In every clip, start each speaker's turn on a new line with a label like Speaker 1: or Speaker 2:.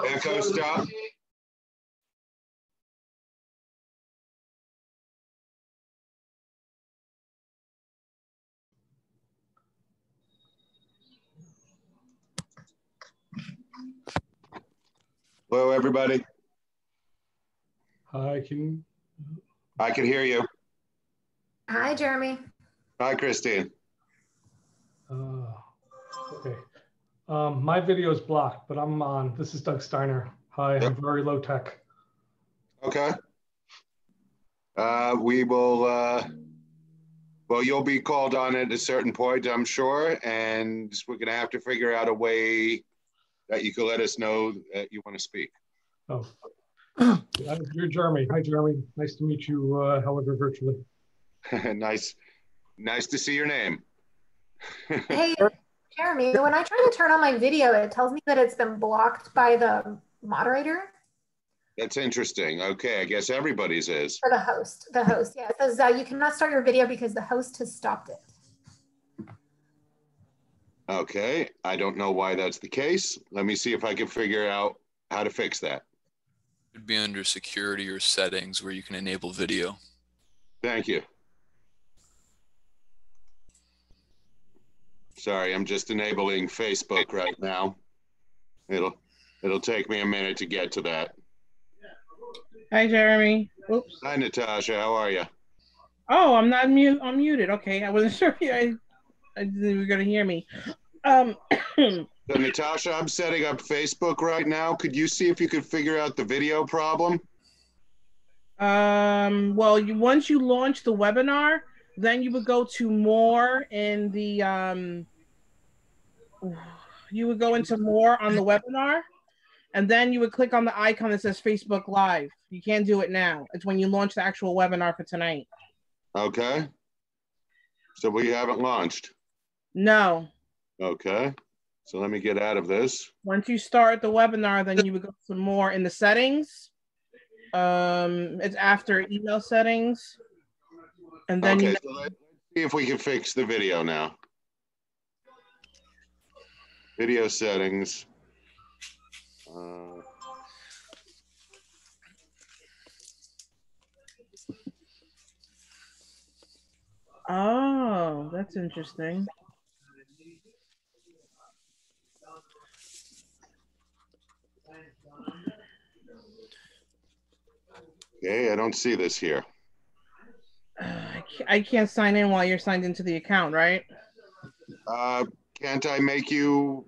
Speaker 1: Echo stop. Hello, everybody.
Speaker 2: Hi,
Speaker 1: I can hear you.
Speaker 3: Hi, Jeremy.
Speaker 1: Hi, Christine.
Speaker 2: Okay. My video is blocked, but I'm on. This is Doug Steiner. Hi,
Speaker 1: Yep.
Speaker 2: I'm very low tech.
Speaker 1: Okay. We will, well, you'll be called on at a certain point, I'm sure, and we're going to have to figure out a way that you can let us know that you want to speak.
Speaker 2: Oh, you're Jeremy. Hi, Jeremy. Nice to meet you, however, virtually.
Speaker 1: Nice to see your name.
Speaker 3: Hey, Jeremy, when I try to turn on my video, it tells me that it's been blocked by the moderator.
Speaker 1: That's interesting. Okay, I guess everybody's is.
Speaker 3: For the host, yeah. It says you cannot start your video because the host has stopped it.
Speaker 1: Okay, I don't know why that's the case. Let me see if I can figure out how to fix that.
Speaker 4: It would be under security or settings where you can enable video.
Speaker 1: Thank you. Sorry, I'm just enabling Facebook right now. It'll take me a minute to get to that.
Speaker 5: Hi, Jeremy. Oops.
Speaker 1: Hi, Natasha. How are you?
Speaker 5: Oh, I'm not mute. I'm muted. Okay, I wasn't sure. I didn't you were gonna hear me.
Speaker 1: So, Natasha, I'm setting up Facebook right now. Could you see if you could figure out the video problem?
Speaker 5: Well, once you launch the webinar, then you would go to more in the you would go into more on the webinar, and then you would click on the icon that says Facebook Live. You can't do it now. It's when you launch the actual webinar for tonight.
Speaker 1: Okay. So we haven't launched?
Speaker 5: No.
Speaker 1: Okay. So let me get out of this.
Speaker 5: Once you start the webinar, then you would go to more in the settings. It's after email settings. And then
Speaker 1: okay, so let's see if we can fix the video now. Video settings.
Speaker 5: Oh, that's interesting.
Speaker 1: Okay, I don't see this here.
Speaker 5: I can't sign in while you're signed into the account, right?
Speaker 1: Can't I make you?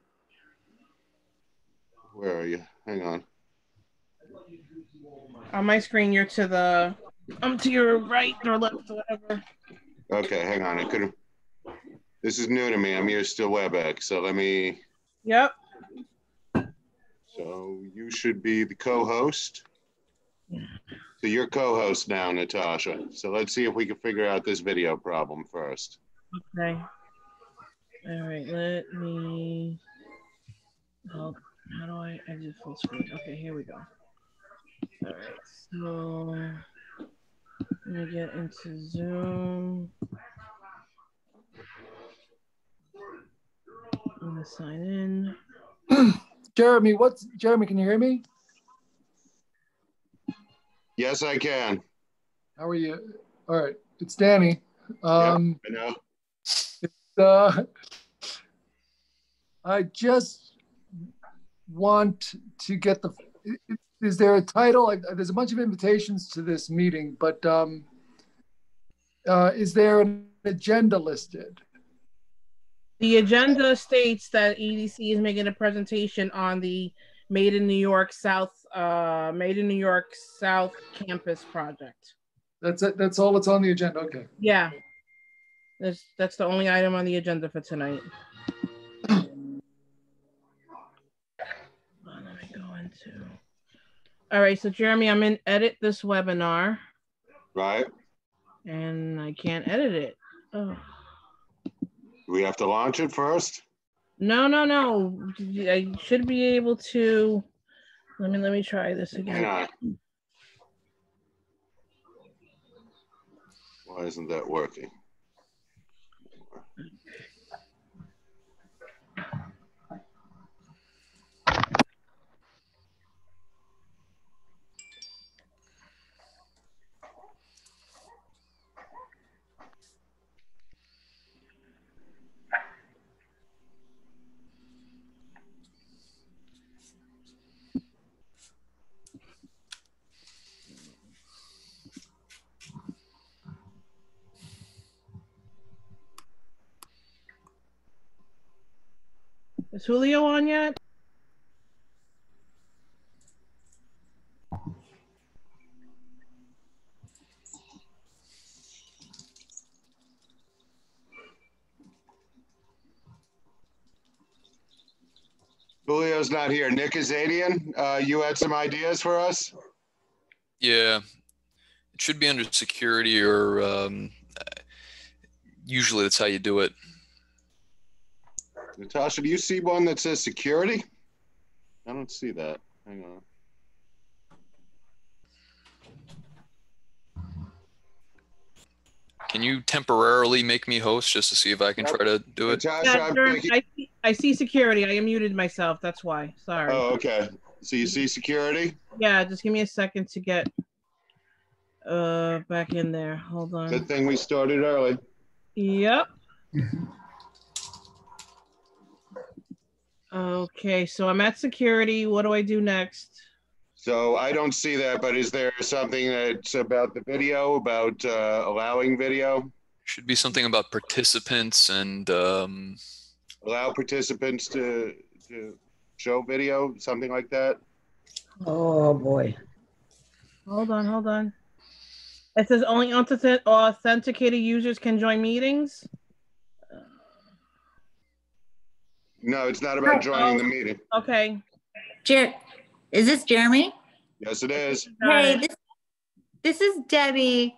Speaker 1: Where are you? Hang on.
Speaker 5: On my screen, you're to the, I'm to your right or left or whatever.
Speaker 1: Okay, hang on. I couldn't. This is new to me. I'm used to WebEx, so let me.
Speaker 5: Yep.
Speaker 1: So you should be the co-host. So you're co-host now, Natasha. So let's see if we can figure out this video problem first.
Speaker 5: Okay. All right, let me, how do I exit full screen? Okay, here we go. All right, so let me get into Zoom. I'm gonna sign in.
Speaker 6: Jeremy, Jeremy, can you hear me?
Speaker 1: Yes, I can.
Speaker 6: How are you? All right, it's Danny.
Speaker 1: I know.
Speaker 6: I just want to get the, is there a title? There's a bunch of invitations to this meeting, but is there an agenda listed?
Speaker 5: The agenda states that EDC is making a presentation on the Made in New York South campus project.
Speaker 6: That's it. That's all that's on the agenda. Okay.
Speaker 5: Yeah, that's the only item on the agenda for tonight. Let me go into. All right, so Jeremy, I'm in edit this webinar.
Speaker 1: Right.
Speaker 5: And I can't edit it. Oh.
Speaker 1: Do we have to launch it first?
Speaker 5: No. I should be able to. Let me try this again.
Speaker 1: Hang on. Why isn't that working?
Speaker 5: Is Julio on yet?
Speaker 1: Julio's not here. Nick Azadian, you had some ideas for us?
Speaker 4: Yeah, it should be under security or usually that's how you do it.
Speaker 1: Natasha, do you see one that says security? I don't see that. Hang on.
Speaker 4: Can you temporarily make me host just to see if I can try to do it?
Speaker 1: Natasha,
Speaker 5: Yeah,
Speaker 1: I'm
Speaker 5: Jeremy,
Speaker 1: thinking.
Speaker 5: I see security. I muted myself. That's why. Sorry.
Speaker 1: Oh, okay. So you see security?
Speaker 5: Yeah, just give me a second to get back in there. Hold on.
Speaker 1: Good thing we started early.
Speaker 5: Yep. Okay, so I'm at security. What do I do next?
Speaker 1: So I don't see that, but is there something that's about the video, about allowing video?
Speaker 4: Should be something about participants and
Speaker 1: Allow participants to show video, something like that?
Speaker 7: Oh, boy.
Speaker 5: Hold on. It says only authenticated users can join meetings.
Speaker 1: No, it's not about joining the meeting.
Speaker 5: Okay.
Speaker 8: Is this Jeremy?
Speaker 1: Yes, it is.
Speaker 8: Hey, this is Debbie.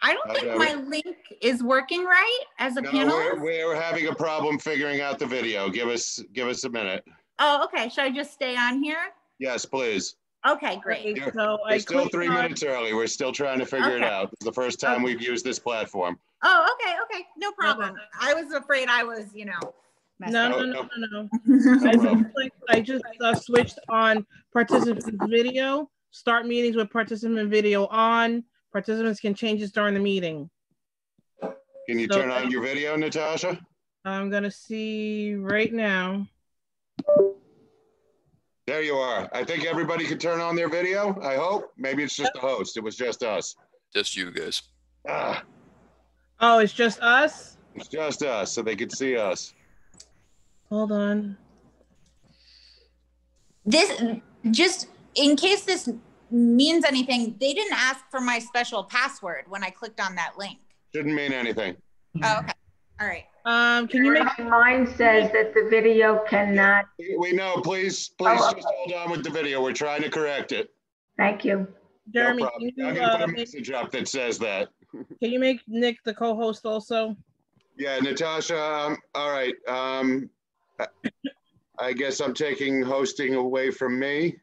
Speaker 8: I don't
Speaker 1: Hi,
Speaker 8: think
Speaker 1: Debbie.
Speaker 8: my link is working right as a
Speaker 1: No,
Speaker 8: panelist.
Speaker 1: we're having a problem figuring out the video. Give us a minute.
Speaker 8: Oh, okay. Should I just stay on here?
Speaker 1: Yes, please.
Speaker 8: Okay, great.
Speaker 5: Okay, so
Speaker 1: We're
Speaker 5: I
Speaker 1: still
Speaker 5: clicked
Speaker 1: 3
Speaker 5: on-
Speaker 1: minutes early. We're still trying to figure it
Speaker 8: Okay.
Speaker 1: out. It's the first time we've used this platform.
Speaker 8: Oh, okay. No problem. I was afraid I was, messed
Speaker 5: No.
Speaker 8: up.
Speaker 5: I just switched on participants video. Start meetings with participant video on. Participants can change this during the meeting.
Speaker 1: Can you turn on your video, Natasha?
Speaker 5: I'm gonna see right now.
Speaker 1: There you are. I think everybody can turn on their video, I hope. Maybe it's just the host. It was just us.
Speaker 4: just you guys.
Speaker 1: Ah,
Speaker 5: Oh, it's just us?
Speaker 1: it's just us, so they could see us.
Speaker 5: Hold on.
Speaker 8: This, just in case this means anything, they didn't ask for my special password when I clicked on that link.
Speaker 1: Shouldn't mean anything.
Speaker 8: Oh, okay. All right.
Speaker 5: Can you make
Speaker 7: Mine says that the video cannot.
Speaker 1: We know. Please
Speaker 7: Oh,
Speaker 1: just hold on with the video. We're trying to correct it.
Speaker 7: Thank you.
Speaker 5: Jeremy?
Speaker 1: No
Speaker 5: Can
Speaker 1: problem. I'm gonna put a
Speaker 5: you,
Speaker 1: message up that says that.
Speaker 5: can you make Nick the co-host also?
Speaker 1: Yeah, Natasha. All right. I guess I'm taking hosting away from me.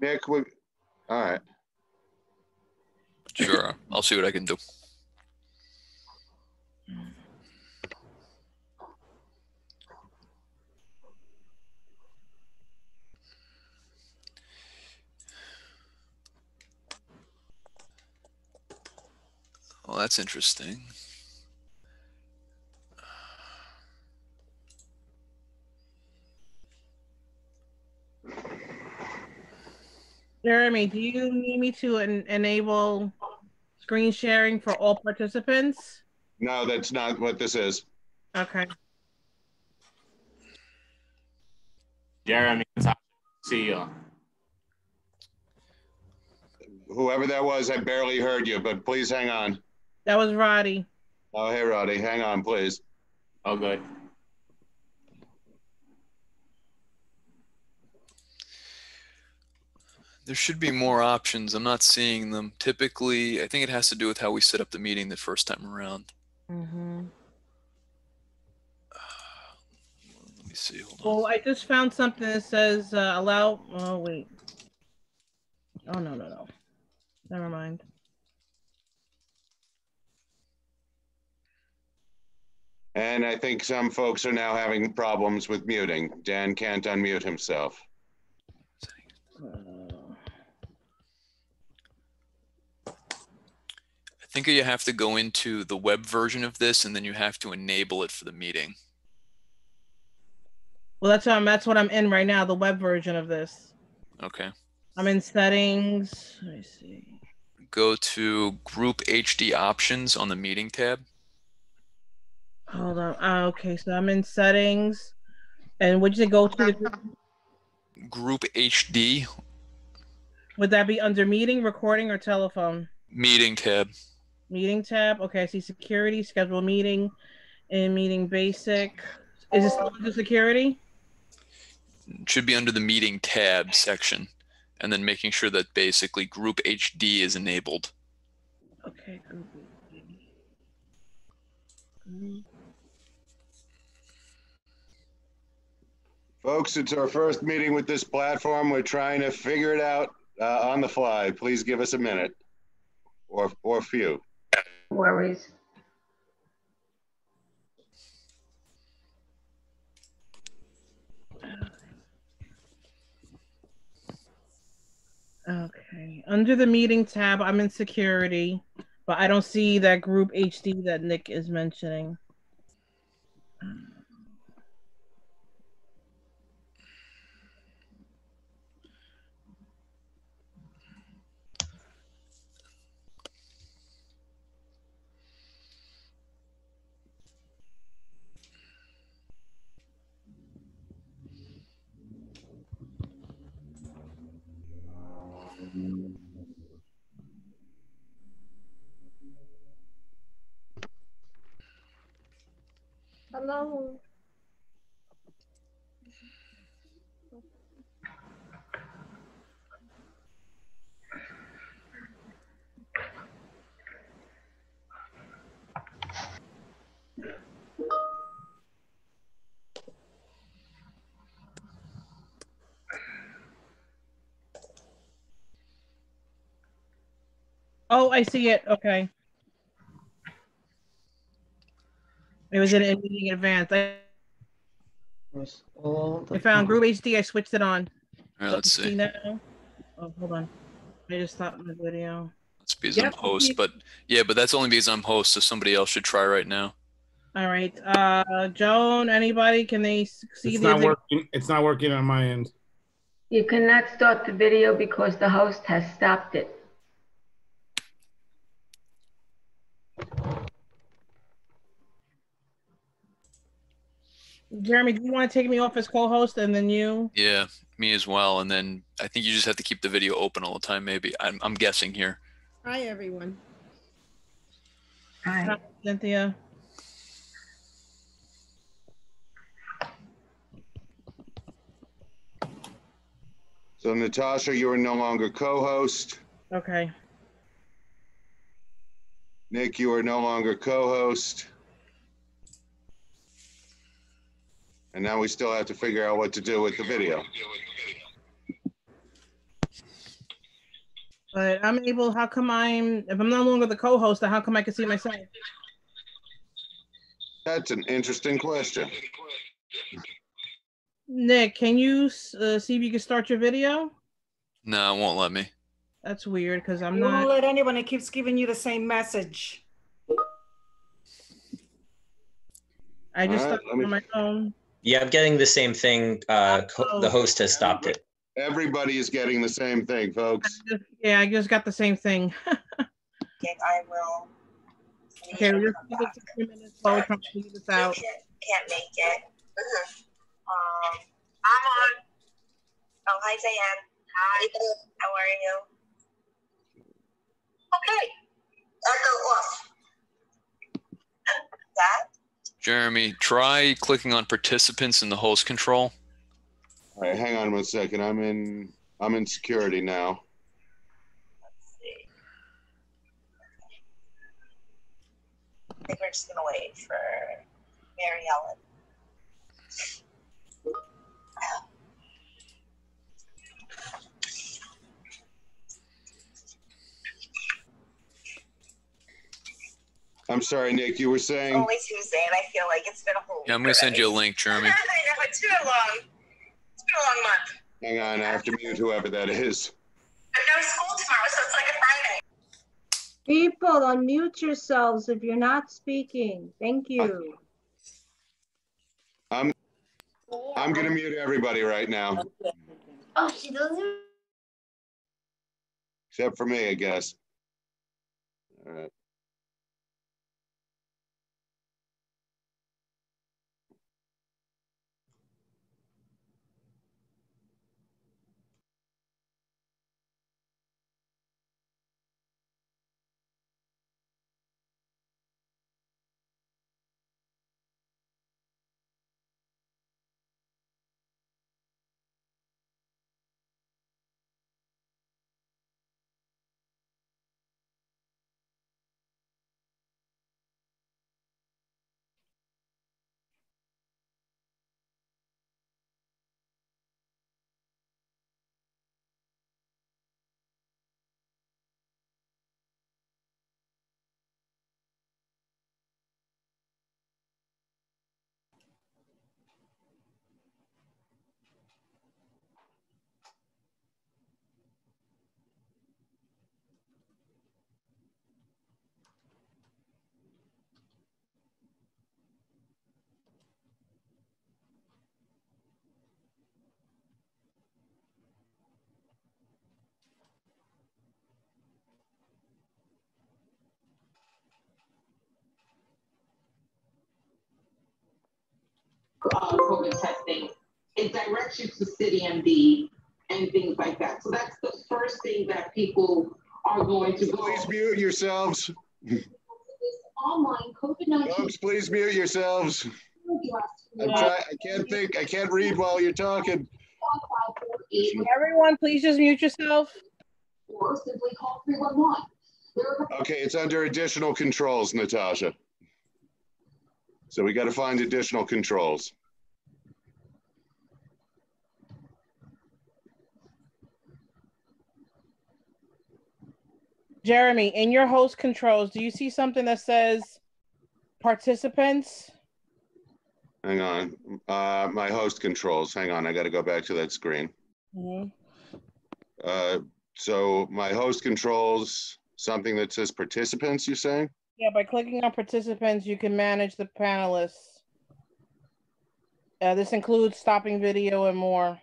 Speaker 1: Nick, all right.
Speaker 4: Sure, I'll see what I can do. Well, that's interesting.
Speaker 5: Jeremy, do you need me to enable screen sharing for all participants?
Speaker 1: No, that's not what this is.
Speaker 5: Okay.
Speaker 9: Jeremy, see you.
Speaker 1: Whoever that was, I barely heard you, but please hang on.
Speaker 5: That was Roddy.
Speaker 1: Oh, hey, Roddy, hang on, please.
Speaker 9: Oh, good.
Speaker 4: There should be more options. I'm not seeing them. Typically, I think it has to do with how we set up the meeting the first time around.
Speaker 5: Mm-hmm.
Speaker 4: Let me see. Hold on.
Speaker 5: Well, I just found something that says allow. Oh, wait. Oh, no. Never mind.
Speaker 1: And I think some folks are now having problems with muting. Dan can't unmute himself.
Speaker 4: I think you have to go into the web version of this and then you have to enable it for the meeting.
Speaker 5: Well, that's what I'm in right now, the web version of this.
Speaker 4: Okay.
Speaker 5: I'm in settings. Let me see.
Speaker 4: Go to Group HD Options on the Meeting tab.
Speaker 5: Hold on. Okay, so I'm in settings. And would you go to the
Speaker 4: Group HD.
Speaker 5: Would that be under meeting, recording, or telephone?
Speaker 4: Meeting tab.
Speaker 5: Meeting tab. Okay, I see security, schedule meeting, and meeting basic. Is it still under security?
Speaker 4: It should be under the Meeting tab section. And then making sure that basically Group HD is enabled.
Speaker 5: Okay, group HD.
Speaker 1: Folks, it's our first meeting with this platform. We're trying to figure it out on the fly. Please give us a minute or a few.
Speaker 7: No worries.
Speaker 5: Okay, under the meeting tab, I'm in security, but I don't see that group HD that Nick is mentioning.
Speaker 3: Hello.
Speaker 5: Oh, I see it. Okay. It was in meeting advance. I found group HD. I switched it on.
Speaker 4: All right, let's see.
Speaker 5: Now? Oh, hold on. I just stopped the video.
Speaker 4: That's because I'm host, but yeah, but that's only because I'm host, so somebody else should try right now.
Speaker 5: All right. Joan, anybody, can they see
Speaker 10: it's not working? It's not working on my end.
Speaker 7: You cannot start the video because the host has stopped it.
Speaker 5: Jeremy, do you want to take me off as co-host and then you?
Speaker 4: Yeah, me as well. And then I think you just have to keep the video open all the time, maybe. I'm guessing here.
Speaker 11: Hi, everyone.
Speaker 7: Hi.
Speaker 5: Cynthia.
Speaker 1: So Natasha, you are no longer co-host.
Speaker 5: Okay.
Speaker 1: Nick, you are no longer co-host. And now we still have to figure out what to do with the video.
Speaker 5: But I'm able, how come if I'm no longer the co-host, how come I can see myself?
Speaker 1: That's an interesting question.
Speaker 5: Nick, can you see if you can start your video?
Speaker 4: No, it won't let me.
Speaker 5: That's weird because I'm
Speaker 11: You
Speaker 5: not.
Speaker 11: won't let anyone. It keeps giving you the same message.
Speaker 5: I just stopped on my phone.
Speaker 12: Yeah, I'm getting the same thing. The host has stopped it.
Speaker 1: Everybody is getting the same thing, folks.
Speaker 5: I just got the same thing.
Speaker 13: Okay, I will.
Speaker 5: Okay, we're just gonna take a few minutes while we're trying to figure this out.
Speaker 13: Can't make it. I'm on. Oh, hi, Diane. Hi. How are you? Okay. Echo off. That?
Speaker 4: Jeremy, try clicking on participants in the host control.
Speaker 1: All right, hang on 1 second. I'm in security now.
Speaker 13: Let's see. I think we're just gonna wait for Mary Ellen.
Speaker 1: I'm sorry, Nick, you were saying?
Speaker 13: Only Tuesday, and I feel like it's been a whole
Speaker 4: Yeah, I'm going to send you a link, Jeremy.
Speaker 13: I know, it's been a long month.
Speaker 1: Hang on, I have to mute whoever that is.
Speaker 13: But no school tomorrow, so it's like a Friday.
Speaker 14: People, unmute yourselves if you're not speaking. Thank you.
Speaker 1: I'm going to mute everybody right now.
Speaker 8: Oh, she doesn't.
Speaker 1: Except for me, I guess. All right.
Speaker 15: COVID testing, it directs you to CityMD and things like that. So that's the first thing that people are going to go.
Speaker 1: Please mute yourselves.
Speaker 15: Online COVID-19.
Speaker 1: Folks, please mute yourselves. I can't read while you're talking.
Speaker 5: Everyone, please just mute yourself.
Speaker 15: Or simply call 311.
Speaker 1: Okay, it's under additional controls, Natasha. So we got to find additional controls.
Speaker 5: Jeremy, in your host controls, do you see something that says participants?
Speaker 1: Hang on. My host controls. Hang on. I got to go back to that screen.
Speaker 5: Mm-hmm.
Speaker 1: So my host controls, something that says participants, you're saying?
Speaker 5: Yeah, by clicking on participants, you can manage the panelists. This includes stopping video and more.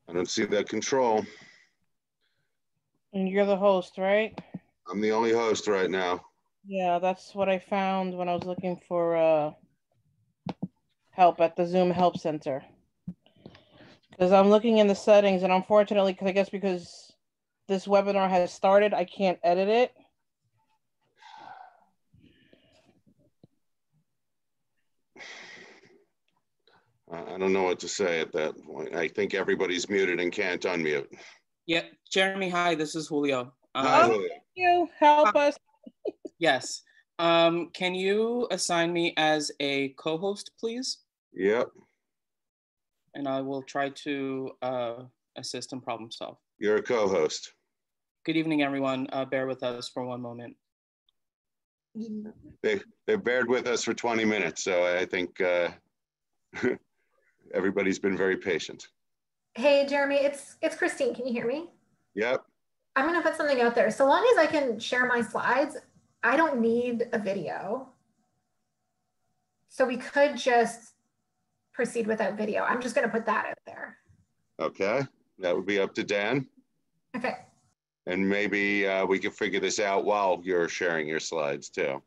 Speaker 1: I don't see that control.
Speaker 5: And you're the host, right?
Speaker 1: I'm the only host right now.
Speaker 5: Yeah, that's what I found when I was looking for help at the Zoom Help Center. Because I'm looking in the settings, and unfortunately, I guess because this webinar has started, I can't edit it.
Speaker 1: I don't know what to say at that point. I think everybody's muted and can't unmute.
Speaker 16: Yeah, Jeremy, hi, this is Julio.
Speaker 1: Hi, Julio.
Speaker 5: Thank you. Help us.
Speaker 16: Yes. Can you assign me as a co-host, please?
Speaker 1: Yep.
Speaker 16: And I will try to assist and problem solve.
Speaker 1: You're a co-host.
Speaker 16: Good evening, everyone. Bear with us for one moment.
Speaker 1: They've bared with us for 20 minutes, so I think everybody's been very patient.
Speaker 3: Hey, Jeremy, it's Christine. Can you hear me?
Speaker 1: Yep.
Speaker 3: I'm going to put something out there. So long as I can share my slides, I don't need a video. So we could just proceed without video. I'm just going to put that out there.
Speaker 1: Okay. That would be up to Dan.
Speaker 3: Okay.
Speaker 1: And maybe we can figure this out while you're sharing your slides too.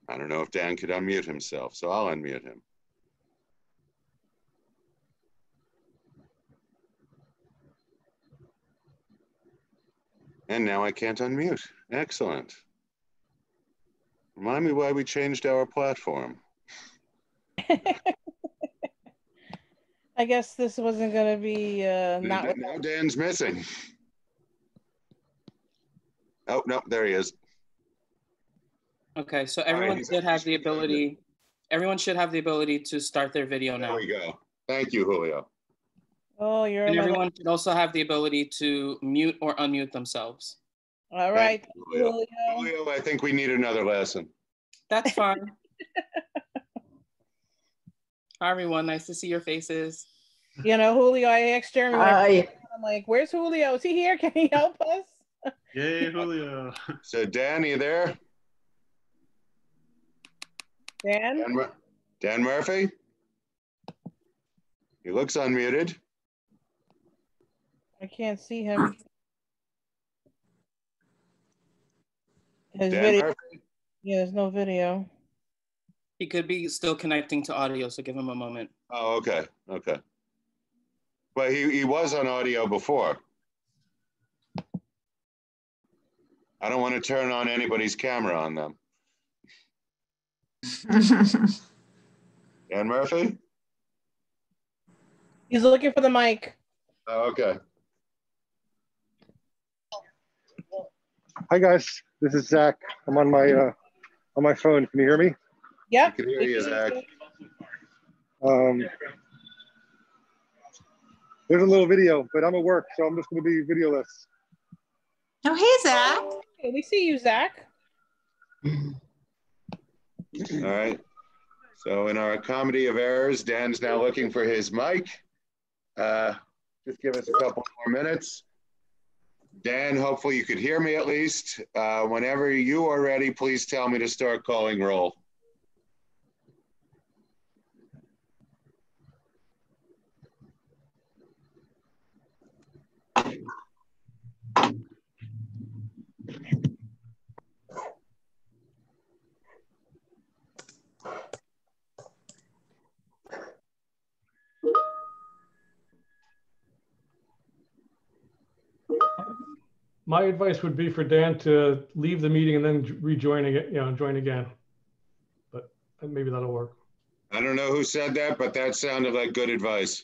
Speaker 1: I don't know if Dan could unmute himself, so I'll unmute him. And now I can't unmute. Excellent. Remind me why we changed our platform.
Speaker 5: I guess this wasn't gonna be not.
Speaker 1: Now Dan's missing. Oh, no, there he is.
Speaker 16: Okay, so everyone should have the ability. Everyone should have the ability to start their video now.
Speaker 1: There we go. Thank you, Julio.
Speaker 5: Oh, you're.
Speaker 16: And everyone should also have the ability to mute or unmute themselves.
Speaker 5: All right,
Speaker 1: Julio. Julio, I think we need another lesson.
Speaker 16: That's fine. Hi, everyone. Nice to see your faces.
Speaker 5: You know, Julio, I asked Jeremy.
Speaker 16: Hi.
Speaker 5: I'm like, where's Julio? Is he here? Can he help us?
Speaker 17: Yay, Julio.
Speaker 1: So, Dan, you there?
Speaker 5: Dan?
Speaker 1: Dan Murphy? He looks unmuted.
Speaker 5: I can't see him. His
Speaker 1: Dan
Speaker 5: video.
Speaker 1: Murphy?
Speaker 5: Yeah, there's no video.
Speaker 16: He could be still connecting to audio, so give him a moment.
Speaker 1: Oh, okay. Okay. But he was on audio before. I don't want to turn on anybody's camera on them. Dan Murphy?
Speaker 5: He's looking for the mic.
Speaker 1: Oh, okay.
Speaker 18: Hi guys, this is Zach. I'm on my phone. Can you hear me?
Speaker 5: Yeah.
Speaker 1: I can hear you, Zach.
Speaker 18: There's a little video, but I'm at work, so I'm just going to be videoless.
Speaker 8: Oh, hey, Zach.
Speaker 5: Okay, we see you, Zach.
Speaker 1: All right. So in our comedy of errors, Dan's now looking for his mic. Just give us a couple more minutes. Dan, hopefully you could hear me at least. Whenever you are ready, please tell me to start calling roll.
Speaker 2: My advice would be for Dan to leave the meeting and then rejoin again, join again. But maybe that'll work.
Speaker 1: I don't know who said that, but that sounded like good advice.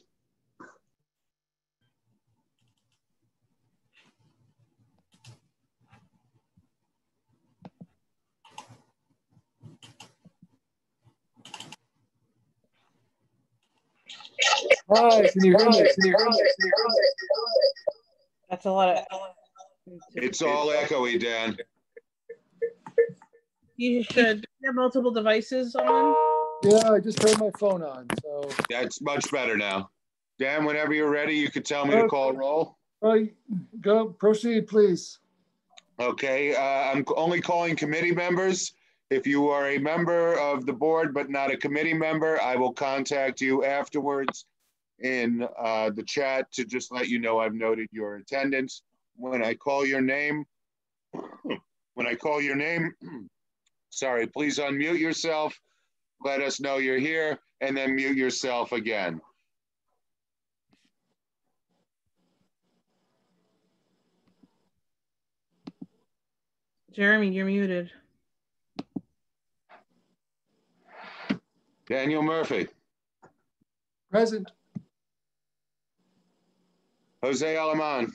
Speaker 6: Hi, can you hear me?
Speaker 5: That's a lot of.
Speaker 1: It's all echoey, Dan.
Speaker 5: You should have multiple devices on.
Speaker 6: Yeah, I just turned my phone on, so.
Speaker 1: Yeah, it's much better now. Dan, whenever you're ready, you could tell me to call roll.
Speaker 6: Go, proceed, please.
Speaker 1: Okay, I'm only calling committee members. If you are a member of the board but not a committee member, I will contact you afterwards in the chat to just let you know I've noted your attendance. When I call your name, sorry, please unmute yourself, let us know you're here, and then mute yourself again.
Speaker 5: Jeremy, you're muted.
Speaker 1: Daniel Murphy.
Speaker 6: Present.
Speaker 1: Jose Alaman.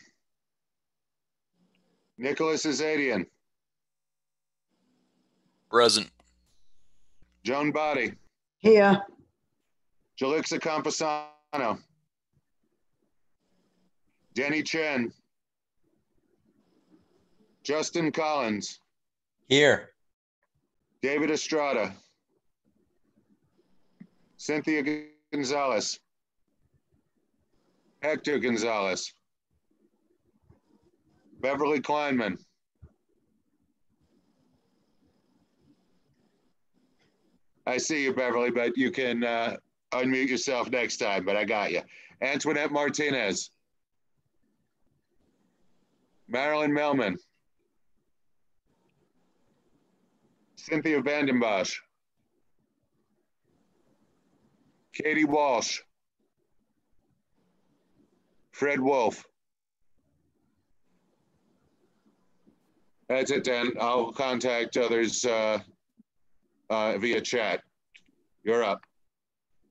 Speaker 1: Nicholas Azadian.
Speaker 4: Present.
Speaker 1: Joan Body.
Speaker 19: Here.
Speaker 1: Jalixa Campasano. Denny Chen. Justin Collins.
Speaker 12: Here.
Speaker 1: David Estrada. Cynthia Gonzalez. Hector Gonzalez. Beverly Kleinman. I see you, Beverly, but you can unmute yourself next time, but I got you. Antoinette Martinez. Marilyn Melman. Cynthia Vandenbosch. Katie Walsh. Fred Wolf. That's it, Dan. I'll contact others via chat. You're up.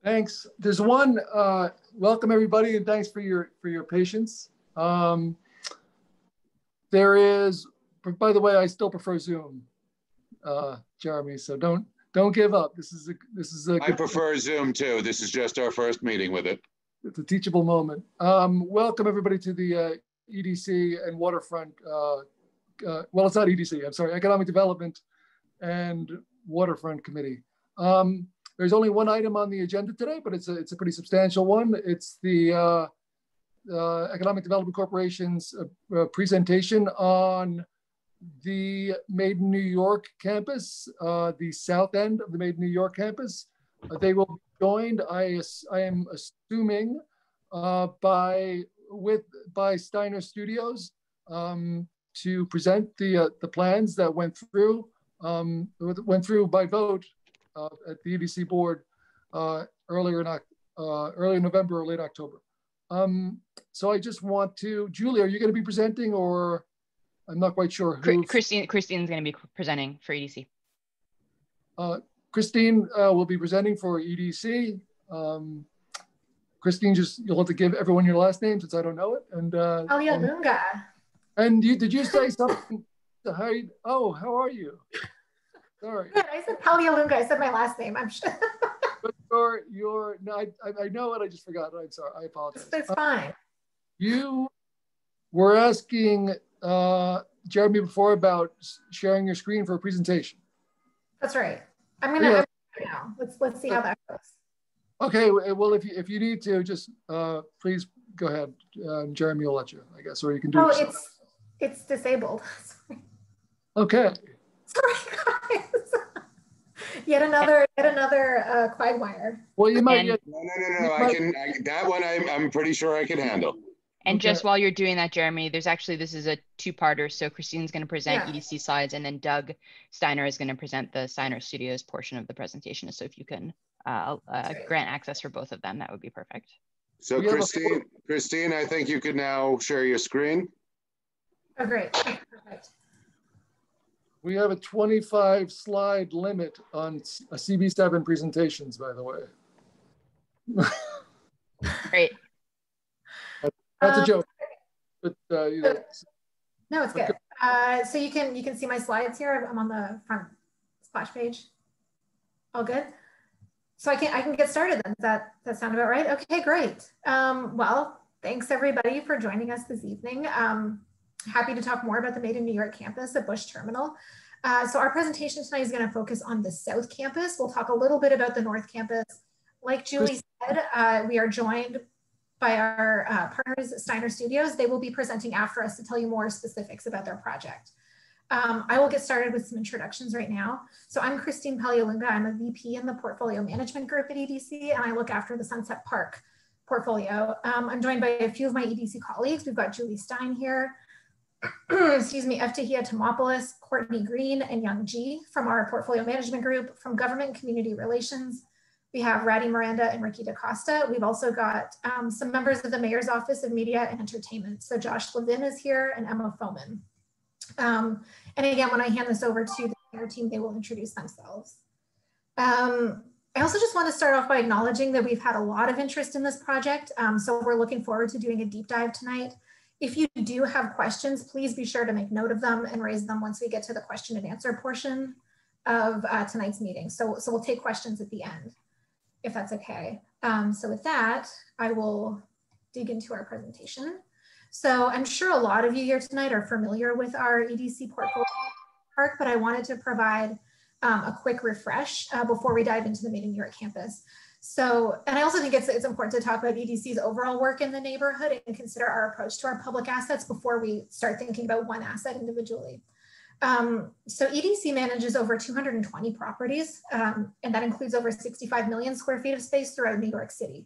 Speaker 6: Thanks. There's one welcome everybody, and thanks for your patience. There is, by the way, I still prefer Zoom, Jeremy. So don't give up. This is a
Speaker 1: I prefer Zoom too. This is just our first meeting with it.
Speaker 6: It's a teachable moment. Welcome everybody to the EDC and Waterfront. Well, it's not EDC. I'm sorry, Economic Development and Waterfront Committee. There's only one item on the agenda today, but it's a pretty substantial one. It's the Economic Development Corporation's presentation on the Made in New York campus, the south end of the Made in New York campus. They will be joined, I am assuming, by Steiner Studios to present the plans that went through by vote at the EDC board earlier in November or late October. So I just want to, Julie, are you going to be presenting, or I'm not quite sure who?
Speaker 17: Christine's going to be presenting for EDC.
Speaker 6: Christine will be presenting for EDC. Christine, you'll have to give everyone your last name since I don't know it. And
Speaker 3: Palialunga.
Speaker 6: And did you say something? Oh, how are you? Sorry.
Speaker 3: Good. I said Palialunga. I said my last name. I'm sure.
Speaker 6: But no, I know it. I just forgot. I'm sorry. I apologize.
Speaker 3: It's fine.
Speaker 6: You were asking Jeremy before about sharing your screen for a presentation.
Speaker 3: That's right. I'm gonna now. Let's see how that goes.
Speaker 6: Okay. Well, if you need to, just please go ahead. Jeremy will let you, I guess, or you can do it.
Speaker 3: Oh, it's disabled. Sorry.
Speaker 6: Okay.
Speaker 3: Sorry, guys. Yet another quagmire.
Speaker 6: Well, you might.
Speaker 1: No. That one I'm pretty sure I can handle.
Speaker 17: And just while you're doing that, Jeremy, this is a two-parter. So Christine's going to present EDC slides, and then Doug Steiner is going to present the Steiner Studios portion of the presentation. So if you can grant access for both of them, that would be perfect.
Speaker 1: So Christine, I think you could now share your screen.
Speaker 3: Oh, great. Perfect.
Speaker 6: We have a 25 slide limit on CB7 presentations, by the way.
Speaker 17: Great.
Speaker 6: That's a joke. But,
Speaker 3: no, it's good. So you can see my slides here. I'm on the front splash page. All good. So I can get started then. Does that sound about right? Okay, great. Well, thanks everybody for joining us this evening. Happy to talk more about the Made in New York campus at Bush Terminal. So our presentation tonight is going to focus on the South Campus. We'll talk a little bit about the North Campus. Like Julie said, we are joined by our partners at Steiner Studios. They will be presenting after us to tell you more specifics about their project. I will get started with some introductions right now. So I'm Christine Palialunga. I'm a VP in the Portfolio Management Group at EDC, and I look after the Sunset Park portfolio. I'm joined by a few of my EDC colleagues. We've got Julie Stein here, excuse me, Eftahia Tomopoulos, Courtney Green, and Young G from our Portfolio Management Group. From Government and Community Relations, we have Ratty Miranda and Ricky DaCosta. We've also got some members of the Mayor's Office of Media and Entertainment. So Josh Levin is here and Emma Foman. And again, when I hand this over to the Mayor team, they will introduce themselves. I also just want to start off by acknowledging that we've had a lot of interest in this project. So we're looking forward to doing a deep dive tonight. If you do have questions, please be sure to make note of them and raise them once we get to the question and answer portion of tonight's meeting. So we'll take questions at the end, if that's okay. So with that, I will dig into our presentation. So I'm sure a lot of you here tonight are familiar with our EDC portfolio park, but I wanted to provide a quick refresh before we dive into the Made in New York campus. So, and I also think it's important to talk about EDC's overall work in the neighborhood and consider our approach to our public assets before we start thinking about one asset individually. So EDC manages over 220 properties, and that includes over 65 million square feet of space throughout New York City.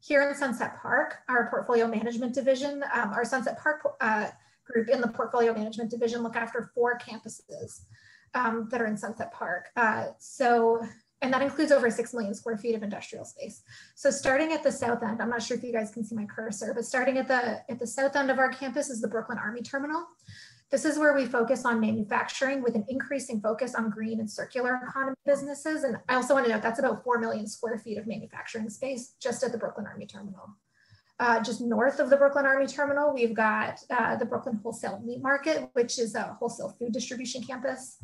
Speaker 3: Here in Sunset Park, our portfolio management division, our Sunset Park group in the portfolio management division look after 4 campuses that are in Sunset Park. And that includes over 6 million square feet of industrial space. So starting at the south end, I'm not sure if you guys can see my cursor, but starting at the south end of our campus is the Brooklyn Army Terminal. This is where we focus on manufacturing with an increasing focus on green and circular economy businesses. And I also want to note that's about 4 million square feet of manufacturing space just at the Brooklyn Army Terminal. Just north of the Brooklyn Army Terminal, we've got the Brooklyn Wholesale Meat Market, which is a wholesale food distribution campus.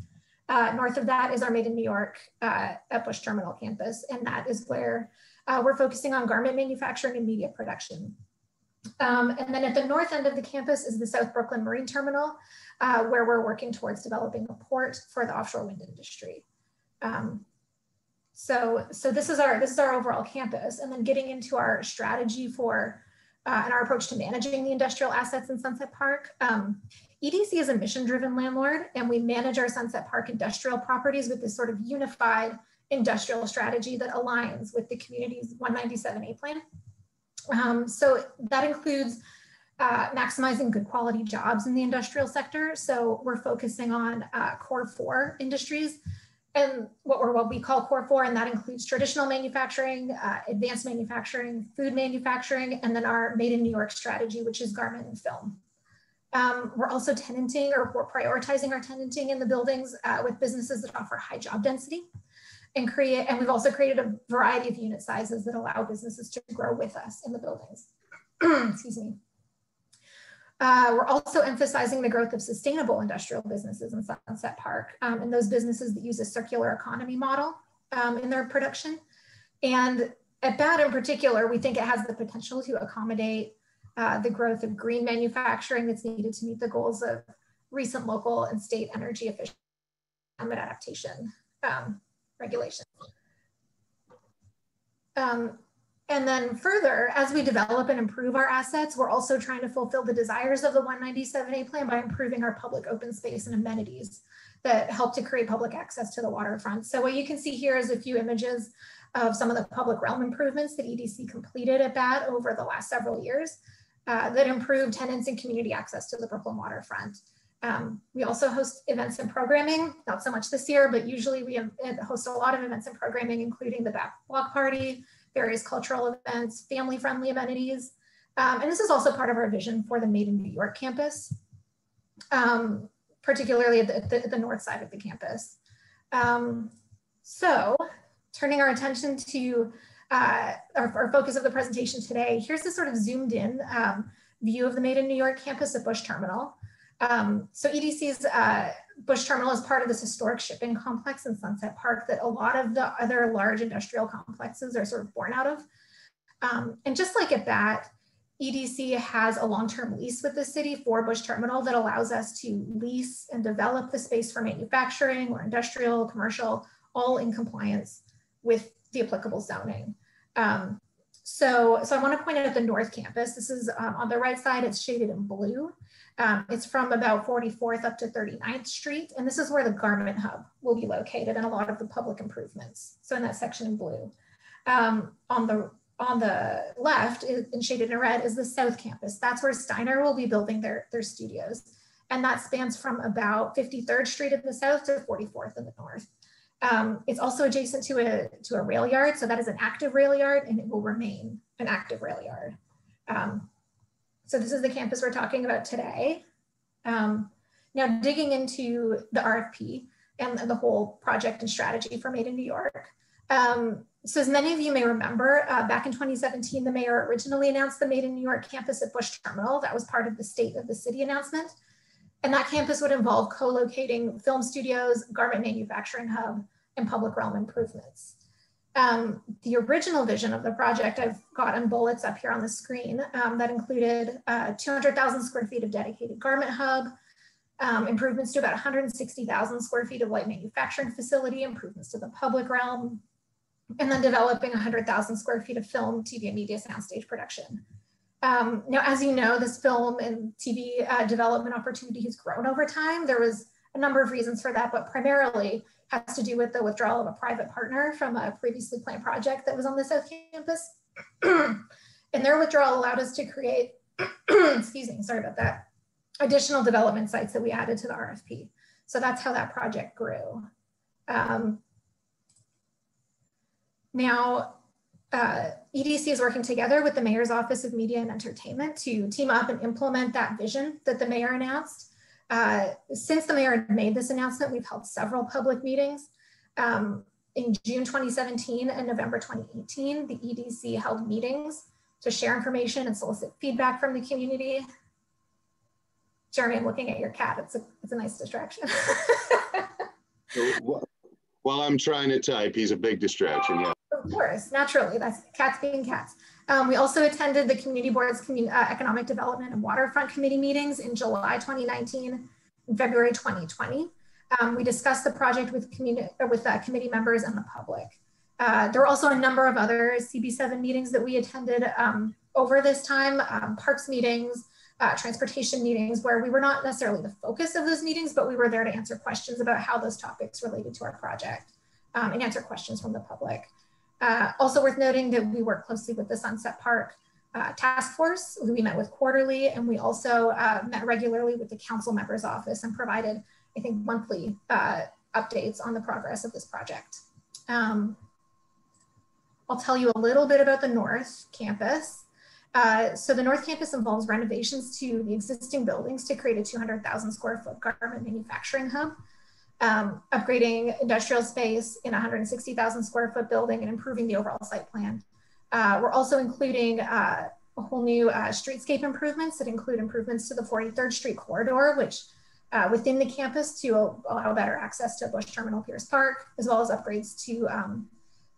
Speaker 3: North of that is our Made in New York at Bush Terminal campus, and that is where we're focusing on garment manufacturing and media production. And then at the north end of the campus is the South Brooklyn Marine Terminal, where we're working towards developing a port for the offshore wind industry. So this is our overall campus, and then getting into our strategy for and our approach to managing the industrial assets in Sunset Park. EDC is a mission-driven landlord, and we manage our Sunset Park industrial properties with this sort of unified industrial strategy that aligns with the community's 197A plan. So that includes maximizing good quality jobs in the industrial sector. So we're focusing on core 4 industries and what we call core 4, and that includes traditional manufacturing, advanced manufacturing, food manufacturing, and then our Made in New York strategy, which is garment and film. We're also tenanting, or we're prioritizing our tenanting in the buildings with businesses that offer high job density and we've also created a variety of unit sizes that allow businesses to grow with us in the buildings. Excuse me. We're also emphasizing the growth of sustainable industrial businesses in Sunset Park and those businesses that use a circular economy model in their production. And at BAT in particular, we think it has the potential to accommodate the growth of green manufacturing that's needed to meet the goals of recent local and state energy efficient climate adaptation regulations. And then further, as we develop and improve our assets, we're also trying to fulfill the desires of the 197A plan by improving our public open space and amenities that help to create public access to the waterfront. So what you can see here is a few images of some of the public realm improvements that EDC completed at BAT over the last several years that improve tenants and community access to the Brooklyn waterfront. We also host events and programming, not so much this year, but usually we host a lot of events and programming, including the BAT block party, various cultural events, family-friendly amenities. And this is also part of our vision for the Made in New York campus, particularly at the north side of the campus. So turning our attention to our focus of the presentation today, here's the sort of zoomed in view of the Made in New York campus at Bush Terminal. So EDC's Bush Terminal is part of this historic shipping complex in Sunset Park that a lot of the other large industrial complexes are sort of born out of. And just like at BAT, EDC has a long-term lease with the city for Bush Terminal that allows us to lease and develop the space for manufacturing or industrial, commercial, all in compliance with the applicable zoning. So I want to point out the North Campus. This is on the right side, it's shaded in blue. It's from about 44th up to 39th Street. And this is where the Garment Hub will be located and a lot of the public improvements. So in that section in blue. On the left, and shaded in red, is the South Campus. That's where Steiner will be building their studios. And that spans from about 53rd Street in the south to 44th in the north. It's also adjacent to a rail yard. So that is an active rail yard and it will remain an active rail yard. So this is the campus we're talking about today. Now digging into the RFP and the whole project and strategy for Made in New York. So as many of you may remember, back in 2017, the mayor originally announced the Made in New York campus at Bush Terminal. That was part of the State of the City announcement. And that campus would involve co-locating film studios, garment manufacturing hub, and public realm improvements. The original vision of the project, I've got in bullets up here on the screen, that included 200,000 square feet of dedicated garment hub, improvements to about 160,000 square feet of light manufacturing facility, improvements to the public realm, and then developing 100,000 square feet of film, TV, and media soundstage production. Now, as you know, this film and TV development opportunity has grown over time. There was a number of reasons for that, but primarily has to do with the withdrawal of a private partner from a previously planned project that was on the South Campus. And their withdrawal allowed us to create, excuse me, sorry about that, additional development sites that we added to the RFP. So that's how that project grew. Now, EDC is working together with the Mayor's Office of Media and Entertainment to team up and implement that vision that the mayor announced. Since the mayor made this announcement, we've held several public meetings. In June 2017 and November 2018, the EDC held meetings to share information and solicit feedback from the community. Jeremy, I'm looking at your cat. It's a nice distraction.
Speaker 1: While I'm trying to type, he's a big distraction, yeah.
Speaker 3: Of course, naturally, that's cats being cats. We also attended the Community Board's Economic Development and Waterfront Committee meetings in July 2019 and February 2020. We discussed the project with committee members and the public. There were also a number of other CB7 meetings that we attended over this time, parks meetings, transportation meetings, where we were not necessarily the focus of those meetings, but we were there to answer questions about how those topics related to our project and answer questions from the public. Also worth noting that we work closely with the Sunset Park Task Force, who we met with quarterly, and we also met regularly with the council member's office and provided, I think, monthly updates on the progress of this project. I'll tell you a little bit about the North Campus. So the North Campus involves renovations to the existing buildings to create a 200,000 square foot garment manufacturing hub, upgrading industrial space in a 160,000 square foot building and improving the overall site plan. We're also including a whole new streetscape improvements that include improvements to the 43rd Street corridor, which within the campus to allow better access to Bush Terminal Pierce Park, as well as upgrades to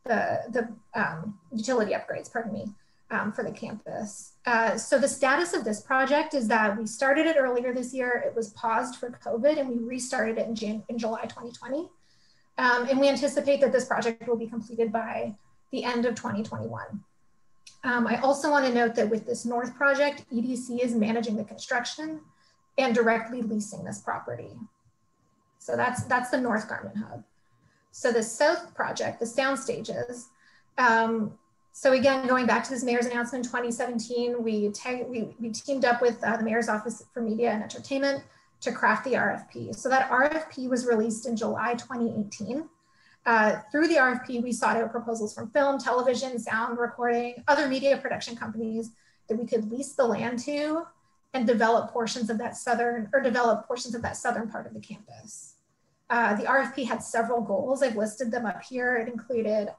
Speaker 3: the utility upgrades, pardon me, for the campus. So the status of this project is that we started it earlier this year. It was paused for COVID and we restarted it in July 2020. And we anticipate that this project will be completed by the end of 2021. I also want to note that with this North project, EDC is managing the construction and directly leasing this property. So that's the North Garment Hub. So the South project, the sound stages. So again, going back to this mayor's announcement in 2017, we teamed up with the Mayor's Office for Media and Entertainment to craft the RFP. So that RFP was released in July 2018. Through the RFP, we sought out proposals from film, television, sound recording, other media production companies that we could lease the land to and develop portions of that southern part of the campus. The RFP had several goals. I've listed them up here. It included,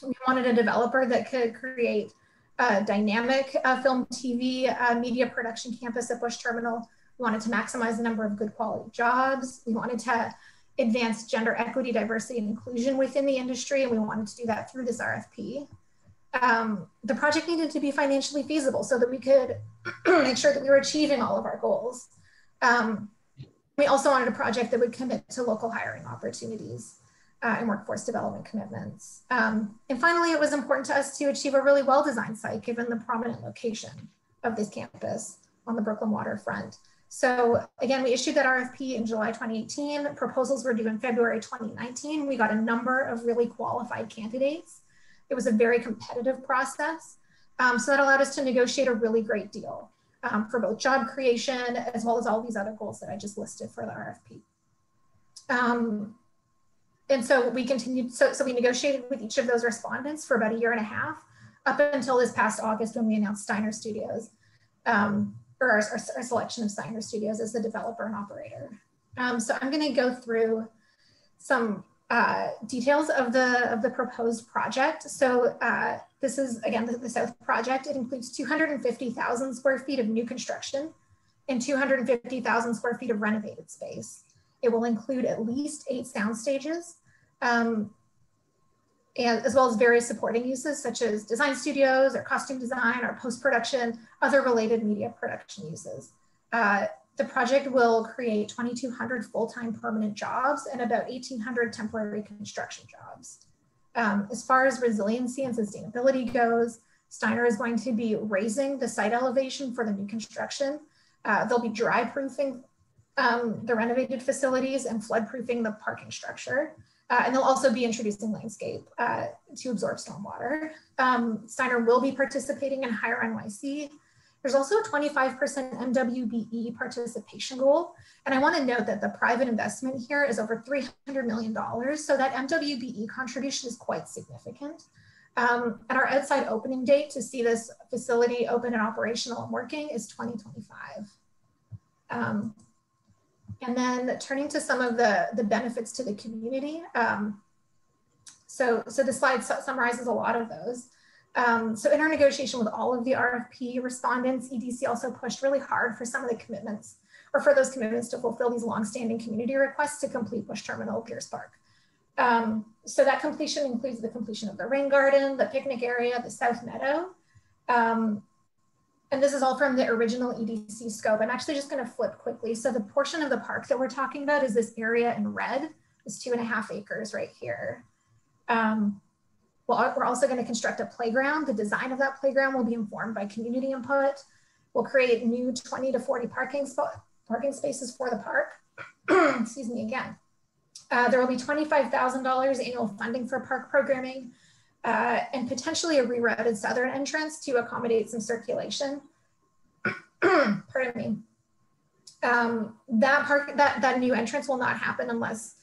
Speaker 3: we wanted a developer that could create a dynamic film, TV, media production campus at Bush Terminal. We wanted to maximize the number of good quality jobs. We wanted to advance gender equity, diversity, and inclusion within the industry, and we wanted to do that through this RFP. The project needed to be financially feasible so that we could make sure that we were achieving all of our goals. We also wanted a project that would commit to local hiring opportunities and workforce development commitments. And finally, it was important to us to achieve a really well-designed site given the prominent location of this campus on the Brooklyn waterfront. So again, we issued that RFP in July 2018. Proposals were due in February 2019. We got a number of really qualified candidates. It was a very competitive process. So that allowed us to negotiate a really great deal for both job creation as well as all these other goals that I just listed for the RFP. And so we continued, so we negotiated with each of those respondents for about 1.5 years, up until this past August when we announced Steiner Studios, or our selection of Steiner Studios as the developer and operator. So I'm gonna go through some details of the proposed project. So this is, again, the South project. It includes 250,000 square feet of new construction and 250,000 square feet of renovated space. It will include at least 8 sound stages, and as well as various supporting uses such as design studios or costume design or post-production, other related media production uses. The project will create 2,200 full-time permanent jobs and about 1,800 temporary construction jobs. As far as resiliency and sustainability goes, Steiner is going to be raising the site elevation for the new construction. They'll be dry proofing the renovated facilities and flood proofing the parking structure. And they'll also be introducing landscape to absorb stormwater. Steiner will be participating in Hire NYC. There's also a 25% MWBE participation goal. And I want to note that the private investment here is over $300 million. So that MWBE contribution is quite significant. And our outside opening date to see this facility open and operational and working is 2025. And then turning to some of the benefits to the community. So the slide summarizes a lot of those. So in our negotiation with all of the RFP respondents, EDC also pushed really hard for some of the commitments, or for those commitments to fulfill these longstanding community requests to complete Bush Terminal Pierce Park. So that completion includes the completion of the rain garden, the picnic area, the South Meadow. And this is all from the original EDC scope. I'm actually just going to flip quickly. So the portion of the park that we're talking about is this area in red, this 2.5 acres right here. We're also going to construct a playground. The design of that playground will be informed by community input. We'll create new 20 to 40 parking spaces for the park. Excuse me again. There will be $25,000 annual funding for park programming and potentially a rerouted southern entrance to accommodate some circulation. Pardon me. That new entrance will not happen unless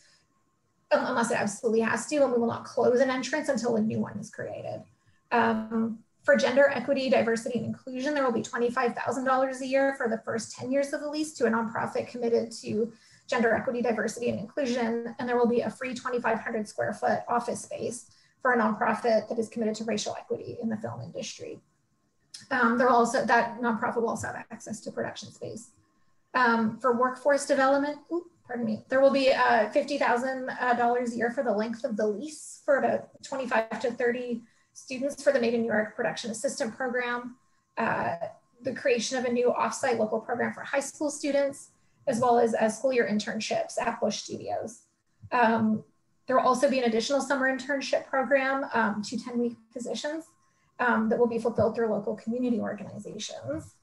Speaker 3: it absolutely has to, and we will not close an entrance until a new one is created. For gender equity, diversity, and inclusion, there will be $25,000 a year for the first 10 years of the lease to a nonprofit committed to gender equity, diversity, and inclusion. And there will be a free 2,500 square foot office space for a nonprofit that is committed to racial equity in the film industry. That nonprofit will also have access to production space. For workforce development, there will be $50,000 a year for the length of the lease for the 25 to 30 students for the Made in New York Production Assistant Program, the creation of a new offsite local program for high school students, as well as school year internships at Bush Studios. There will also be an additional summer internship program, 2 10-week positions that will be fulfilled through local community organizations.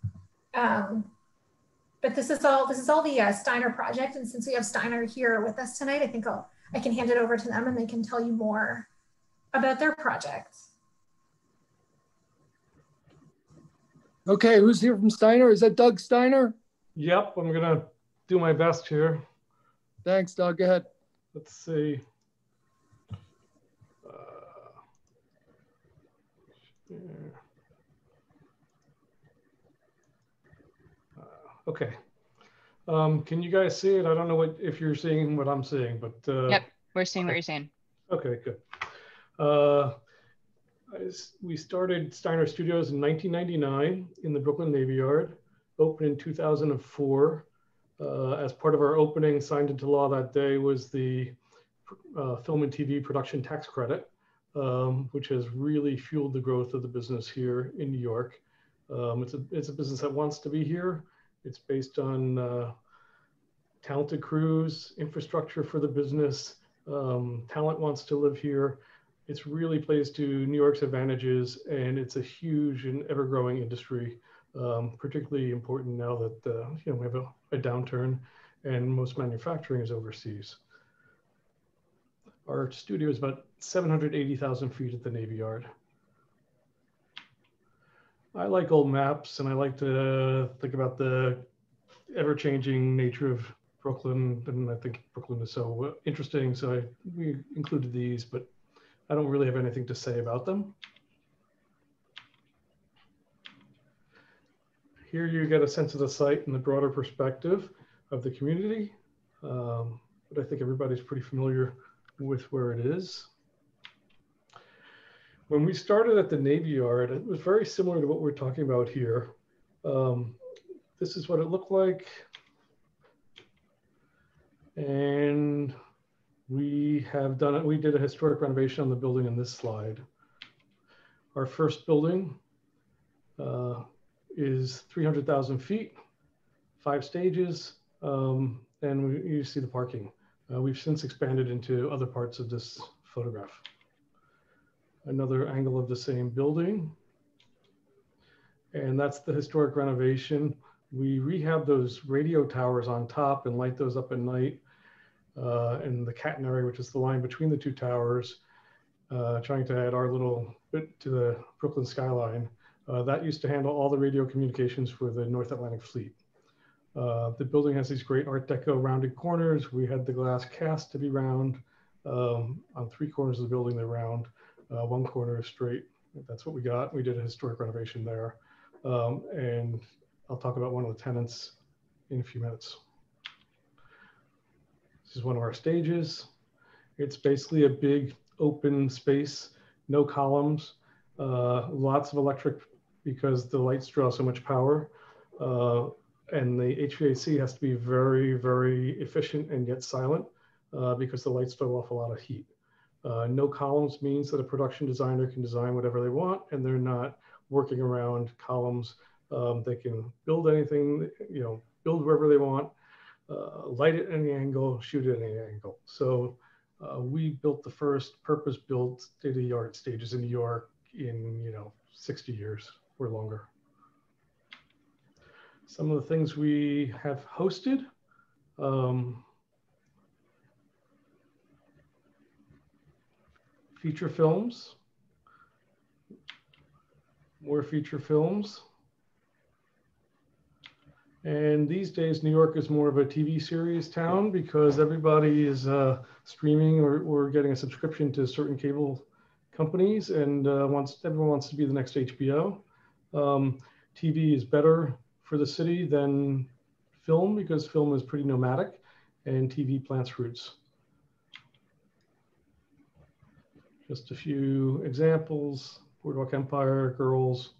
Speaker 3: But this is all the Steiner project. And since we have Steiner here with us tonight, I think I can hand it over to them and they can tell you more about their project.
Speaker 6: Okay, who's here from Steiner? Is that Doug Steiner?
Speaker 2: Yep, I'm gonna do my best here.
Speaker 6: Thanks, Doug, go ahead.
Speaker 2: Let's see. Okay. Can you guys see it? I don't know if you're seeing what I'm seeing, but
Speaker 17: yep, we're seeing what you're saying.
Speaker 2: Okay, good. We started Steiner Studios in 1999 in the Brooklyn Navy Yard, opened in 2004. As part of our opening, signed into law that day was the Film and TV Production Tax Credit, which has really fueled the growth of the business here in New York. It's a business that wants to be here. It's based on talented crews, infrastructure for the business. Talent wants to live here. It's really plays to New York's advantages, and it's a huge and ever-growing industry, particularly important now that we have a downturn and most manufacturing is overseas. Our studio is about 780,000 feet at the Navy Yard. I like old maps, and I like to think about the ever-changing nature of Brooklyn, and I think Brooklyn is so interesting, so we included these, but I don't really have anything to say about them. Here you get a sense of the site and the broader perspective of the community, but I think everybody's pretty familiar with where it is. When we started at the Navy Yard, it was very similar to what we're talking about here. This is what it looked like. And we have done it. We did a historic renovation on the building in this slide. Our first building is 300,000 feet, 5 stages, and you see the parking. We've since expanded into other parts of this photograph. Another angle of the same building. And that's the historic renovation. We rehab those radio towers on top and light those up at night. And the catenary, which is the line between the 2 towers, trying to add our little bit to the Brooklyn skyline. That used to handle all the radio communications for the North Atlantic Fleet. The building has these great Art Deco rounded corners. We had the glass cast to be round. On 3 corners of the building, they're round. 1 corner is straight. That's what we got. We did a historic renovation there. And I'll talk about one of the tenants in a few minutes. This is one of our stages. It's basically a big open space, no columns. lots of electric because the lights draw so much power. And the HVAC has to be very, very efficient and yet silent because the lights throw off a lot of heat. No columns means that a production designer can design whatever they want, and they're not working around columns. They can build anything, build wherever they want, light at any angle, shoot at any angle. So we built the first purpose-built state-of-the-art stages in New York in 60 years or longer. Some of the things we have hosted. Feature films, more feature films. And these days, New York is more of a TV series town because everybody is streaming or getting a subscription to certain cable companies, and everyone wants to be the next HBO. TV is better for the city than film because film is pretty nomadic and TV plants roots. Just a few examples: Boardwalk Empire, Girls.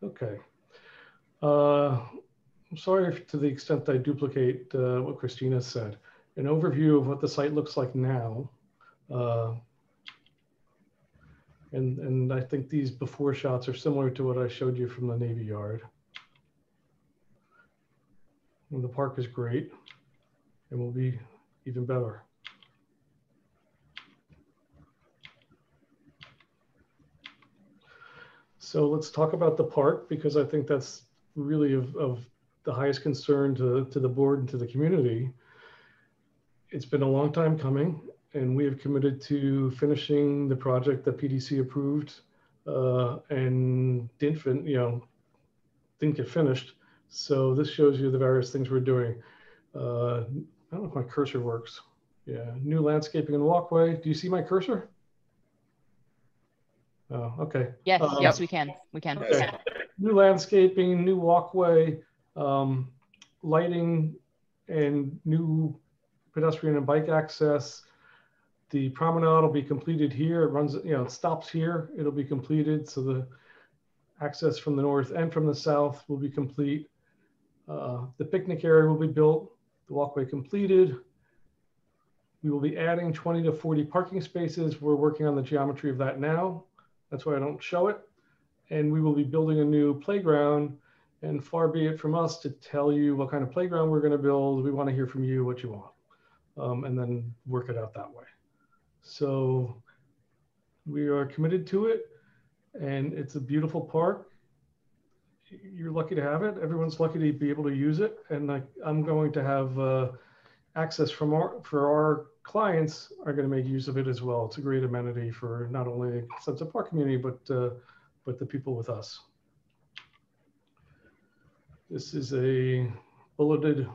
Speaker 2: Okay. I'm sorry to the extent I duplicate what Christina said. An overview of what the site looks like now. And I think these before shots are similar to what I showed you from the Navy Yard. And the park is great and will be even better. So let's talk about the park, because I think that's really of the highest concern to the board and to the community. It's been a long time coming, and we have committed to finishing the project that PDC approved and didn't get finished. So this shows you the various things we're doing. I don't know if my cursor works. Yeah, new landscaping and walkway. Do you see my cursor? Oh, okay.
Speaker 17: Yes, yes, we can. We can.
Speaker 2: Okay. New landscaping, new walkway, lighting, and new pedestrian and bike access. The promenade will be completed here. It runs, it stops here. It'll be completed. So the access from the north and from the south will be complete. The picnic area will be built, the walkway completed. We will be adding 20 to 40 parking spaces. We're working on the geometry of that now. That's why I don't show it. And we will be building a new playground, and far be it from us to tell you what kind of playground we're going to build. We want to hear from you what you want, and then work it out that way. So we are committed to it, and it's a beautiful park. You're lucky to have it. Everyone's lucky to be able to use it. And I'm going to have access for our clients are going to make use of it as well. It's a great amenity for not only Sunset Park community, but the people with us. This is a bulleted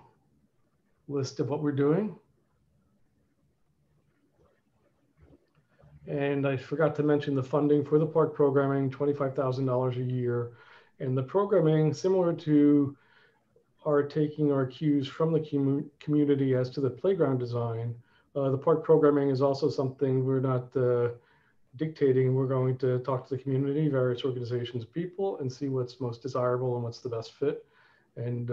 Speaker 2: list of what we're doing. And I forgot to mention the funding for the park programming, $25,000 a year. And the programming, similar to our taking our cues from the community as to the playground design, the park programming is also something we're not dictating. We're going to talk to the community, various organizations, people, and see what's most desirable and what's the best fit, and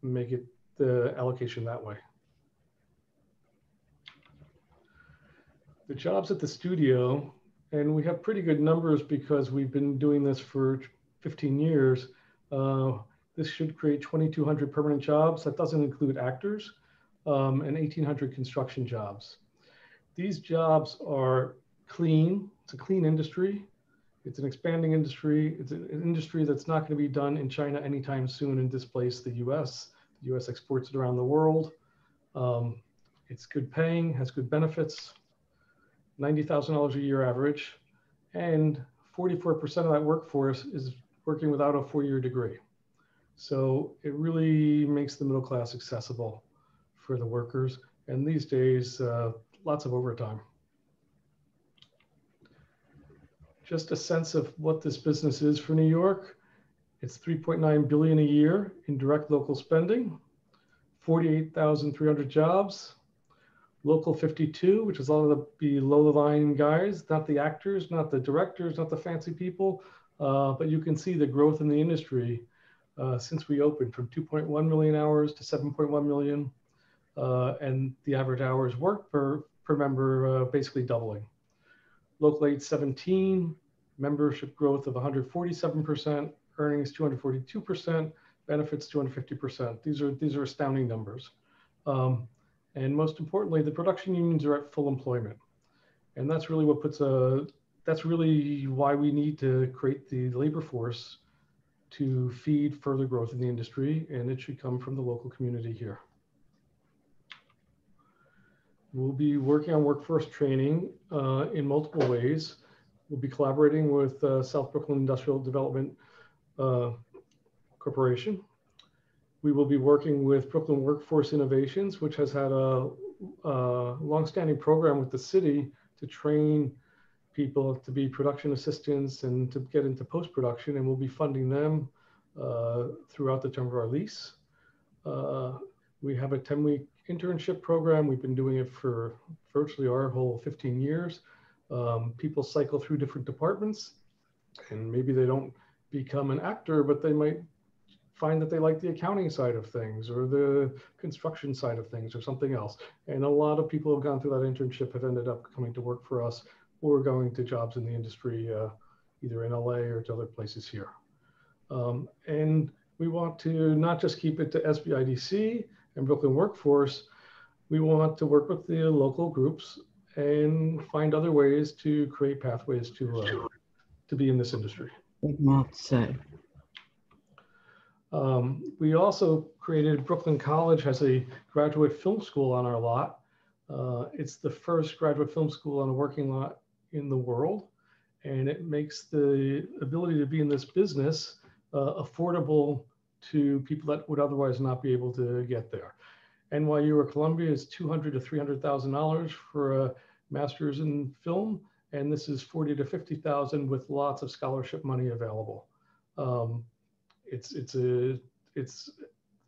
Speaker 2: make it the allocation that way. The jobs at the studio, and we have pretty good numbers because we've been doing this for 15 years. This should create 2,200 permanent jobs. That doesn't include actors, and 1,800 construction jobs. These jobs are clean. It's a clean industry. It's an expanding industry. It's an industry that's not going to be done in China anytime soon and displace the US. The US exports it around the world. It's good paying, has good benefits, $90,000 a year average, and 44% of that workforce is working without a 4-year degree. So it really makes the middle class accessible for the workers. And these days, lots of overtime. Just a sense of what this business is for New York. It's $3.9 billion a year in direct local spending, 48,300 jobs, Local 52, which is all of the below the line guys, not the actors, not the directors, not the fancy people, but you can see the growth in the industry since we opened, from 2.1 million hours to 7.1 million, and the average hours worked per member basically doubling. Local 817, membership growth of 147%, earnings 242%, benefits 250%. These are astounding numbers. And most importantly, the production unions are at full employment. And that's really what that's really why we need to create the labor force to feed further growth in the industry, and it should come from the local community here. We'll be working on workforce training in multiple ways. We'll be collaborating with South Brooklyn Industrial Development Corporation. We will be working with Brooklyn Workforce Innovations, which has had a longstanding program with the city to train people to be production assistants and to get into post-production, and we'll be funding them throughout the term of our lease. We have a 10-week internship program. We've been doing it for virtually our whole 15 years. People cycle through different departments, and maybe they don't become an actor, but they might find that they like the accounting side of things or the construction side of things or something else. And a lot of people who have gone through that internship have ended up coming to work for us or going to jobs in the industry, either in LA or to other places here. And we want to not just keep it to SBIDC and Brooklyn Workforce, we want to work with the local groups and find other ways to create pathways to be in this industry.
Speaker 19: Big mouth to say.
Speaker 2: We also created, Brooklyn College has a graduate film school on our lot. It's the first graduate film school on a working lot in the world, and it makes the ability to be in this business affordable to people that would otherwise not be able to get there. NYU or Columbia is $200,000 to $300,000 for a master's in film, and this is $40,000 to $50,000 with lots of scholarship money available.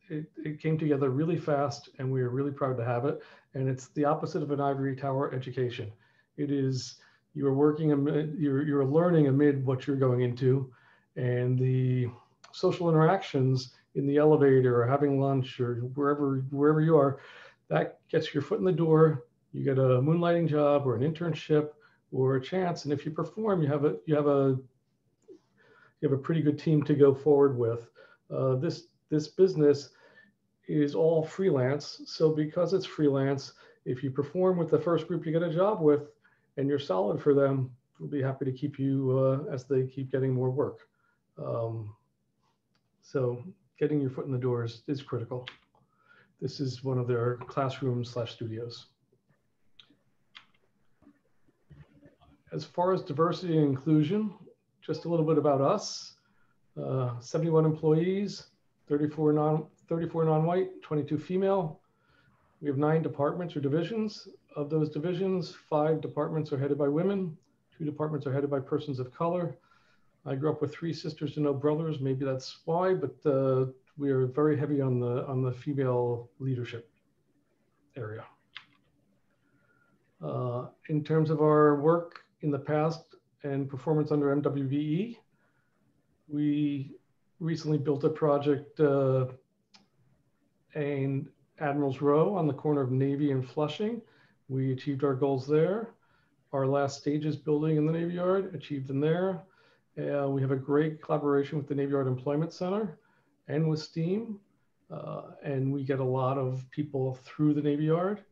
Speaker 2: It came together really fast, and we are really proud to have it. And it's the opposite of an ivory tower education. It is, you're working amid, you're learning amid what you're going into, and the social interactions in the elevator or having lunch or wherever you are, that gets your foot in the door. You get a moonlighting job or an internship or a chance, and if you perform, you have a pretty good team to go forward with. This business is all freelance. So because it's freelance, if you perform with the first group you get a job with and you're solid for them, we'll be happy to keep you as they keep getting more work. So getting your foot in the door is critical. This is one of their classrooms/studios. As far as diversity and inclusion, just a little bit about us. 71 employees, 34 non-white, 22 female. We have 9 departments or divisions. Of those divisions, 5 departments are headed by women, 2 departments are headed by persons of color. I grew up with 3 sisters and no brothers. Maybe that's why, but we are very heavy on the female leadership area. In terms of our work in the past and performance under MWBE, we recently built a project in Admiral's Row on the corner of Navy and Flushing. We achieved our goals there. Our last stages building in the Navy Yard, achieved them there. We have a great collaboration with the Navy Yard Employment Center and with STEAM. And we get a lot of people through the Navy Yard,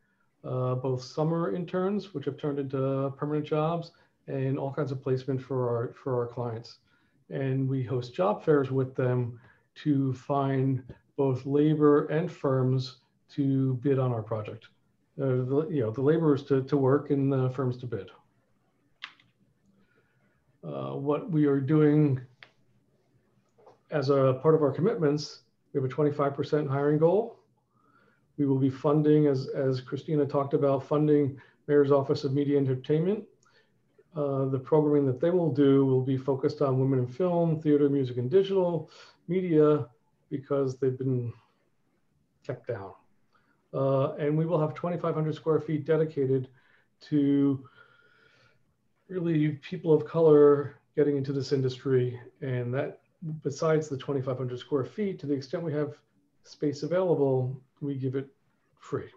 Speaker 2: both summer interns, which have turned into permanent jobs, and all kinds of placement for our clients. And we host job fairs with them to find both labor and firms to bid on our project. The laborers to work and the firms to bid. What we are doing as a part of our commitments, we have a 25% hiring goal. We will be funding, as Christina talked about, funding Mayor's Office of Media Entertainment. The programming that they will do will be focused on women in film, theater, music, and digital media, because they've been kept down. And we will have 2,500 square feet dedicated to really people of color getting into this industry. And that, besides the 2,500 square feet, to the extent we have space available, we give it free.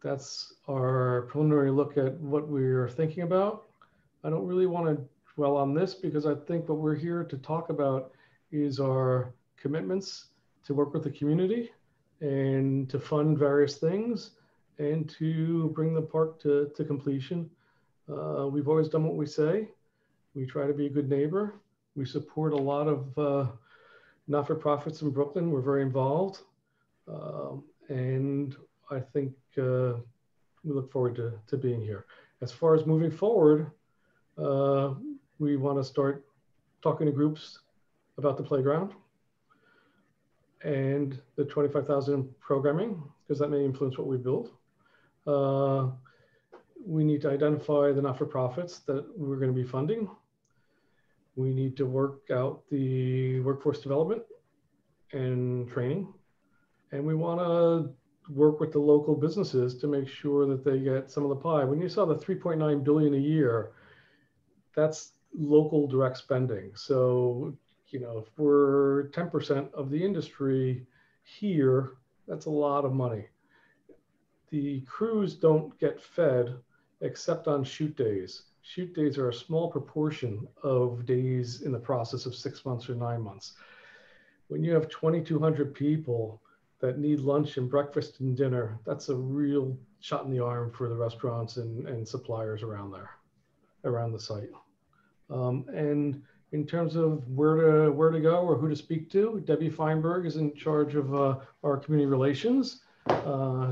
Speaker 2: That's our preliminary look at what we're thinking about. I don't really want to dwell on this because I think what we're here to talk about is our commitments to work with the community and to fund various things and to bring the park to completion. We've always done what we say. We try to be a good neighbor. We support a lot of not-for-profits in Brooklyn. We're very involved. And I think we look forward to being here. As far as moving forward, we want to start talking to groups about the playground and the 25,000 programming, because that may influence what we build. We need to identify the not-for-profits that we're going to be funding. We need to work out the workforce development and training. And we want to work with the local businesses to make sure that they get some of the pie. When you saw the 3.9 billion a year, that's local direct spending. So, you know, if we're 10% of the industry here, that's a lot of money. The crews don't get fed except on shoot days. Shoot days are a small proportion of days in the process of 6 months or 9 months. When you have 2,200 people that need lunch and breakfast and dinner, that's a real shot in the arm for the restaurants and suppliers around there, around the site. And in terms of where to go or who to speak to, Debbie Feinberg is in charge of our community relations.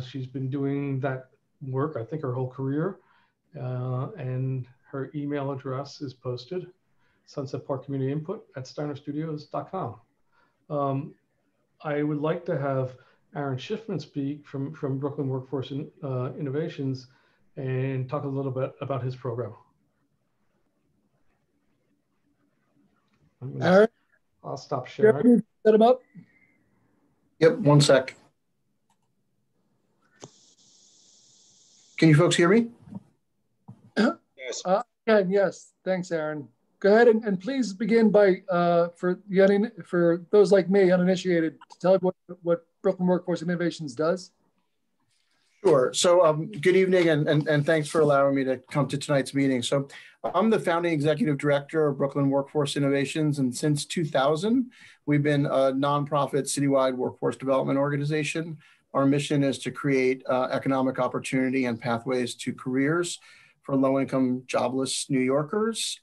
Speaker 2: She's been doing that work, I think, her whole career. And her email address is posted, Sunset Park Community Input at steinerstudios.com. I would like to have Aaron Schiffman speak from Brooklyn Workforce Innovations and talk a little bit about his program.
Speaker 6: Aaron?
Speaker 2: I'll stop sharing.
Speaker 6: Set him up.
Speaker 19: Yep, one sec. Can you folks hear me?
Speaker 1: Yes.
Speaker 6: Yes, thanks, Aaron. Go ahead and please begin by, for those like me, uninitiated, to tell everyone what Brooklyn Workforce Innovations does.
Speaker 19: Sure. So good evening, and thanks for allowing me to come to tonight's meeting. So I'm the founding executive director of Brooklyn Workforce Innovations, and since 2000, we've been a nonprofit citywide workforce development organization. Our mission is to create economic opportunity and pathways to careers for low-income, jobless New Yorkers.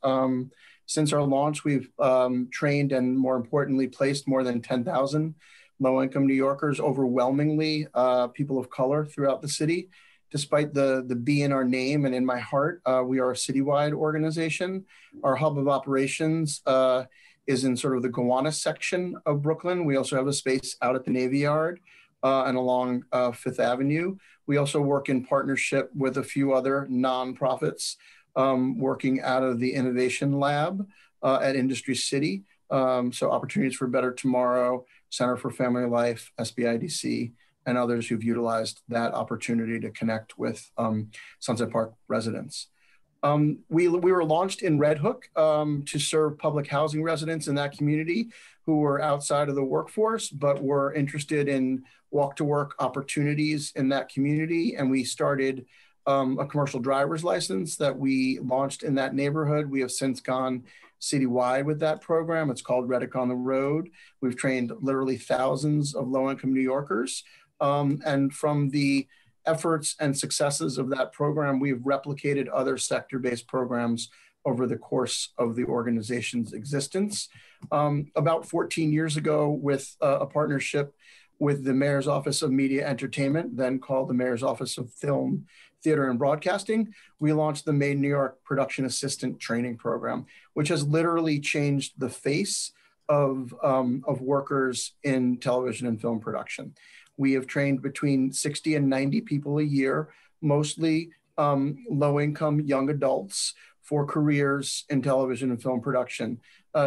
Speaker 19: Since our launch, we've trained and, more importantly, placed more than 10,000 low-income New Yorkers, overwhelmingly people of color throughout the city. Despite the B in our name and in my heart, we are a citywide organization. Our hub of operations is in sort of the Gowanus section of Brooklyn. We also have a space out at the Navy Yard and along Fifth Avenue. We also work in partnership with a few other nonprofits working out of the Innovation Lab at Industry City. So Opportunities for a Better Tomorrow, Center for Family Life, SBIDC, and others who've utilized that opportunity to connect with Sunset Park residents. We were launched in Red Hook to serve public housing residents in that community who were outside of the workforce, but were interested in walk-to-work opportunities in that community. And we started a commercial driver's license that we launched in that neighborhood. We have since gone citywide with that program. It's called Reddick on the Road. We've trained literally thousands of low-income New Yorkers. And from the efforts and successes of that program, we've replicated other sector-based programs over the course of the organization's existence. About 14 years ago, with a partnership with the Mayor's Office of Media Entertainment, then called the Mayor's Office of Film, Theater, and Broadcasting, we launched the Made in New York Production Assistant Training Program, which has literally changed the face of workers in television and film production. We have trained between 60 and 90 people a year, mostly low-income young adults, for careers in television and film production.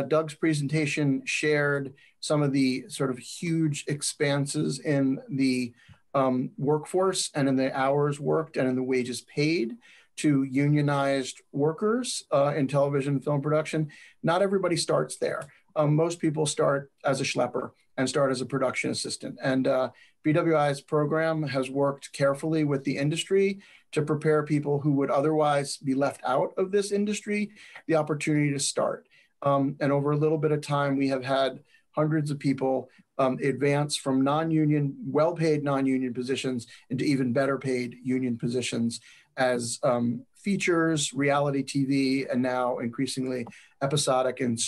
Speaker 19: Doug's presentation shared some of the sort of huge expanses in the workforce and in the hours worked and in the wages paid to unionized workers in television and film production. Not everybody starts there. Most people start as a schlepper and start as a production assistant. And BWI's program has worked carefully with the industry to prepare people who would otherwise be left out of this industry the opportunity to start. And over a little bit of time, we have had hundreds of people advance from non-union, well-paid non-union positions into even better paid union positions as features, reality TV, and now increasingly episodic and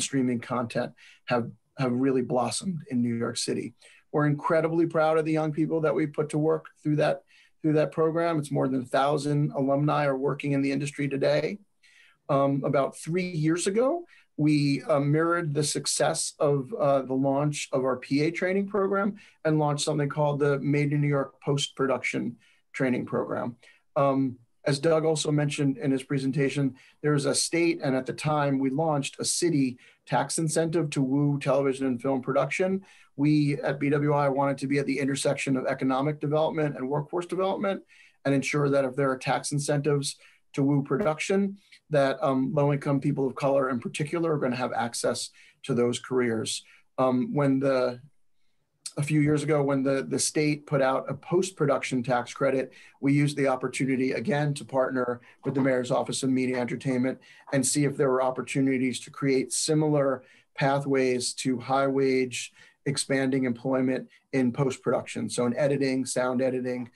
Speaker 19: streaming content have really blossomed in New York City. We're incredibly proud of the young people that we put to work through that program. It's more than 1,000 alumni are working in the industry today. About 3 years ago, we mirrored the success of the launch of our PA training program and launched something called the Made in New York Post-Production Training Program. As Doug also mentioned in his presentation, there is a state, and at the time we launched a city tax incentive to woo television and film production. We at BWI wanted to be at the intersection of economic development and workforce development and ensure that if there are tax incentives to woo production, that low-income people of color in particular are going to have access to those careers. A few years ago, when the state put out a post-production tax credit, we used the opportunity again to partner with the Mayor's Office of Media Entertainment and see if there were opportunities to create similar pathways to high-wage, expanding employment in post-production. So in editing, sound editing,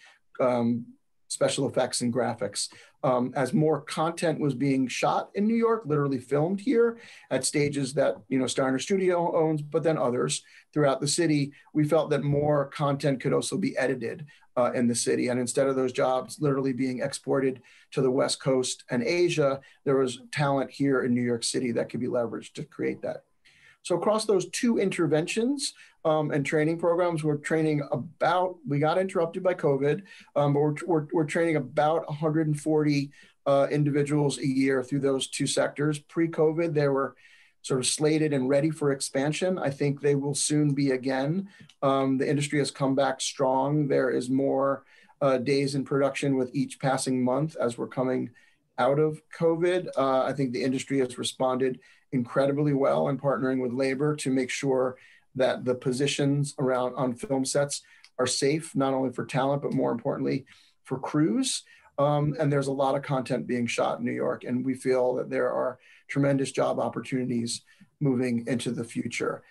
Speaker 19: special effects and graphics. As more content was being shot in New York, literally filmed here at stages that Steiner Studio owns, but then others throughout the city, we felt that more content could also be edited in the city. And instead of those jobs literally being exported to the West Coast and Asia, there was talent here in New York City that could be leveraged to create that. So across those two interventions and training programs, we're training about, we got interrupted by COVID, but we're training about 140 individuals a year through those two sectors. Pre-COVID, they were sort of slated and ready for expansion. I think they will soon be again. The industry has come back strong. There is more days in production with each passing month as we're coming out of COVID. I think the industry has responded incredibly well in partnering with labor to make sure that the positions around on film sets are safe, not only for talent, but more importantly for crews. And there's a lot of content being shot in New York, and we feel that there are tremendous job opportunities moving into the future.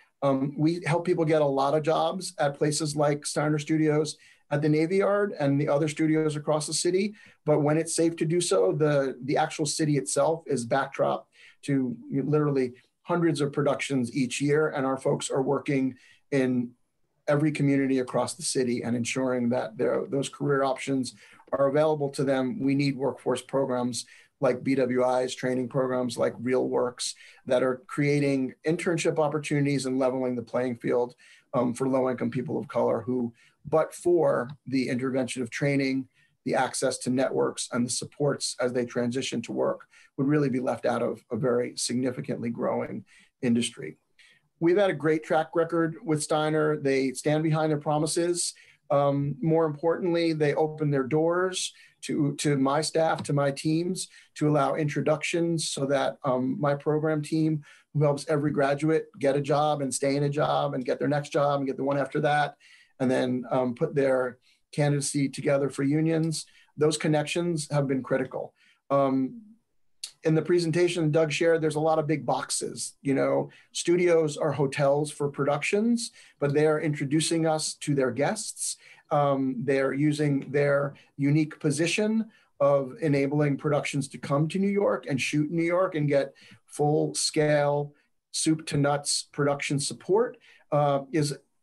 Speaker 19: We help people get a lot of jobs at places like Steiner Studios at the Navy Yard and the other studios across the city. But when it's safe to do so, the actual city itself is backdrop to literally hundreds of productions each year. And our folks are working in every community across the city and ensuring that those career options are available to them. We need workforce programs like BWI's training programs, like RealWorks, that are creating internship opportunities and leveling the playing field for low-income people of color who, but for the intervention of training, the access to networks and the supports as they transition to work, would really be left out of a very significantly growing industry. We've had a great track record with Steiner. They stand behind their promises. More importantly, they open their doors to my staff, to my teams, to allow introductions so that my program team, who helps every graduate get a job and stay in a job and get their next job and get the one after that, and then put their candidacy together for unions, those connections have been critical. In the presentation Doug shared, there's a lot of big boxes. Studios are hotels for productions, but they're introducing us to their guests. They're using their unique position of enabling productions to come to New York and shoot in New York and get full scale, soup to nuts production support.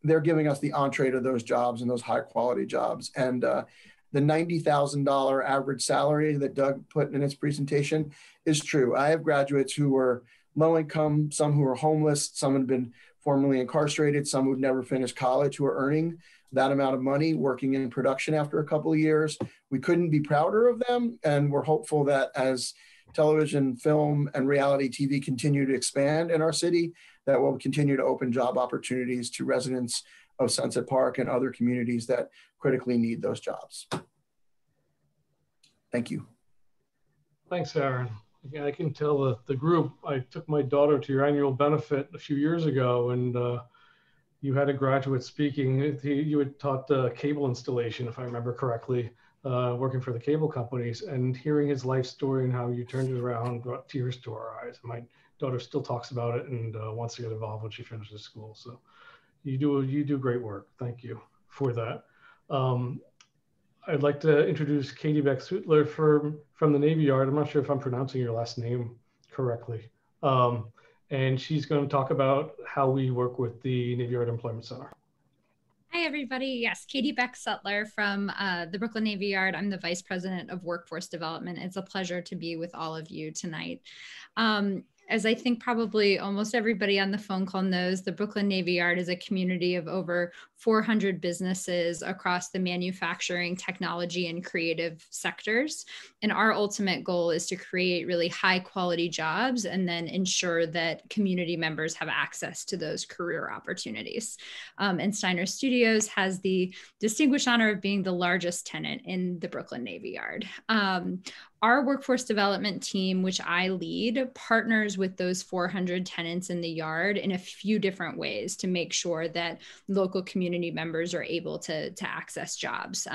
Speaker 19: They're giving us the entree to those jobs and those high quality jobs. And the $90,000 average salary that Doug put in his presentation is true. I have graduates who were low income, some who were homeless, some had been formerly incarcerated, some who'd never finished college, who are earning that amount of money working in production after a couple of years. We couldn't be prouder of them. And we're hopeful that as television, film, and reality TV continue to expand in our city, that will continue to open job opportunities to residents of Sunset Park and other communities that critically need those jobs. Thank you.
Speaker 2: Thanks, Aaron. Yeah, I can tell the group, I took my daughter to your annual benefit a few years ago, and you had a graduate speaking. You had taught cable installation, if I remember correctly, working for the cable companies, and hearing his life story and how you turned it around brought tears to our eyes. My daughter still talks about it and wants to get involved when she finishes school. So you do great work. Thank you for that. I'd like to introduce Katie Beck-Sutler from the Navy Yard. I'm not sure if I'm pronouncing your last name correctly. And she's going to talk about how we work with the Navy Yard Employment Center.
Speaker 20: Hi, everybody. Yes, Katie Beck-Sutler from the Brooklyn Navy Yard. I'm the Vice President of Workforce Development. It's a pleasure to be with all of you tonight. As I think probably almost everybody on the phone call knows, the Brooklyn Navy Yard is a community of over 400 businesses across the manufacturing, technology, and creative sectors. And our ultimate goal is to create really high quality jobs and then ensure that community members have access to those career opportunities. And Steiner Studios has the distinguished honor of being the largest tenant in the Brooklyn Navy Yard. Our workforce development team, which I lead, partners with those 400 tenants in the yard in a few different ways to make sure that local community members are able to access jobs.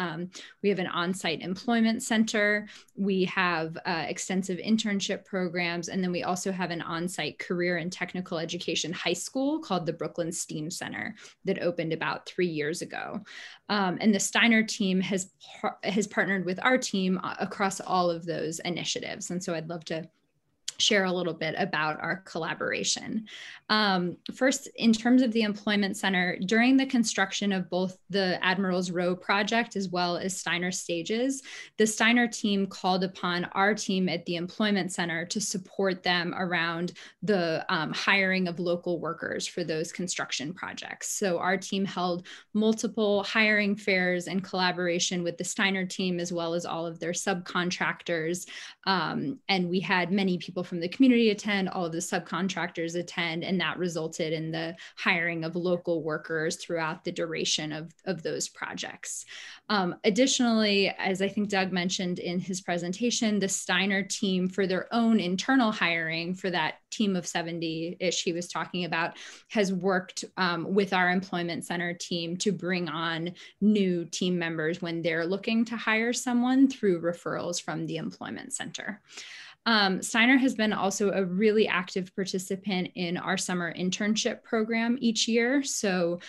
Speaker 20: We have an on-site employment center, we have extensive internship programs, and then we also have an on-site career and technical education high school called the Brooklyn STEAM Center that opened about 3 years ago. And the Steiner team has partnered with our team across all of those initiatives. And so I'd love to share a little bit about our collaboration. First, in terms of the Employment Center, during the construction of both the Admiral's Row project as well as Steiner Stages, the Steiner team called upon our team at the Employment Center to support them around the hiring of local workers for those construction projects. So our team held multiple hiring fairs in collaboration with the Steiner team as well as all of their subcontractors. And we had many people from the community attend, all of the subcontractors attend, and that resulted in the hiring of local workers throughout the duration of those projects. Additionally, as I think Doug mentioned in his presentation, the Steiner team for their own internal hiring for that team of 70-ish he was talking about has worked with our Employment Center team to bring on new team members when they're looking to hire someone through referrals from the Employment Center. Steiner has been also a really active participant in our summer internship program each year. So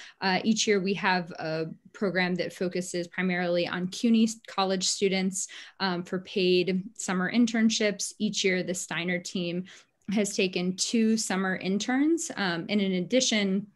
Speaker 20: each year we have a program that focuses primarily on CUNY college students for paid summer internships. Each year the Steiner team has taken 2 summer interns, and in addition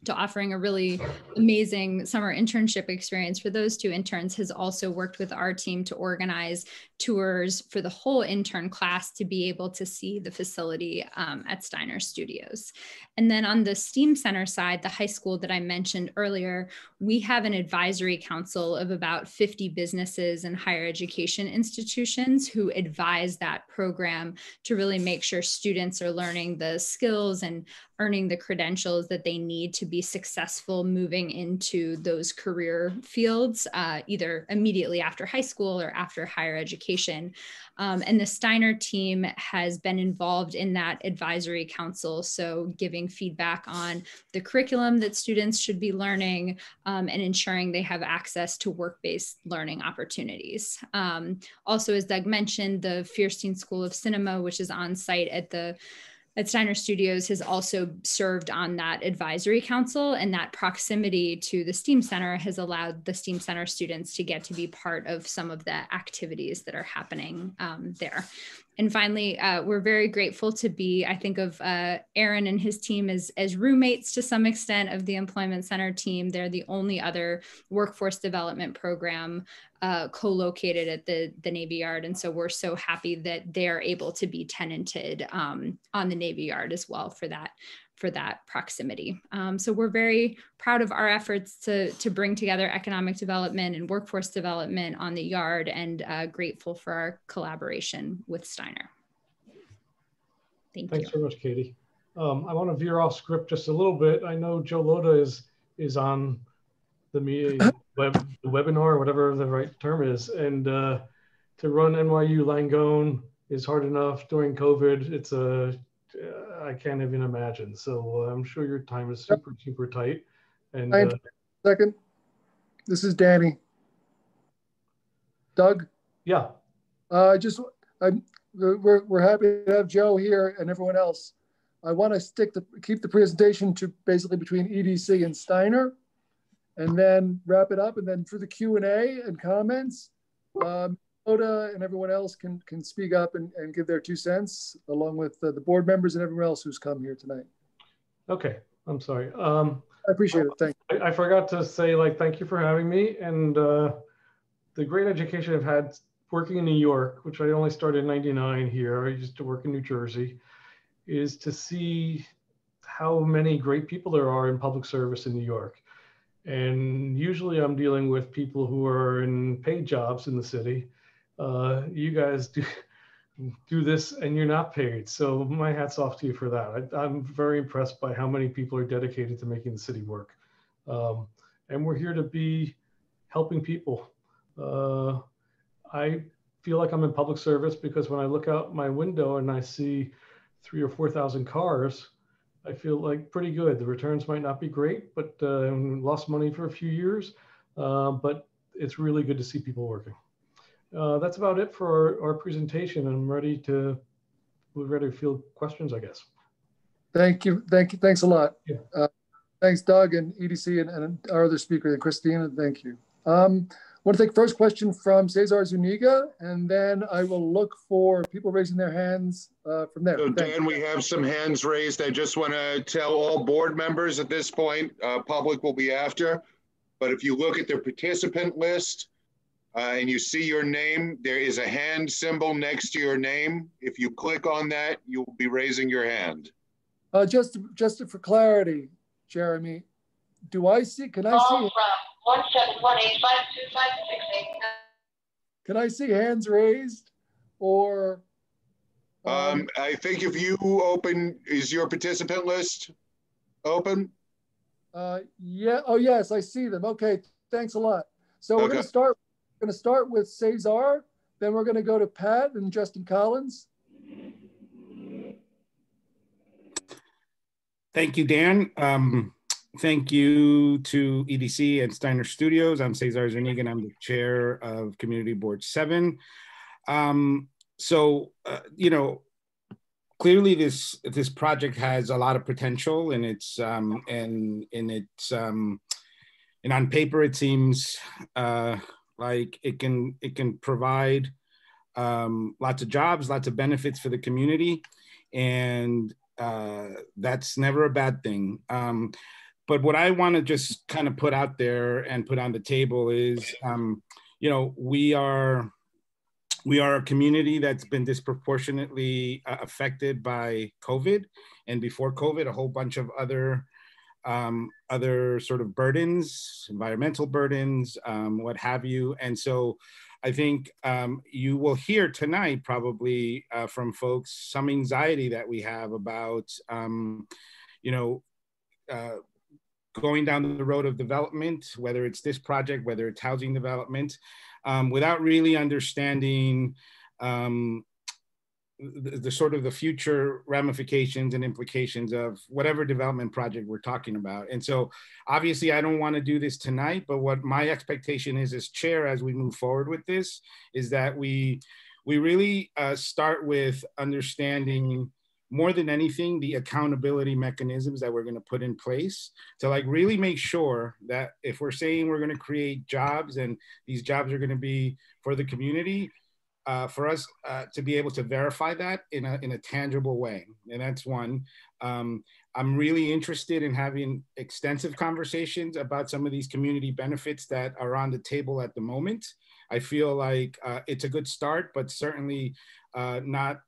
Speaker 20: to offering a really amazing summer internship experience for those 2 interns, has also worked with our team to organize tours for the whole intern class to be able to see the facility at Steiner Studios. And then on the STEAM Center side, the high school that I mentioned earlier, we have an advisory council of about 50 businesses and higher education institutions who advise that program to really make sure students are learning the skills and earning the credentials that they need to be successful moving into those career fields, either immediately after high school or after higher education. And the Steiner team has been involved in that advisory council, so giving feedback on the curriculum that students should be learning and ensuring they have access to work-based learning opportunities. Also, as Doug mentioned, the Fierstein School of Cinema, which is on site at Steiner Studios, has also served on that advisory council, and that proximity to the STEAM Center has allowed the STEAM Center students to get to be part of some of the activities that are happening there. And finally, we're very grateful to be, I think of Aaron and his team as roommates to some extent of the Employment Center team. They're the only other workforce development program co-located at the Navy Yard. And so we're so happy that they're able to be tenanted on the Navy Yard as well for that proximity. So we're very proud of our efforts to bring together economic development and workforce development on the Yard, and grateful for our collaboration with Steiner. Thanks
Speaker 2: you. Thanks very much, Katie. I want to veer off script just a little bit. I know Joe Loda is on the webinar, whatever the right term is, and to run NYU Langone is hard enough during COVID. It's I can't even imagine. So I'm sure your time is super, super tight. And
Speaker 6: second, this is Danny. Doug?
Speaker 2: Yeah.
Speaker 6: We're happy to have Joe here and everyone else. I want to keep the presentation to basically between EDC and Steiner, and then wrap it up. And then for the Q&A and comments, Oda and everyone else can speak up and give their 2 cents, along with the board members and everyone else who's come here tonight.
Speaker 2: Okay, I'm sorry.
Speaker 6: I appreciate it, thank you.
Speaker 2: I forgot to say, thank you for having me, and the great education I've had working in New York, which I only started in '99 here. I used to work in New Jersey, is to see how many great people there are in public service in New York. And usually I'm dealing with people who are in paid jobs in the city. You guys do this and you're not paid. So my hat's off to you for that. I'm very impressed by how many people are dedicated to making the city work. And we're here to be helping people. I feel like I'm in public service because when I look out my window and I see 3,000 or 4,000 cars, I feel like pretty good. The returns might not be great, but lost money for a few years, but it's really good to see people working. That's about it for our presentation. We're ready to field questions, I guess.
Speaker 6: Thank you. Thanks a lot.
Speaker 2: Yeah.
Speaker 6: Thanks, Doug and EDC and our other speaker, Christina. Thank you. I want to take first question from Cesar Zuniga, and then I will look for people raising their hands from there.
Speaker 1: So Dan, we have some hands raised. I just want to tell all board members at this point, public will be after, but if you look at the participant list and you see your name, there is a hand symbol next to your name. If you click on that, you'll be raising your hand.
Speaker 6: Just for clarity, Jeremy, can I see?
Speaker 13: 171852568.
Speaker 6: Can I see hands raised, or?
Speaker 1: I think if you open, is your participant list open?
Speaker 6: Yeah. Oh yes, I see them. Okay, thanks a lot. So we're going to start with Cesar. Then we're going to go to Pat and Justin Collins.
Speaker 10: Thank you, Dan. Thank you to EDC and Steiner Studios. I'm Cesar Zuniga, and I'm the chair of Community Board 7. Clearly this project has a lot of potential, and it's and on paper it seems like it can provide lots of jobs, lots of benefits for the community, and that's never a bad thing. But what I want to just kind of put out there and put on the table is, we are a community that's been disproportionately affected by COVID, and before COVID, a whole bunch of other sort of burdens, environmental burdens, what have you. And so I think you will hear tonight probably from folks some anxiety that we have about, going down the road of development, whether it's this project, whether it's housing development, without really understanding the sort of the future ramifications and implications of whatever development project we're talking about. And so obviously I don't want to do this tonight, but what my expectation is as chair as we move forward with this is that we really start with understanding more than anything, the accountability mechanisms that we're going to put in place to really make sure that if we're saying we're going to create jobs and these jobs are going to be for the community, for us to be able to verify that in a tangible way. And that's one. I'm really interested in having extensive conversations about some of these community benefits that are on the table at the moment. I feel like it's a good start, but certainly not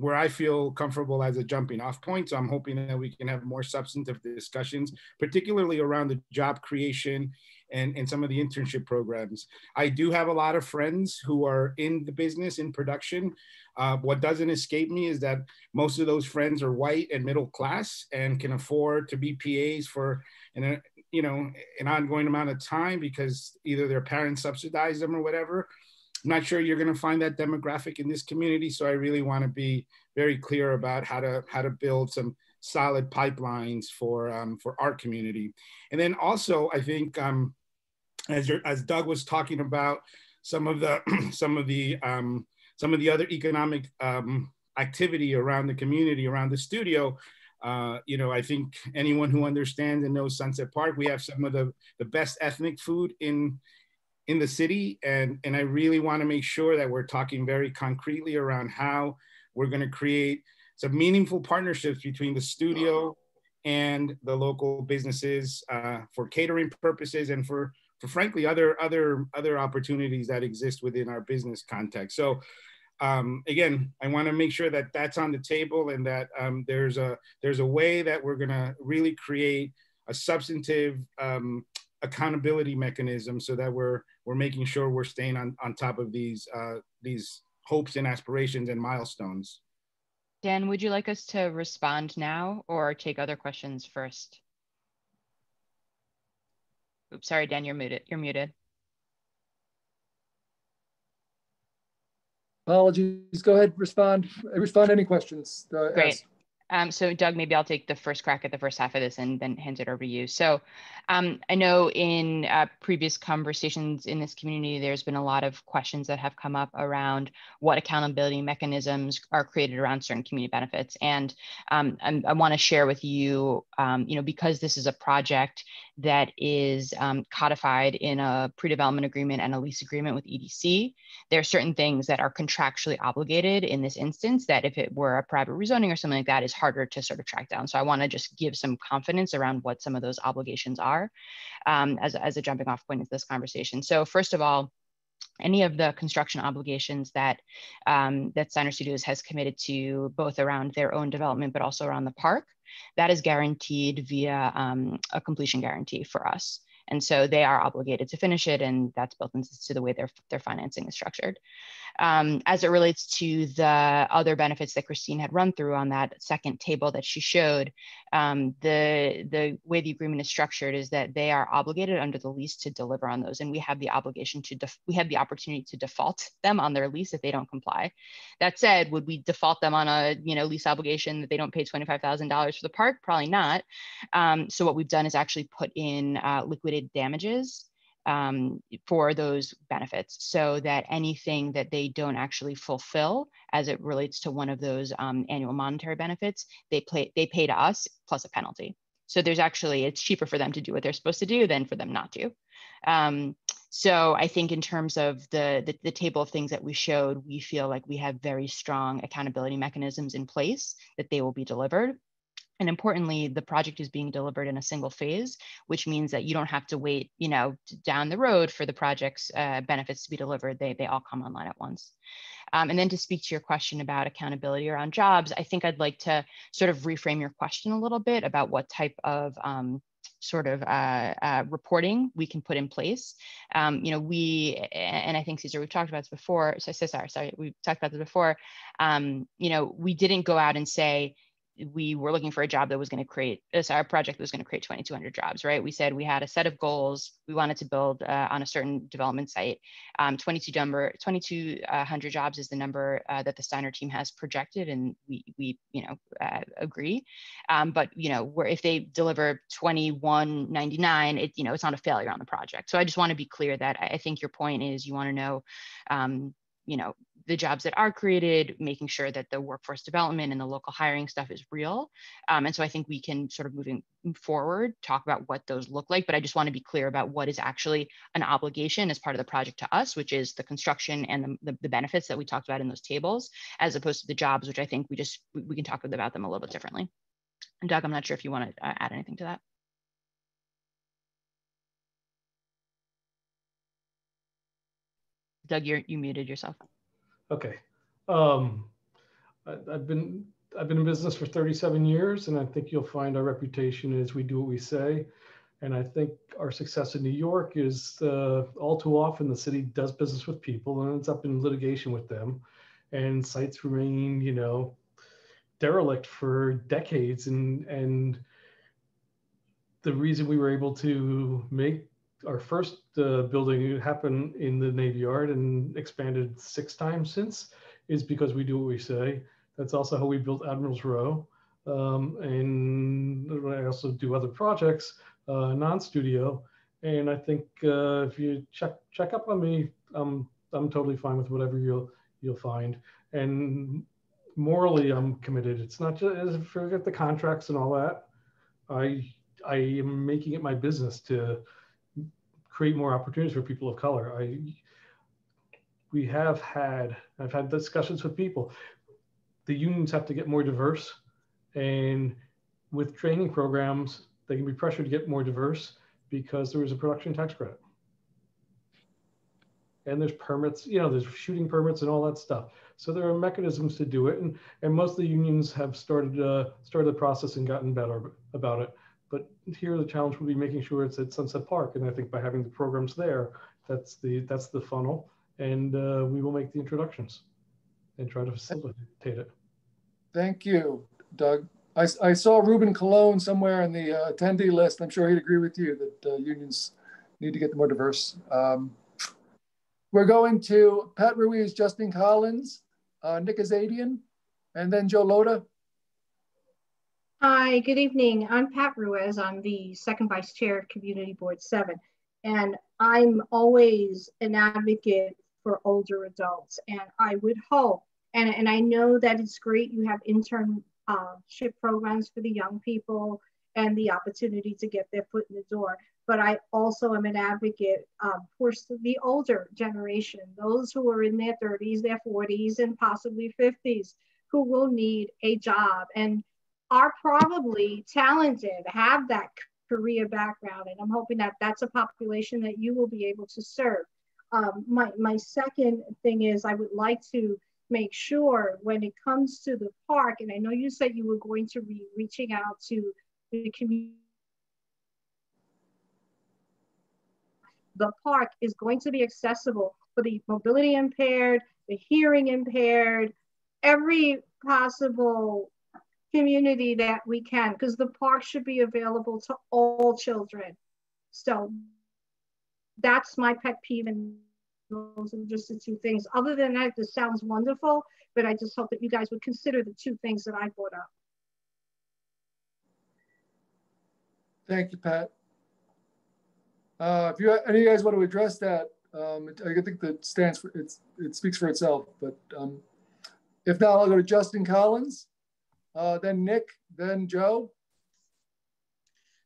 Speaker 10: where I feel comfortable as a jumping off point. So I'm hoping that we can have more substantive discussions, particularly around the job creation and some of the internship programs. I do have a lot of friends who are in the business, in production. What doesn't escape me is that most of those friends are white and middle class and can afford to be PAs for an ongoing amount of time because either their parents subsidize them or whatever. I'm not sure you're going to find that demographic in this community, so I really want to be very clear about how to build some solid pipelines for our community. And then also, I think as Doug was talking about some of the other economic activity around the community, around the studio, I think anyone who understands and knows Sunset Park, we have some of the best ethnic food in the city. And I really want to make sure that we're talking very concretely around how we're going to create some meaningful partnerships between the studio and the local businesses for catering purposes and for frankly, other opportunities that exist within our business context. So again, I want to make sure that that's on the table and that there's a way that we're going to really create a substantive accountability mechanism so that we're making sure we're staying on top of these hopes and aspirations and milestones.
Speaker 17: Dan, would you like us to respond now or take other questions first? Oops, sorry, Dan, you're muted. You're muted.
Speaker 6: Apologies. Go ahead, respond to any questions.
Speaker 17: Great. So Doug, maybe I'll take the first crack at the first half of this and then hand it over to you. So I know in previous conversations in this community, there's been a lot of questions that have come up around what accountability mechanisms are created around certain community benefits. And I want to share with you, because this is a project that is codified in a pre-development agreement and a lease agreement with EDC, there are certain things that are contractually obligated in this instance that if it were a private rezoning or something like that is harder to sort of track down. So I want to just give some confidence around what some of those obligations are as a jumping off point into this conversation. So first of all, any of the construction obligations that Steiner Studios has committed to, both around their own development, but also around the park, that is guaranteed via a completion guarantee for us. And so they are obligated to finish it, and that's built into the way their financing is structured. As it relates to the other benefits that Christine had run through on that second table that she showed, the way the agreement is structured is that they are obligated under the lease to deliver on those, and we have the obligation to we have the opportunity to default them on their lease if they don't comply. That said, would we default them on a lease obligation that they don't pay $25,000 for the park? Probably not. So what we've done is actually put in liquidated damages for those benefits, so that anything that they don't actually fulfill as it relates to one of those annual monetary benefits, they pay to us plus a penalty. So there's actually, it's cheaper for them to do what they're supposed to do than for them not to. So I think in terms of the table of things that we showed, we feel like we have very strong accountability mechanisms in place that they will be delivered. And importantly, the project is being delivered in a single phase, which means that you don't have to wait, down the road for the project's benefits to be delivered. They all come online at once. And then to speak to your question about accountability around jobs, I think I'd like to sort of reframe your question a little bit about what type of reporting we can put in place. We, and I think Cesar, we've talked about this before. So Cesar, sorry, we've talked about this before. We didn't go out and say, we were looking for a job that was going to create, our project was going to create 2,200 jobs, right? We said we had a set of goals. We wanted to build on a certain development site. 2,200 jobs is the number that the Steiner team has projected, and we agree. But if they deliver 2,199, it's not a failure on the project. So I just want to be clear that I think your point is you want to know, the jobs that are created, making sure that the workforce development and the local hiring stuff is real. And so I think we can sort of moving forward, talk about what those look like, but I just want to be clear about what is actually an obligation as part of the project to us, which is the construction and the benefits that we talked about in those tables, as opposed to the jobs, which I think we can talk about them a little bit differently. And Doug, I'm not sure if you want to add anything to that. Doug, you muted yourself.
Speaker 2: Okay. I've been in business for 37 years, and I think you'll find our reputation is we do what we say. And I think our success in New York is all too often the city does business with people and ends up in litigation with them. And sites remain, you know, derelict for decades. And the reason we were able to make our first building happen in the Navy Yard and expanded 6 times since is because we do what we say. That's also how we built Admiral's Row. And I also do other projects, non-studio. And I think if you check up on me, I'm totally fine with whatever you'll find. And morally, I'm committed. It's not just forget the contracts and all that. I am making it my business to create more opportunities for people of color. I've had discussions with people. The unions have to get more diverse, and with training programs, they can be pressured to get more diverse because there is a production tax credit. And there's permits, you know, there's shooting permits and all that stuff. So there are mechanisms to do it. And most of the unions have started the process and gotten better about it. But here the challenge will be making sure it's at Sunset Park. And I think by having the programs there, that's the funnel. And we will make the introductions and try to facilitate it.
Speaker 6: Thank you, Doug. I saw Ruben Colon somewhere in the attendee list. I'm sure he'd agree with you that unions need to get more diverse. We're going to Pat Ruiz, Justin Collins, Nick Azadian, and then Joe Loda.
Speaker 14: Hi, good evening. I'm Pat Ruiz. I'm the second vice chair of Community Board 7. And I'm always an advocate for older adults. And I would hope, and I know that it's great you have internship programs for the young people and the opportunity to get their foot in the door. But I also am an advocate for the older generation, those who are in their 30s, their 40s, and possibly 50s, who will need a job and are probably talented, have that career background. And I'm hoping that that's a population that you will be able to serve. My second thing is I would like to make sure when it comes to the park, and I know you said you were going to be reaching out to the community. The park is going to be accessible for the mobility impaired, the hearing impaired, every possible community that we can, because the park should be available to all children. So that's my pet peeve, and those are just the 2 things. Other than that, this sounds wonderful, but I just hope that you guys would consider the 2 things that I brought up.
Speaker 6: Thank you, Pat. If any of you guys want to address that, I think that stands for it speaks for itself. But if not, I'll go to Justin Collins, then Nick, then Joe.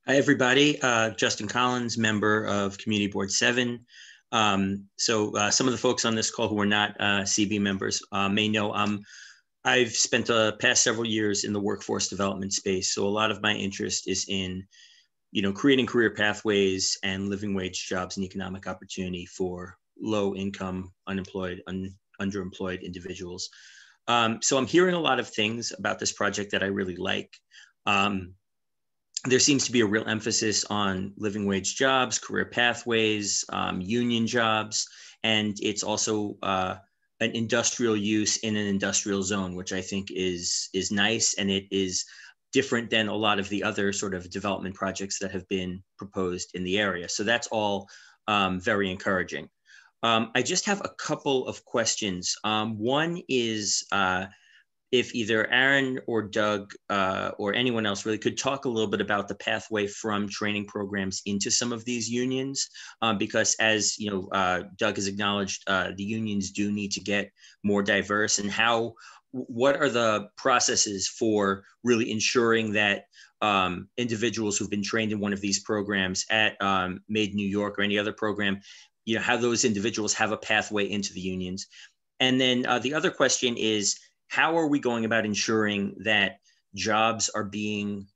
Speaker 12: Hi, everybody. Justin Collins, member of Community Board 7. Some of the folks on this call who are not CB members may know I've spent the past several years in the workforce development space. So a lot of my interest is in creating career pathways and living wage jobs and economic opportunity for low income, unemployed, underemployed individuals. So I'm hearing a lot of things about this project that I really like. There seems to be a real emphasis on living wage jobs, career pathways, union jobs, and it's also an industrial use in an industrial zone, which I think is nice, and it is different than a lot of the other sort of development projects that have been proposed in the area. So that's all very encouraging. I just have a couple of questions. One is if either Aaron or Doug or anyone else really could talk a little bit about the pathway from training programs into some of these unions, because as Doug has acknowledged, the unions do need to get more diverse, and what are the processes for really ensuring that individuals who've been trained in one of these programs at Made New York or any other program, how those individuals have a pathway into the unions? And then the other question is, how are we going about ensuring that jobs are being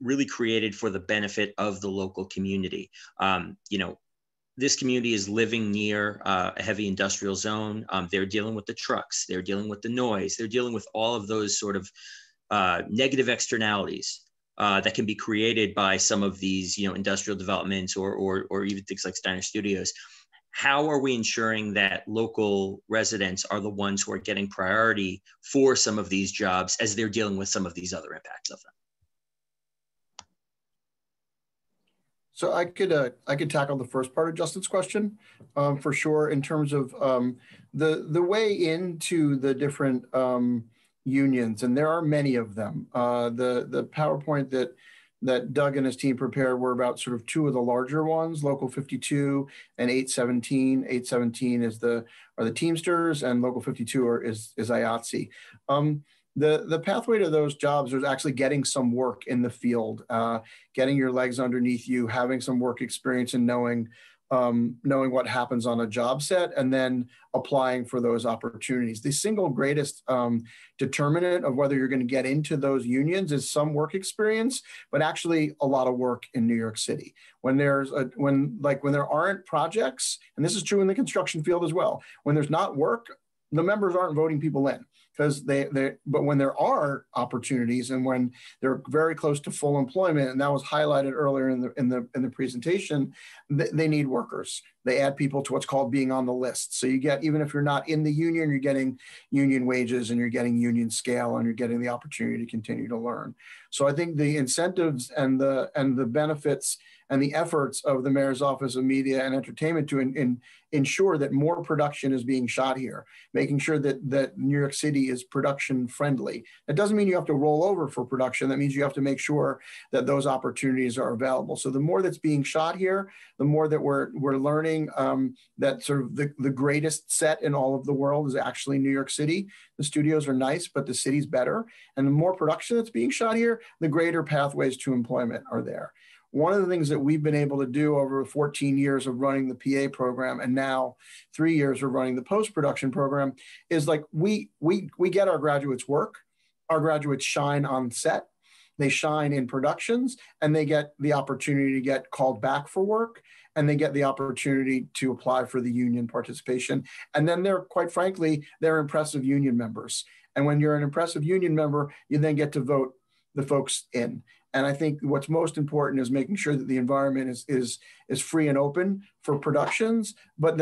Speaker 12: really created for the benefit of the local community? This community is living near a heavy industrial zone. They're dealing with the trucks, they're dealing with the noise, they're dealing with all of those sort of negative externalities. that can be created by some of these, industrial developments or even things like Steiner Studios. How are we ensuring that local residents are the ones who are getting priority for some of these jobs as they're dealing with some of these other impacts of them?
Speaker 19: So I could tackle the first part of Justin's question for sure, in terms of the way into the different unions, and there are many of them. The PowerPoint that Doug and his team prepared were about sort of two of the larger ones, Local 52 and 817. 817 are the Teamsters, and Local 52 is IATSE. The pathway to those jobs was actually getting some work in the field, getting your legs underneath you, having some work experience, and knowing what happens on a job set, and then applying for those opportunities. The single greatest determinant of whether you're going to get into those unions is some work experience, but actually a lot of work in New York City. When there aren't projects, and this is true in the construction field as well, when there's not work, the members aren't voting people in. But when there are opportunities, and when they're very close to full employment, and that was highlighted earlier in the presentation, they need workers. They add people to what's called being on the list. So you get, even if you're not in the union, you're getting union wages, and you're getting union scale, and you're getting the opportunity to continue to learn. So I think the incentives and the benefits and the efforts of the Mayor's Office of Media and Entertainment to ensure that more production is being shot here, making sure that New York City is production friendly. That doesn't mean you have to roll over for production. That means you have to make sure that those opportunities are available. So the more that's being shot here, the more that we're learning that sort of the greatest set in all of the world is actually New York City. The studios are nice, but the city's better. And the more production that's being shot here, the greater pathways to employment are there. One of the things that we've been able to do over 14 years of running the PA program, and now 3 years of running the post-production program, is like we get our graduates work. Our graduates shine on set. They shine in productions, and they get the opportunity to get called back for work, and they get the opportunity to apply for the union participation. And then quite frankly, they're impressive union members. And when you're an impressive union member, you then get to vote the folks in. And I think what's most important is making sure that the environment is free and open for productions, but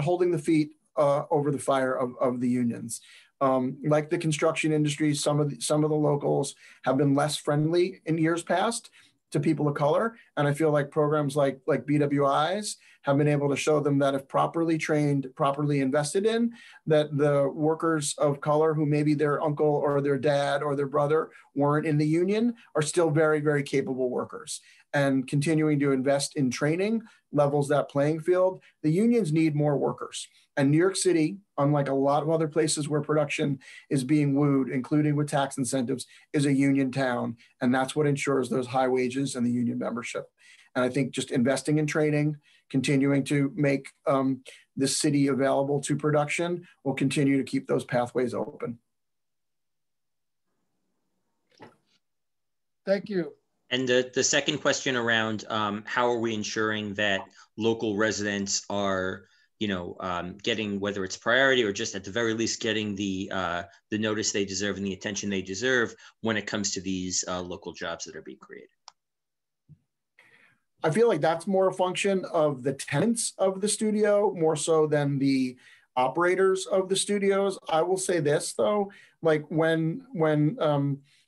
Speaker 19: holding the feet over the fire of the unions. Like the construction industry, some of the locals have been less friendly in years past to people of color, and I feel like programs like BWIs have been able to show them that if properly trained, properly invested in, that the workers of color who maybe their uncle or their dad or their brother weren't in the union are still very, very capable workers. And continuing to invest in training levels that playing field. The unions need more workers. And New York City, unlike a lot of other places where production is being wooed, including with tax incentives, is a union town. And that's what ensures those high wages and the union membership. And I think just investing in training, continuing to make the city available to production will continue to keep those pathways open.
Speaker 6: Thank you.
Speaker 12: And the second question around how are we ensuring that local residents are, getting, whether it's priority or just at the very least getting the notice they deserve and the attention they deserve when it comes to these local jobs that are being created?
Speaker 19: I feel like that's more a function of the tenants of the studio, more so than the operators of the studios. I will say this though, like when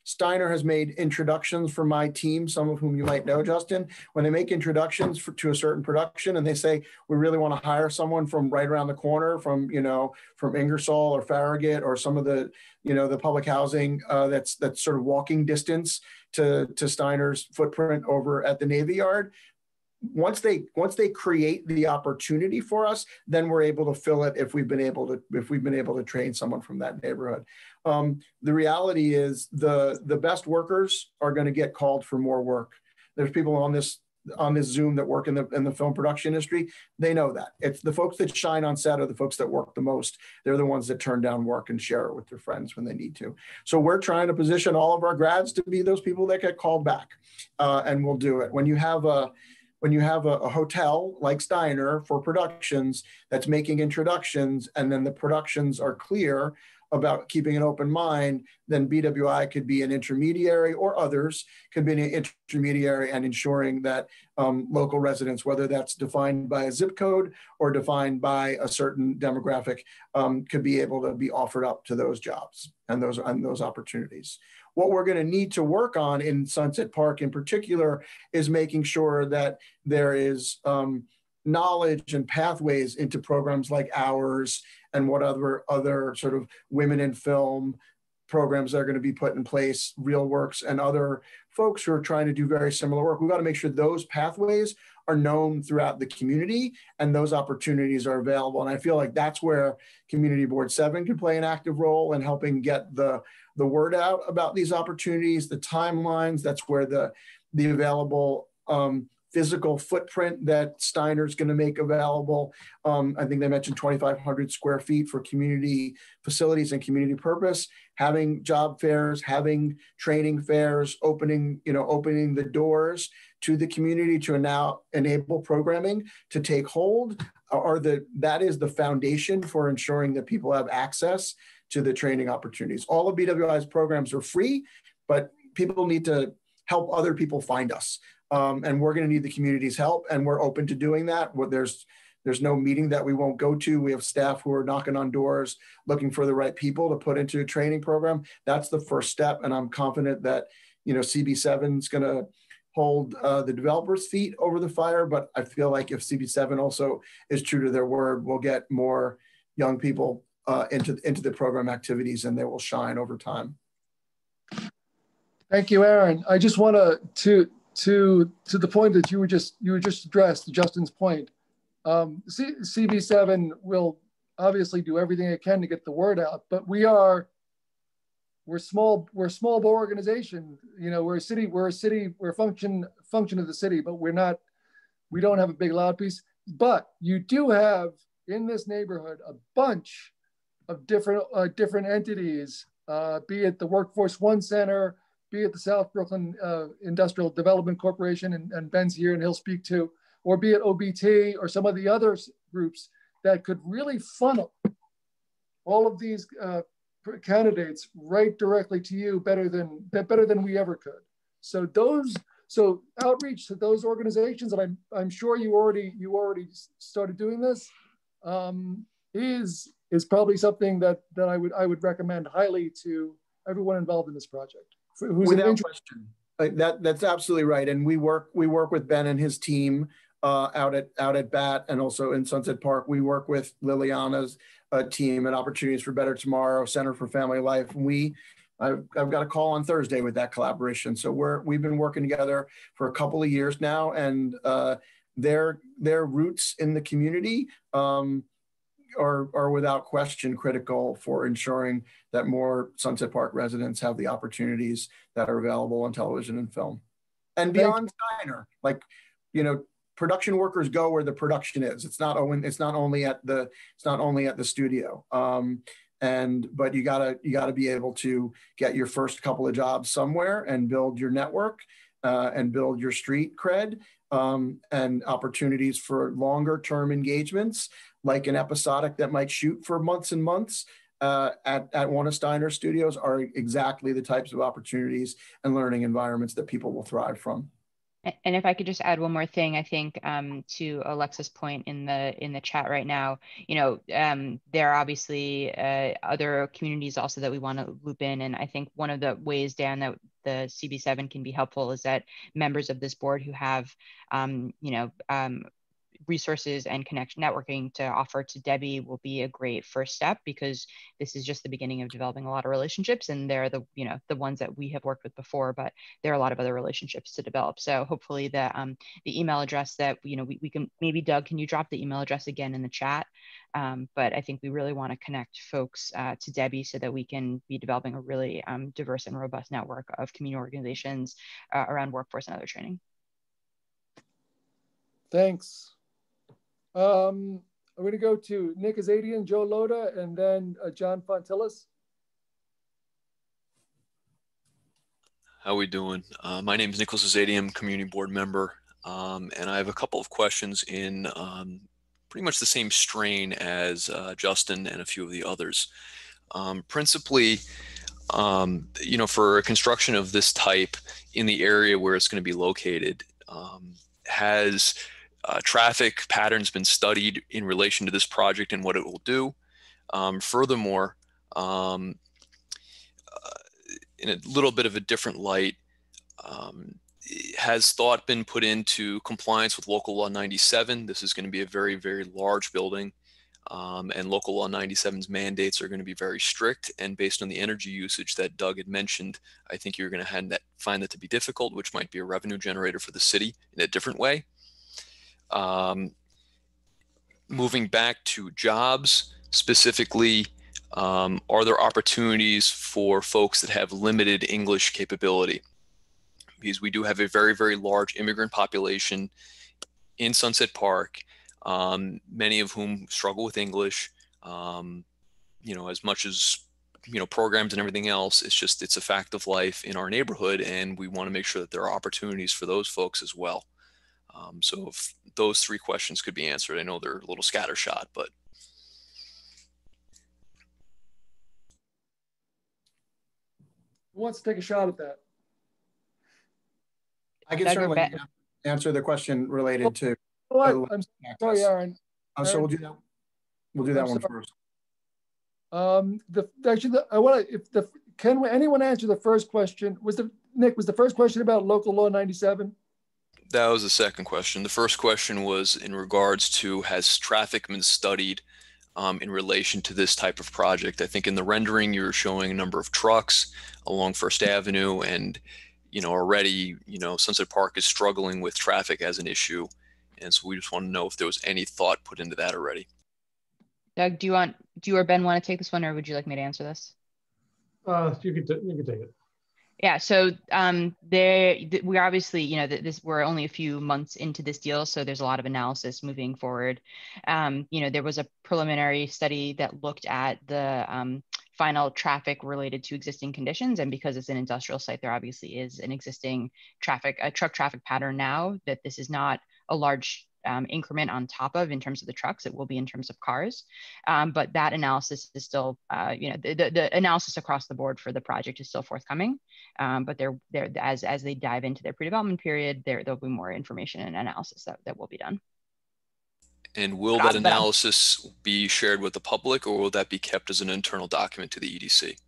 Speaker 19: Steiner has made introductions for my team, some of whom you might know, Justin, when they make introductions to a certain production and they say, we really want to hire someone from right around the corner from Ingersoll or Farragut or some of the, the public housing that's sort of walking distance to Steiner's footprint over at the Navy Yard. Once they create the opportunity for us, then we're able to fill it if we've been able to train someone from that neighborhood. The reality is the best workers are going to get called for more work. There's people on this Zoom that work in the film production industry. They know that. It's the folks that shine on set are the folks that work the most. They're the ones that turn down work and share it with their friends when they need to. So we're trying to position all of our grads to be those people that get called back, and we'll do it. When you have a hotel like Steiner for productions that's making introductions and then the productions are clear, about keeping an open mind, then BWI could be an intermediary, or others could be an intermediary, and ensuring that local residents, whether that's defined by a zip code or defined by a certain demographic, could be able to be offered up to those jobs and those opportunities. What we're going to need to work on in Sunset Park in particular is making sure that there is knowledge and pathways into programs like ours and what other sort of women in film programs that are going to be put in place, RealWorks and other folks who are trying to do very similar work. We've got to make sure those pathways are known throughout the community and those opportunities are available. And I feel like that's where Community Board 7 can play an active role in helping get the word out about these opportunities, the timelines. That's where the available physical footprint that Steiner's going to make available. I think they mentioned 2,500 square feet for community facilities and community purpose, having job fairs, having training fairs, opening the doors to the community to now enable programming to take hold. That is the foundation for ensuring that people have access to the training opportunities. All of BWI's programs are free, but people need to help other people find us. And we're going to need the community's help, and we're open to doing that. There's no meeting that we won't go to. We have staff who are knocking on doors, looking for the right people to put into a training program. That's the first step, and I'm confident that CB7 is going to hold the developers' feet over the fire. But I feel like if CB7 also is true to their word, we'll get more young people into the program activities, and they will shine over time.
Speaker 6: Thank you, Aaron. I just want to the point that you were just addressed, Justin's point. CB7 will obviously do everything it can to get the word out, but we're a small organization. We're a function of the city, but we don't have a big loud piece. But you do have in this neighborhood a bunch of different entities, be it the Workforce One Center, be it the South Brooklyn Industrial Development Corporation, and Ben's here and he'll speak to, or be it OBT or some of the other groups that could really funnel all of these candidates right directly to you better than we ever could. So outreach to those organizations, and I'm sure you already started doing this, is probably something that I would recommend highly to everyone involved in this project.
Speaker 19: Without question, that's absolutely right. And we work with Ben and his team out at BAT and also in Sunset Park. We work with Liliana's team at Opportunities for Better Tomorrow, Center for Family Life. And I've got a call on Thursday with that collaboration. So we've been working together for a couple of years now, and their roots in the community are without question critical for ensuring that more Sunset Park residents have the opportunities that are available on television and film. And beyond Steiner, production workers go where the production is. It's not only at the studio. But you gotta be able to get your first couple of jobs somewhere and build your network and build your street cred, and opportunities for longer term engagements, like an episodic that might shoot for months and months at one of Steiner's studios, are exactly the types of opportunities and learning environments that people will thrive from.
Speaker 17: And if I could just add one more thing, I think to Alexa's point in the chat right now, there are obviously other communities also that we want to loop in. And I think one of the ways, Dan, that the CB7 can be helpful is that members of this board who have, resources and connection networking to offer to Debbie will be a great first step, because this is just the beginning of developing a lot of relationships, and they're the ones that we have worked with before, but there are a lot of other relationships to develop. So hopefully the email address that we can, maybe Doug, can you drop the email address again in the chat? But I think we really want to connect folks to Debbie so that we can be developing a really diverse and robust network of community organizations around workforce and other training.
Speaker 6: Thanks. I'm going to go to Nick Azadian, Joe Loda, and then John Fontillis.
Speaker 4: How we doing? My name is Nicholas Azadian, community board member, and I have a couple of questions in pretty much the same strain as Justin and a few of the others. Principally, you know, for a construction of this type in the area where it's going to be located, has traffic patterns been studied in relation to this project and what it will do? Furthermore, in a little bit of a different light, has thought been put into compliance with Local Law 97? This is going to be a very, very large building. And Local Law 97's mandates are going to be very strict. And based on the energy usage that Doug had mentioned, I think you're going to find that to be difficult, which might be a revenue generator for the city in a different way. Moving back to jobs, specifically, are there opportunities for folks that have limited English capability? Because we do have a very, very large immigrant population in Sunset Park, many of whom struggle with English. You know, as much as, you know, programs and everything else, it's a fact of life in our neighborhood, and we want to make sure that there are opportunities for those folks as well. So if those three questions could be answered, I know they're a little scattershot, but.
Speaker 6: Who wants to take a shot at that?
Speaker 19: I can certainly answer the question related to.
Speaker 6: What? I'm sorry, Aaron.
Speaker 19: So we'll do that. We'll do that one first.
Speaker 6: Can anyone answer the first question? Nick, was the first question about Local Law 97?
Speaker 4: That was the second question. The first question was in regards to, has traffic been studied in relation to this type of project? I think in the rendering, you're showing a number of trucks along First Avenue, and, you know, already, you know, Sunset Park is struggling with traffic as an issue. And so we just want to know if there was any thought put into that already.
Speaker 17: Doug, do you or Ben want to take this one, or would you like me to answer this?
Speaker 2: You could take it.
Speaker 17: Yeah, so we're obviously, you know, we're only a few months into this deal, so there's a lot of analysis moving forward. You know, there was a preliminary study that looked at the final traffic related to existing conditions, and because it's an industrial site, there obviously is an existing truck traffic pattern now, that this is not a large increment on top of in terms of the trucks. It will be in terms of cars, but that analysis is still, you know, the analysis across the board for the project is still forthcoming. But as they dive into their pre-development period, there'll be more information and analysis that will be done.
Speaker 4: And will that analysis be shared with the public, or will that be kept as an internal document to the EDC?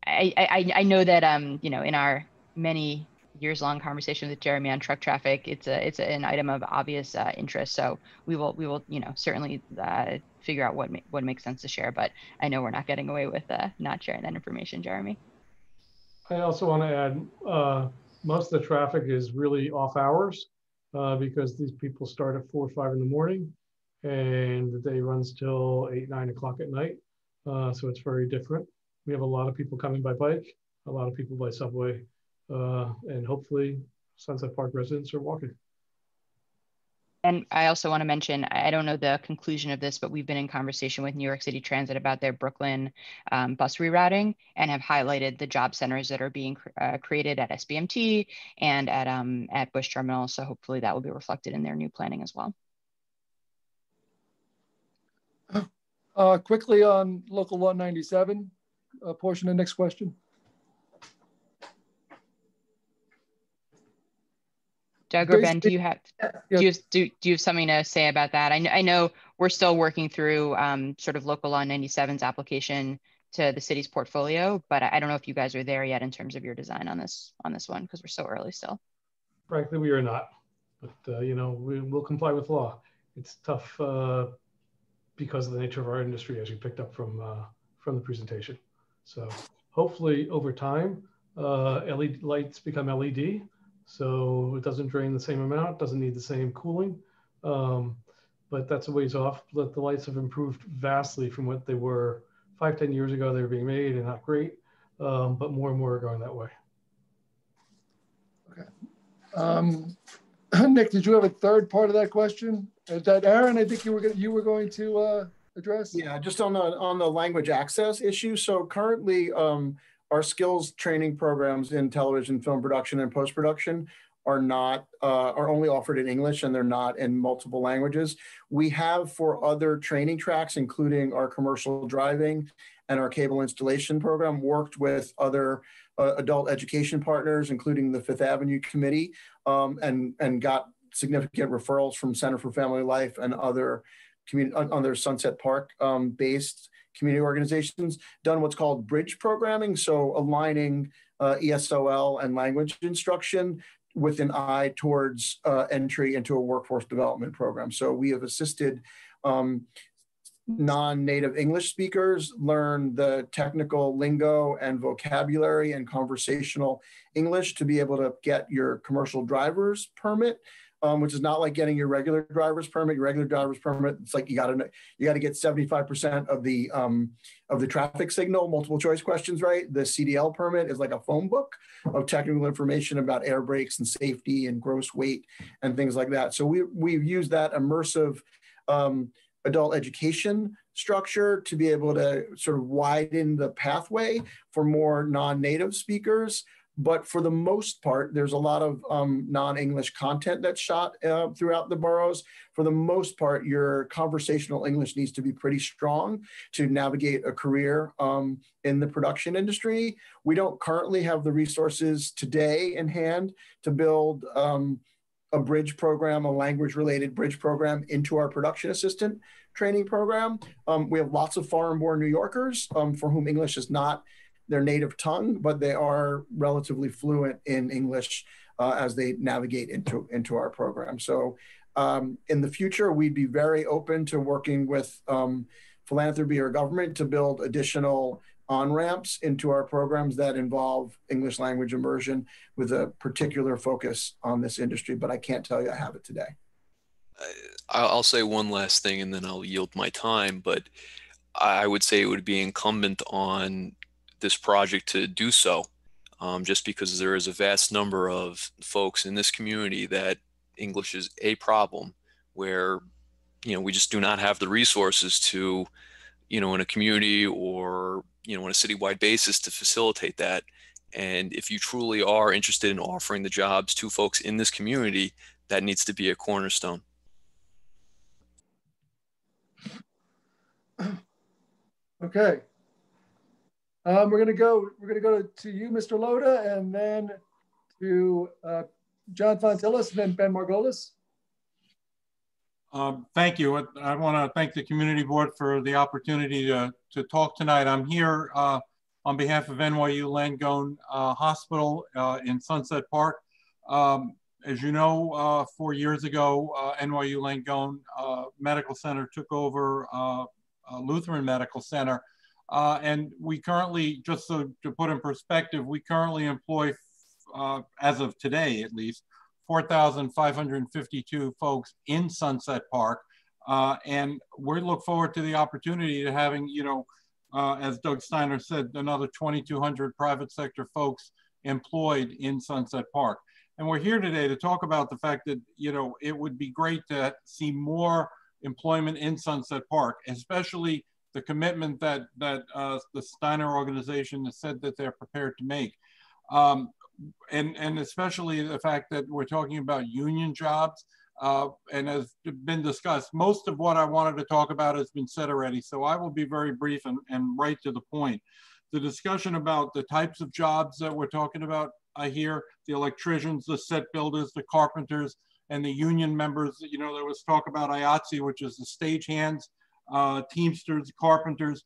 Speaker 17: I know that you know, in our many years-long conversation with Jeremy on truck traffic, it's an item of obvious interest. So we will you know, certainly figure out what makes sense to share. But I know we're not getting away with not sharing that information, Jeremy.
Speaker 2: I also want to add, most of the traffic is really off hours because these people start at 4 or 5 in the morning, and the day runs till 8, 9 o'clock at night. So it's very different. We have a lot of people coming by bike, a lot of people by subway, and hopefully Sunset Park residents are walking.
Speaker 17: And I also want to mention, I don't know the conclusion of this, but we've been in conversation with New York City Transit about their Brooklyn bus rerouting, and have highlighted the job centers that are being created at SBMT and at Bush Terminal. So hopefully that will be reflected in their new planning as well.
Speaker 6: Quickly on Local Law 97, portion of the next question.
Speaker 17: Doug or Ben, do you have something to say about that? I know we're still working through sort of Local Law 97's application to the city's portfolio, but I don't know if you guys are there yet in terms of your design on this one, because we're so early still.
Speaker 2: Frankly, we are not, but you know, we will comply with law. It's tough because of the nature of our industry, as you picked up from the presentation. So hopefully over time, LED lights become LED. So it doesn't drain the same amount, doesn't need the same cooling, but that's a ways off. But the lights have improved vastly from what they were 5, 10 years ago. They were being made and not great, but more and more are going that way.
Speaker 6: Okay. Nick, did you have a third part of that question? That Aaron, I think you were going to address?
Speaker 19: Yeah, just on the language access issue. So currently, our skills training programs in television, film production, and post-production are only offered in English and they're not in multiple languages. We have for other training tracks, including our commercial driving and our cable installation program, worked with other adult education partners, including the Fifth Avenue Committee, and got significant referrals from Center for Family Life and other Sunset Park based community organizations, done what's called bridge programming. So aligning ESOL and language instruction with an eye towards entry into a workforce development program. So we have assisted non-native English speakers learn the technical lingo and vocabulary and conversational English to be able to get your commercial driver's permit, which is not like getting your regular driver's permit. Your regular driver's permit, it's like you got to get 75% of the traffic signal, multiple choice questions right. The CDL permit is like a phone book of technical information about air brakes and safety and gross weight and things like that. So we've used that immersive adult education structure to be able to sort of widen the pathway for more non-native speakers. But for the most part, there's a lot of non-English content that's shot throughout the boroughs. For the most part, your conversational English needs to be pretty strong to navigate a career in the production industry. We don't currently have the resources today in hand to build a bridge program, a language-related bridge program into our production assistant training program. We have lots of foreign-born New Yorkers for whom English is not their native tongue, but they are relatively fluent in English as they navigate into our program. So in the future, we'd be very open to working with philanthropy or government to build additional on-ramps into our programs that involve English language immersion with a particular focus on this industry, but I can't tell you I have it today.
Speaker 4: I'll say one last thing and then I'll yield my time, but I would say it would be incumbent on this project to do so, just because there is a vast number of folks in this community that English is a problem where, we just do not have the resources to, in a community or, on a citywide basis to facilitate that. And if you truly are interested in offering the jobs to folks in this community, that needs to be a cornerstone.
Speaker 6: Okay. We're gonna go to you, Mr. Loda, and then to John Fontillis, and then Ben Margolis.
Speaker 21: Thank you. I want to thank the community board for the opportunity to talk tonight. I'm here on behalf of NYU Langone Hospital in Sunset Park. As you know, 4 years ago, NYU Langone Medical Center took over Lutheran Medical Center. And we currently, just so to put in perspective, we currently employ, as of today at least, 4,552 folks in Sunset Park. And we look forward to the opportunity to having, as Doug Steiner said, another 2,200 private sector folks employed in Sunset Park. And we're here today to talk about the fact that, it would be great to see more employment in Sunset Park, especially the commitment that the Steiner organization has said that they're prepared to make. And especially the fact that we're talking about union jobs. And as been discussed, most of what I wanted to talk about has been said already. So I will be very brief and right to the point. The discussion about the types of jobs that we're talking about here, the electricians, the set builders, the carpenters, and the union members. There was talk about IATSE, which is the stagehands, Teamsters, carpenters.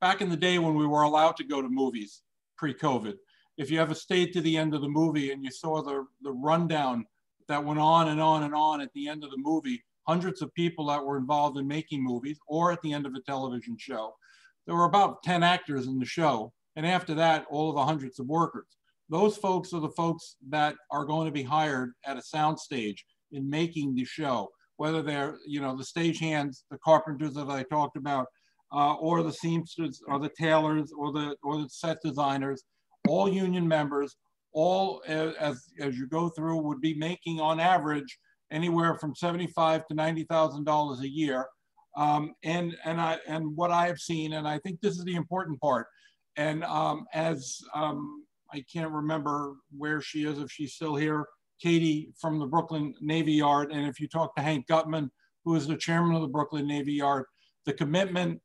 Speaker 21: Back in the day when we were allowed to go to movies pre-COVID, if you ever stayed to the end of the movie and you saw the rundown that went on and on and on at the end of the movie, hundreds of people that were involved in making movies or at the end of a television show. There were about 10 actors in the show. And after that, all of the hundreds of workers. Those folks are the folks that are going to be hired at a soundstage in making the show, whether they're, the stagehands, the carpenters that I talked about, or the seamsters, or the tailors, or the set designers, all union members, all as you go through would be making on average anywhere from $75,000 to $90,000 a year. And what I have seen, and I think this is the important part, and as I can't remember where she is, if she's still here, Katie from the Brooklyn Navy Yard. And if you talk to Hank Gutman, who is the chairman of the Brooklyn Navy Yard, the commitment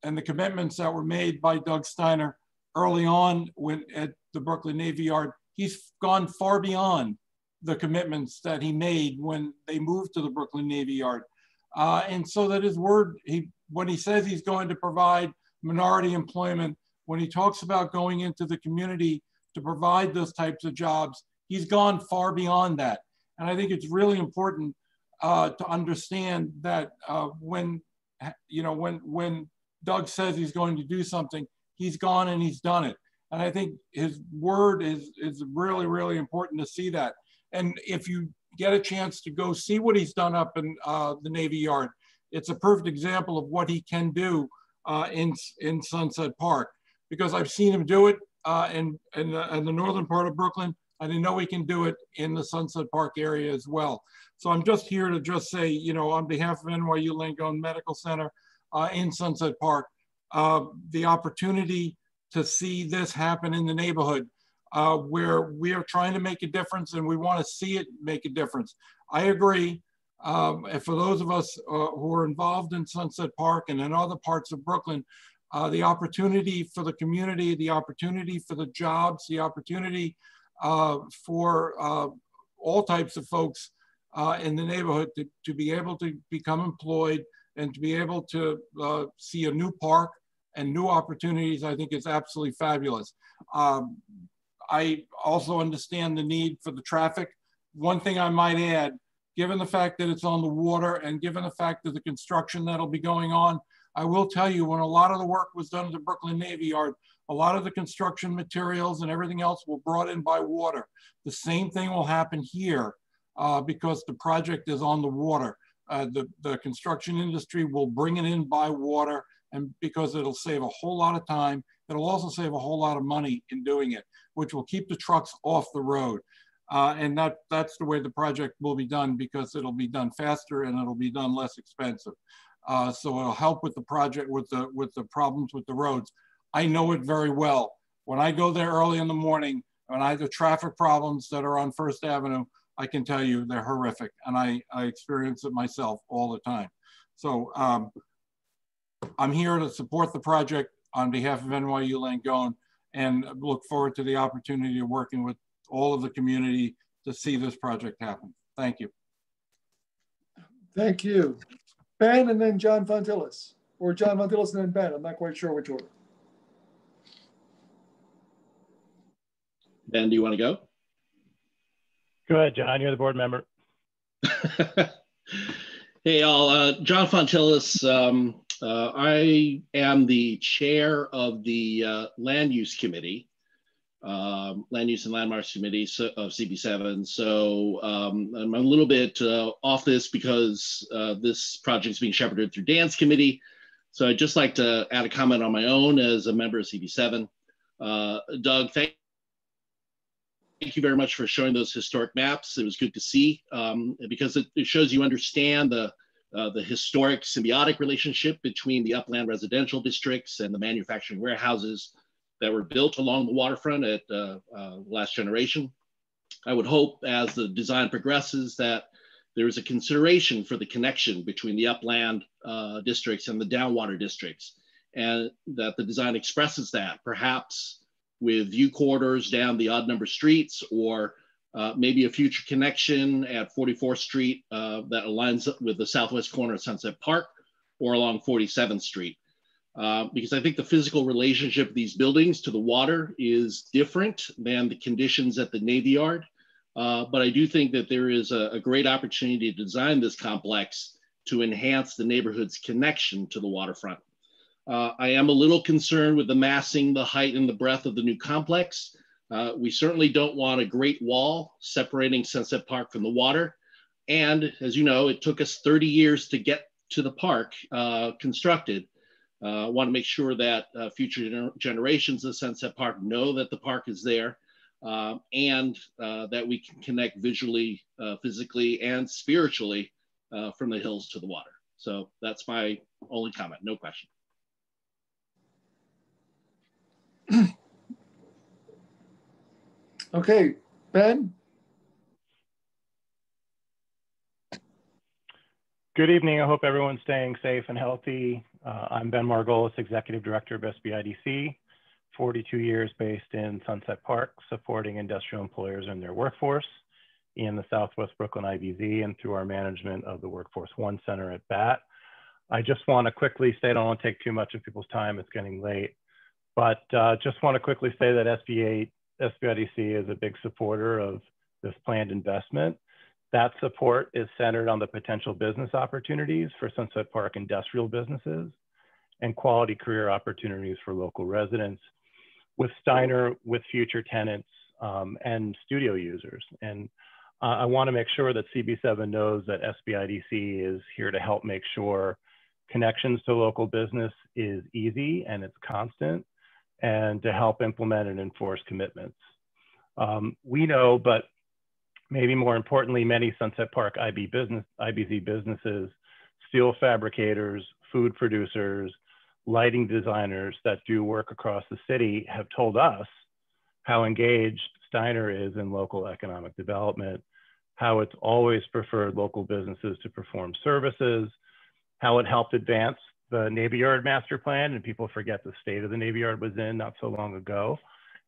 Speaker 21: and the commitments that were made by Doug Steiner early on at the Brooklyn Navy Yard, he's gone far beyond the commitments that he made when they moved to the Brooklyn Navy Yard. And so that his word, when he says he's going to provide minority employment, when he talks about going into the community to provide those types of jobs, he's gone far beyond that. And I think it's really important to understand that when Doug says he's going to do something, he's gone and he's done it. And I think his word is really, really important to see that. And if you get a chance to go see what he's done up in the Navy Yard, it's a perfect example of what he can do in Sunset Park, because I've seen him do it in the northern part of Brooklyn. I didn't know he can do it in the Sunset Park area as well. So I'm just here to just say, on behalf of NYU Langone Medical Center in Sunset Park, the opportunity to see this happen in the neighborhood where we are trying to make a difference and we want to see it make a difference. I agree. And for those of us who are involved in Sunset Park and in other parts of Brooklyn, the opportunity for the community, the opportunity for the jobs, the opportunity for all types of folks in the neighborhood to be able to become employed and to be able to see a new park and new opportunities, I think is absolutely fabulous. I also understand the need for the traffic. One thing I might add, given the fact that it's on the water and given the fact that the construction that'll be going on, I will tell you, when a lot of the work was done at the Brooklyn Navy Yard, a lot of the construction materials and everything else were brought in by water. The same thing will happen here because the project is on the water. The construction industry will bring it in by water, and because it'll save a whole lot of time, it'll also save a whole lot of money in doing it, which will keep the trucks off the road. And that's the way the project will be done, because it'll be done faster and it'll be done less expensive. So it'll help with the project, with the problems with the roads. I know it very well. When I go there early in the morning, when I have the traffic problems that are on First Avenue, I can tell you they're horrific. And I experience it myself all the time. So I'm here to support the project on behalf of NYU Langone and look forward to the opportunity of working with all of the community to see this project happen. Thank you.
Speaker 6: Thank you. Ben and then John Fontillis, or John Fontillis and then Ben. I'm not quite sure which order.
Speaker 9: Ben, do you want to go?
Speaker 22: Go ahead, John. You're the board member.
Speaker 9: Hey, all. John Fontillis. I am the chair of the Land Use Committee, Land Use and Landmarks Committee of CB7. So I'm a little bit off this because this project is being shepherded through Dan's committee. So I'd just like to add a comment on my own as a member of CB7. Doug, thank you very much for showing those historic maps. It was good to see because it shows you understand the historic symbiotic relationship between the upland residential districts and the manufacturing warehouses that were built along the waterfront at last generation. I would hope as the design progresses that there is a consideration for the connection between the upland districts and the downwater districts, and that the design expresses that, perhaps with view corridors down the odd number streets, or maybe a future connection at 44th Street that aligns with the southwest corner of Sunset Park, or along 47th Street. Because I think the physical relationship of these buildings to the water is different than the conditions at the Navy Yard. But I do think that there is a great opportunity to design this complex to enhance the neighborhood's connection to the waterfront. I am a little concerned with the massing, the height and the breadth of the new complex. We certainly don't want a great wall separating Sunset Park from the water. And as you know, it took us 30 years to get to the park constructed. I want to make sure that future generations of Sunset Park know that the park is there and that we can connect visually, physically, and spiritually from the hills to the water. So that's my only comment, no question.
Speaker 6: Okay, Ben?
Speaker 22: Good evening. I hope everyone's staying safe and healthy. I'm Ben Margolis, Executive Director of SBIDC, 42 years based in Sunset Park, supporting industrial employers and their workforce in the Southwest Brooklyn IBZ and through our management of the Workforce One Center at BAT. I just want to quickly say, I don't want to take too much of people's time, it's getting late, but just want to quickly say that SBIDC is a big supporter of this planned investment. That support is centered on the potential business opportunities for Sunset Park industrial businesses and quality career opportunities for local residents, with Steiner, with future tenants and studio users. And I want to make sure that CB7 knows that SBIDC is here to help make sure connections to local business is easy and it's constant, and to help implement and enforce commitments. We know, but maybe more importantly, many Sunset Park IBZ businesses, steel fabricators, food producers, lighting designers that do work across the city have told us how engaged Steiner is in local economic development, how it's always preferred local businesses to perform services, how it helped advance the Navy Yard master plan, and people forget the state of the Navy Yard was in not so long ago,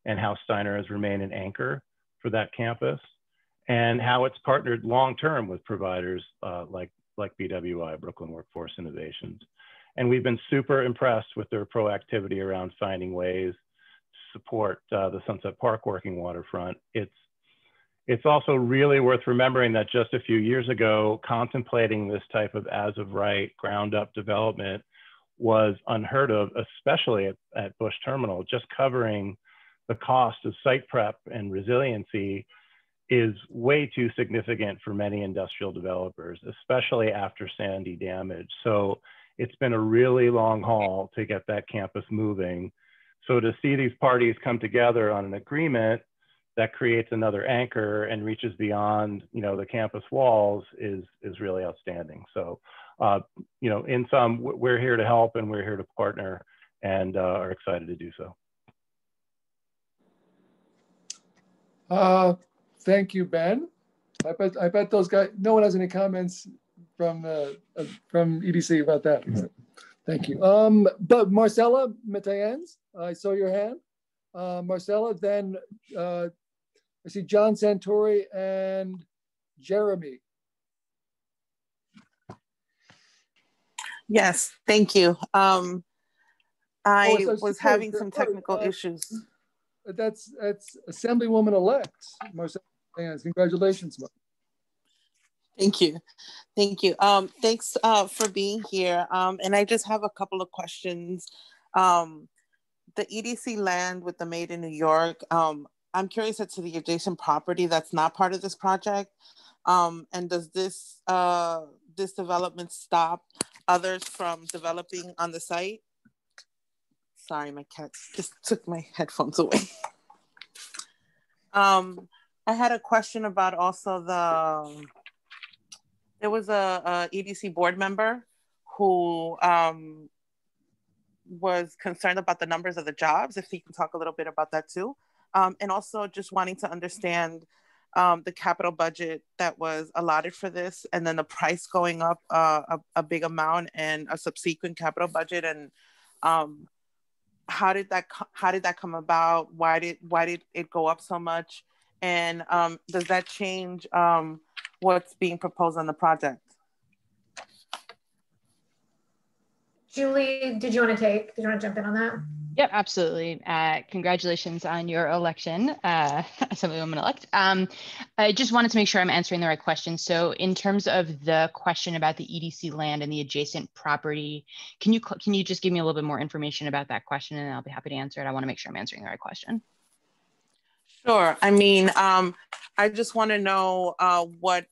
Speaker 22: and how Steiner has remained an anchor for that campus, and how it's partnered long-term with providers like BWI, Brooklyn Workforce Innovations. And we've been super impressed with their proactivity around finding ways to support the Sunset Park working waterfront. It's also really worth remembering that just a few years ago, contemplating this type of as-of-right, ground-up development was unheard of, especially at Bush Terminal. Just covering the cost of site prep and resiliency is way too significant for many industrial developers, especially after Sandy damage. So it's been a really long haul to get that campus moving. So to see these parties come together on an agreement that creates another anchor and reaches beyond, the campus walls is really outstanding. So, in sum, we're here to help and we're here to partner, and are excited to do
Speaker 6: so. Thank you, Ben. I bet those guys, no one has any comments from EDC about that. Thank you. But Marcella Matayens, I saw your hand. Marcella, then I see John Santori and Jeremy.
Speaker 7: Yes, thank you. I was having some technical issues.
Speaker 6: That's Assemblywoman-elect Marcella Matayens. Congratulations, Mark.
Speaker 7: Thank you. Thanks for being here. And I just have a couple of questions. The EDC land with the Made in New York, I'm curious as to the adjacent property that's not part of this project. And does this development stop others from developing on the site? Sorry, my cat just took my headphones away. I had a question about also there was a EDC board member who was concerned about the numbers of the jobs, if you can talk a little bit about that too. And also just wanting to understand the capital budget that was allotted for this, and then the price going up a big amount, and a subsequent capital budget, and how did that come about? Why did it go up so much? And does that change what's being proposed on the project?
Speaker 3: Julie, did you want to jump in on that?
Speaker 17: Yep, absolutely. Congratulations on your election, Assemblywoman-elect. I just wanted to make sure I'm answering the right question. So in terms of the question about the EDC land and the adjacent property, can you just give me a little bit more information about that question, and I'll be happy to answer it. I want to make sure I'm answering the right question.
Speaker 7: Sure. I mean, I just want to know what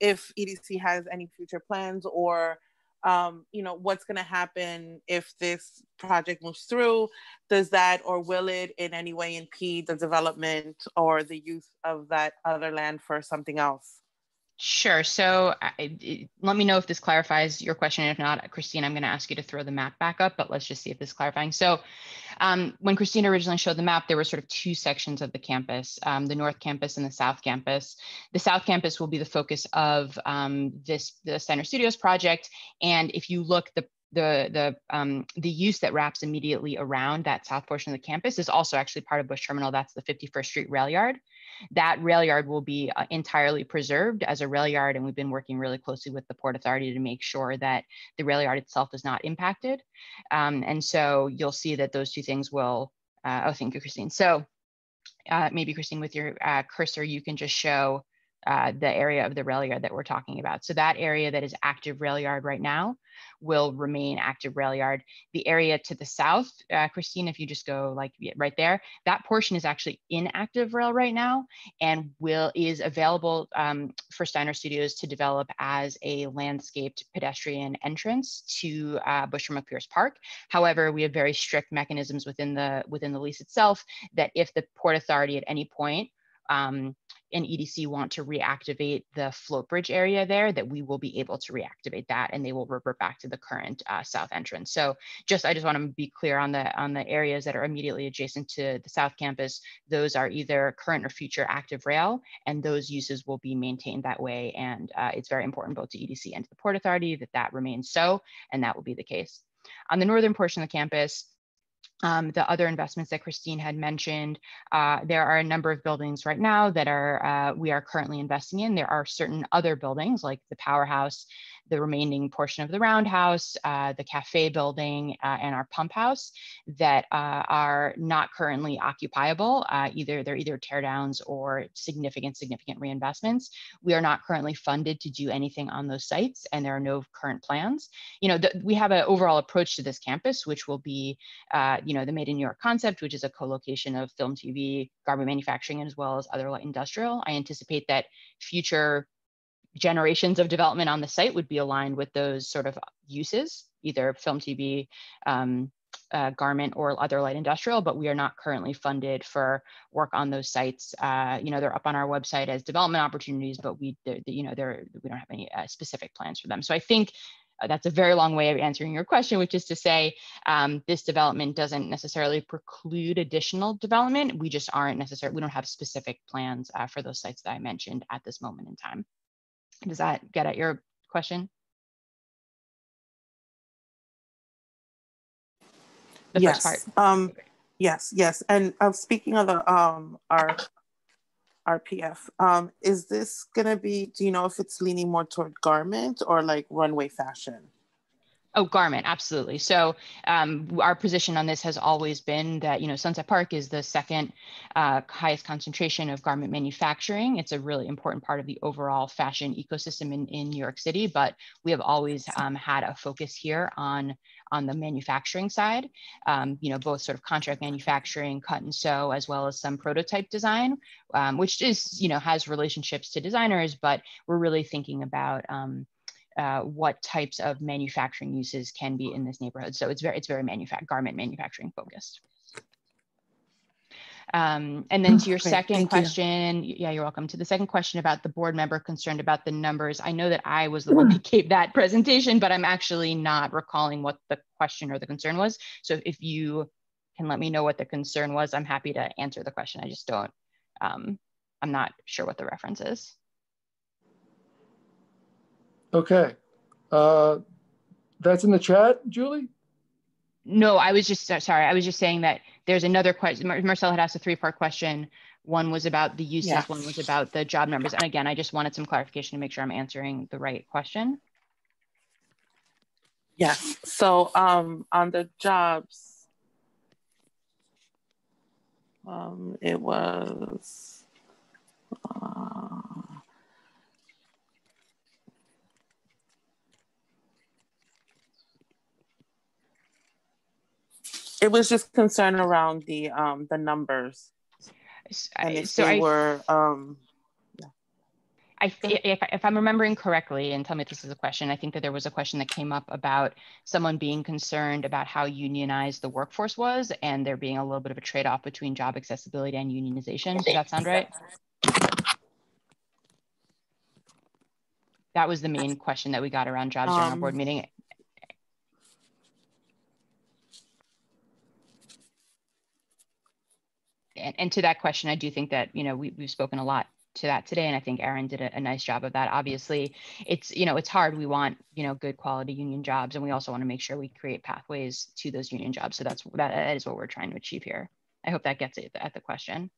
Speaker 7: if EDC has any future plans, or what's going to happen if this project moves through. Does that, or will it in any way impede the development or the use of that other land for something else?
Speaker 17: Sure. So let me know if this clarifies your question. If not, Christine, I'm going to ask you to throw the map back up, but let's just see if this is clarifying. So when Christina originally showed the map, there were sort of two sections of the campus, the North Campus and the South Campus. The South Campus will be the focus of the Steiner Studios project. And if you look, the use that wraps immediately around that south portion of the campus is also actually part of Bush Terminal. That's the 51st Street rail yard. That rail yard will be entirely preserved as a rail yard, and we've been working really closely with the Port Authority to make sure that the rail yard itself is not impacted. And so you'll see that those two things will, oh, thank you, Christine. So maybe Christine, with your cursor, you can just show the area of the rail yard that we're talking about. So that area that is active rail yard right now will remain active rail yard. The area to the south, Christine, if you just go like right there, that portion is actually inactive rail right now and is available for Steiner Studios to develop as a landscaped pedestrian entrance to Bushra McPherce Park. However, we have very strict mechanisms within the lease itself that if the Port Authority at any point and EDC want to reactivate the float bridge area there, that we will be able to reactivate that, and they will revert back to the current south entrance. So I just want to be clear on the areas that are immediately adjacent to the South Campus. Those are either current or future active rail, and those uses will be maintained that way. And it's very important both to EDC and to the Port Authority that remains so, and that will be the case. On the northern portion of the campus, the other investments that Christine had mentioned, there are a number of buildings right now that we are currently investing in. There are certain other buildings like the powerhouse, the remaining portion of the roundhouse, the cafe building, and our pump house that are not currently occupiable. They're either teardowns or significant reinvestments. We are not currently funded to do anything on those sites, and there are no current plans. We have an overall approach to this campus, which will be the Made in New York concept, which is a co-location of film, TV, garment manufacturing, as well as other light industrial. I anticipate that future generations of development on the site would be aligned with those sort of uses, either film, TV, garment, or other light industrial, but we are not currently funded for work on those sites. They're up on our website as development opportunities, but we don't have any specific plans for them. So I think that's a very long way of answering your question, which is to say this development doesn't necessarily preclude additional development. We just we don't have specific plans for those sites that I mentioned at this moment in time. Does that get at your question? The
Speaker 7: yes.
Speaker 17: first part?
Speaker 7: Yes. And speaking of the RPF, is this gonna be, do you know if it's leaning more toward garment or like runway fashion?
Speaker 17: Oh, garment, absolutely. So our position on this has always been that, Sunset Park is the second highest concentration of garment manufacturing. It's a really important part of the overall fashion ecosystem in New York City, but we have always had a focus here on the manufacturing side, both sort of contract manufacturing, cut and sew, as well as some prototype design, which is, has relationships to designers, but we're really thinking about what types of manufacturing uses can be in this neighborhood. So it's very garment manufacturing focused. And then to your second question, yeah, you're welcome. To the second question about the board member concerned about the numbers, I know that I was the one that gave that presentation, but I'm actually not recalling what the question or the concern was. So if you can let me know what the concern was, I'm happy to answer the question. I just don't, I'm not sure what the reference is.
Speaker 6: Okay, that's in the chat, Julie?
Speaker 17: No, I was just, sorry. I was just saying that there's another question. Marcel had asked a three-part question. One was about the uses, yes. One was about the job numbers. And again, I just wanted some clarification to make sure I'm answering the right question.
Speaker 7: Yes, so on the jobs, it was, it was just concern around the numbers. And if
Speaker 17: so
Speaker 7: they were,
Speaker 17: if I'm remembering correctly, and tell me if this is a question, I think that there was a question that came up about someone being concerned about how unionized the workforce was, and there being a little bit of a trade-off between job accessibility and unionization. Does that sound right? That was the main question that we got around jobs during our board meeting. And to that question, I do think that, you know, we've spoken a lot to that today, and I think Aaron did a nice job of that. Obviously, it's, you know, it's hard. We want, you know, good quality union jobs, and we also want to make sure we create pathways to those union jobs. So that is what we're trying to achieve here. I hope that gets at the question.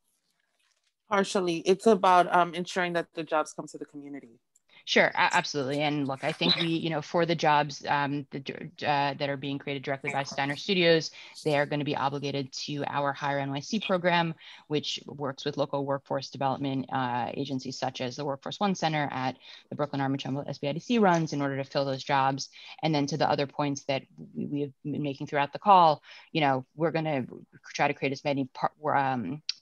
Speaker 7: Partially, it's about ensuring that the jobs come to the community.
Speaker 17: Sure, absolutely. And look, I think we, you know, for the jobs that are being created directly by Steiner Studios, they are going to be obligated to our Hire NYC program, which works with local workforce development agencies such as the Workforce One Center at the Brooklyn Army Trumbull SBIDC runs in order to fill those jobs. And then to the other points that we have been making throughout the call, you know, we're going to try to create as many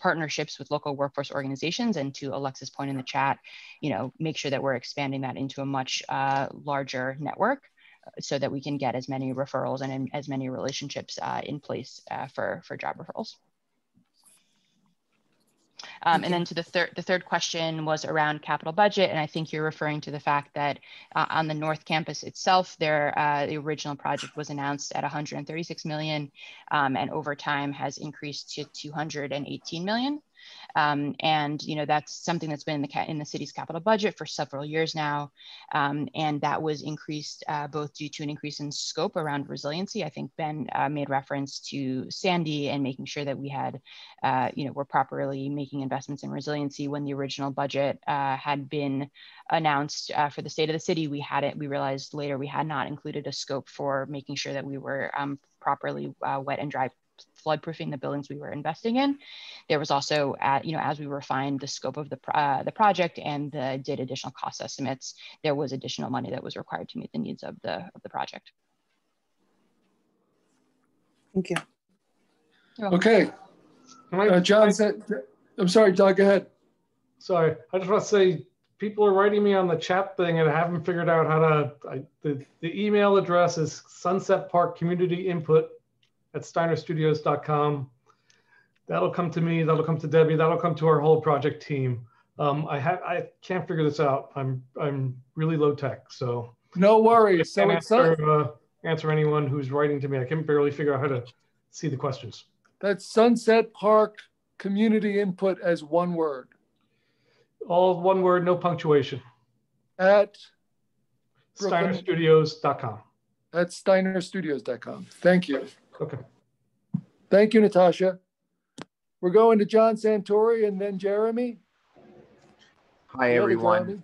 Speaker 17: partnerships with local workforce organizations, and to Alexa's point in the chat, you know, make sure that we're expanding that into a much larger network so that we can get as many referrals and as many relationships in place for job referrals. And then to the third question was around capital budget. And I think you're referring to the fact that on the North Campus itself, the original project was announced at 136 million, and over time has increased to 218 million. And you know, that's something that's been in the city's capital budget for several years now, and that was increased both due to an increase in scope around resiliency. I think Ben made reference to Sandy and making sure that we had, you know, we're properly making investments in resiliency. When the original budget had been announced for the state of the city, we realized later we had not included a scope for making sure that we were properly wet and dry flood-proofing the buildings we were investing in. There was also, you know, as we refined the scope of the project and did additional cost estimates, there was additional money that was required to meet the needs of the project.
Speaker 7: Thank you.
Speaker 6: Okay. John said, I'm sorry, Doug, go ahead.
Speaker 2: Sorry, I just want to say, people are writing me on the chat thing and I haven't figured out how to, the email address is Sunset Park Community Input at steinerstudios.com. That'll come to me, that'll come to Debbie, that'll come to our whole project team. I can't figure this out. I'm really low tech, so.
Speaker 6: No worries.
Speaker 2: I can't answer anyone who's writing to me. I can barely figure out how to see the questions.
Speaker 6: That's Sunset Park Community Input as one word.
Speaker 2: All one word, no punctuation.
Speaker 6: At
Speaker 2: steinerstudios.com.
Speaker 6: At steinerstudios.com. Thank you.
Speaker 2: Okay.
Speaker 6: Thank you, Natasha. We're going to John Santori and then Jeremy.
Speaker 11: Hi, everyone.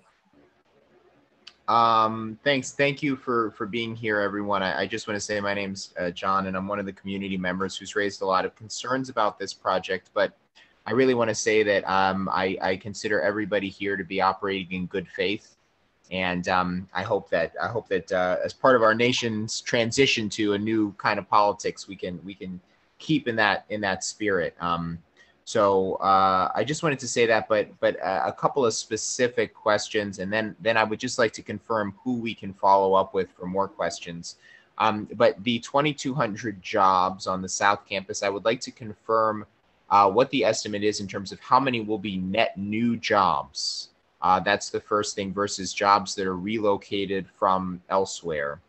Speaker 11: Thanks. Thank you for being here, everyone. I just want to say my name's John, and I'm one of the community members who's raised a lot of concerns about this project. But I really want to say that I consider everybody here to be operating in good faith. And I hope that as part of our nation's transition to a new kind of politics, we can keep in that spirit. So I just wanted to say that, but a couple of specific questions, and then I would just like to confirm who we can follow up with for more questions. But the 2,200 jobs on the South Campus, I would like to confirm what the estimate is in terms of how many will be net new jobs. That's the first thing, versus jobs that are relocated from elsewhere.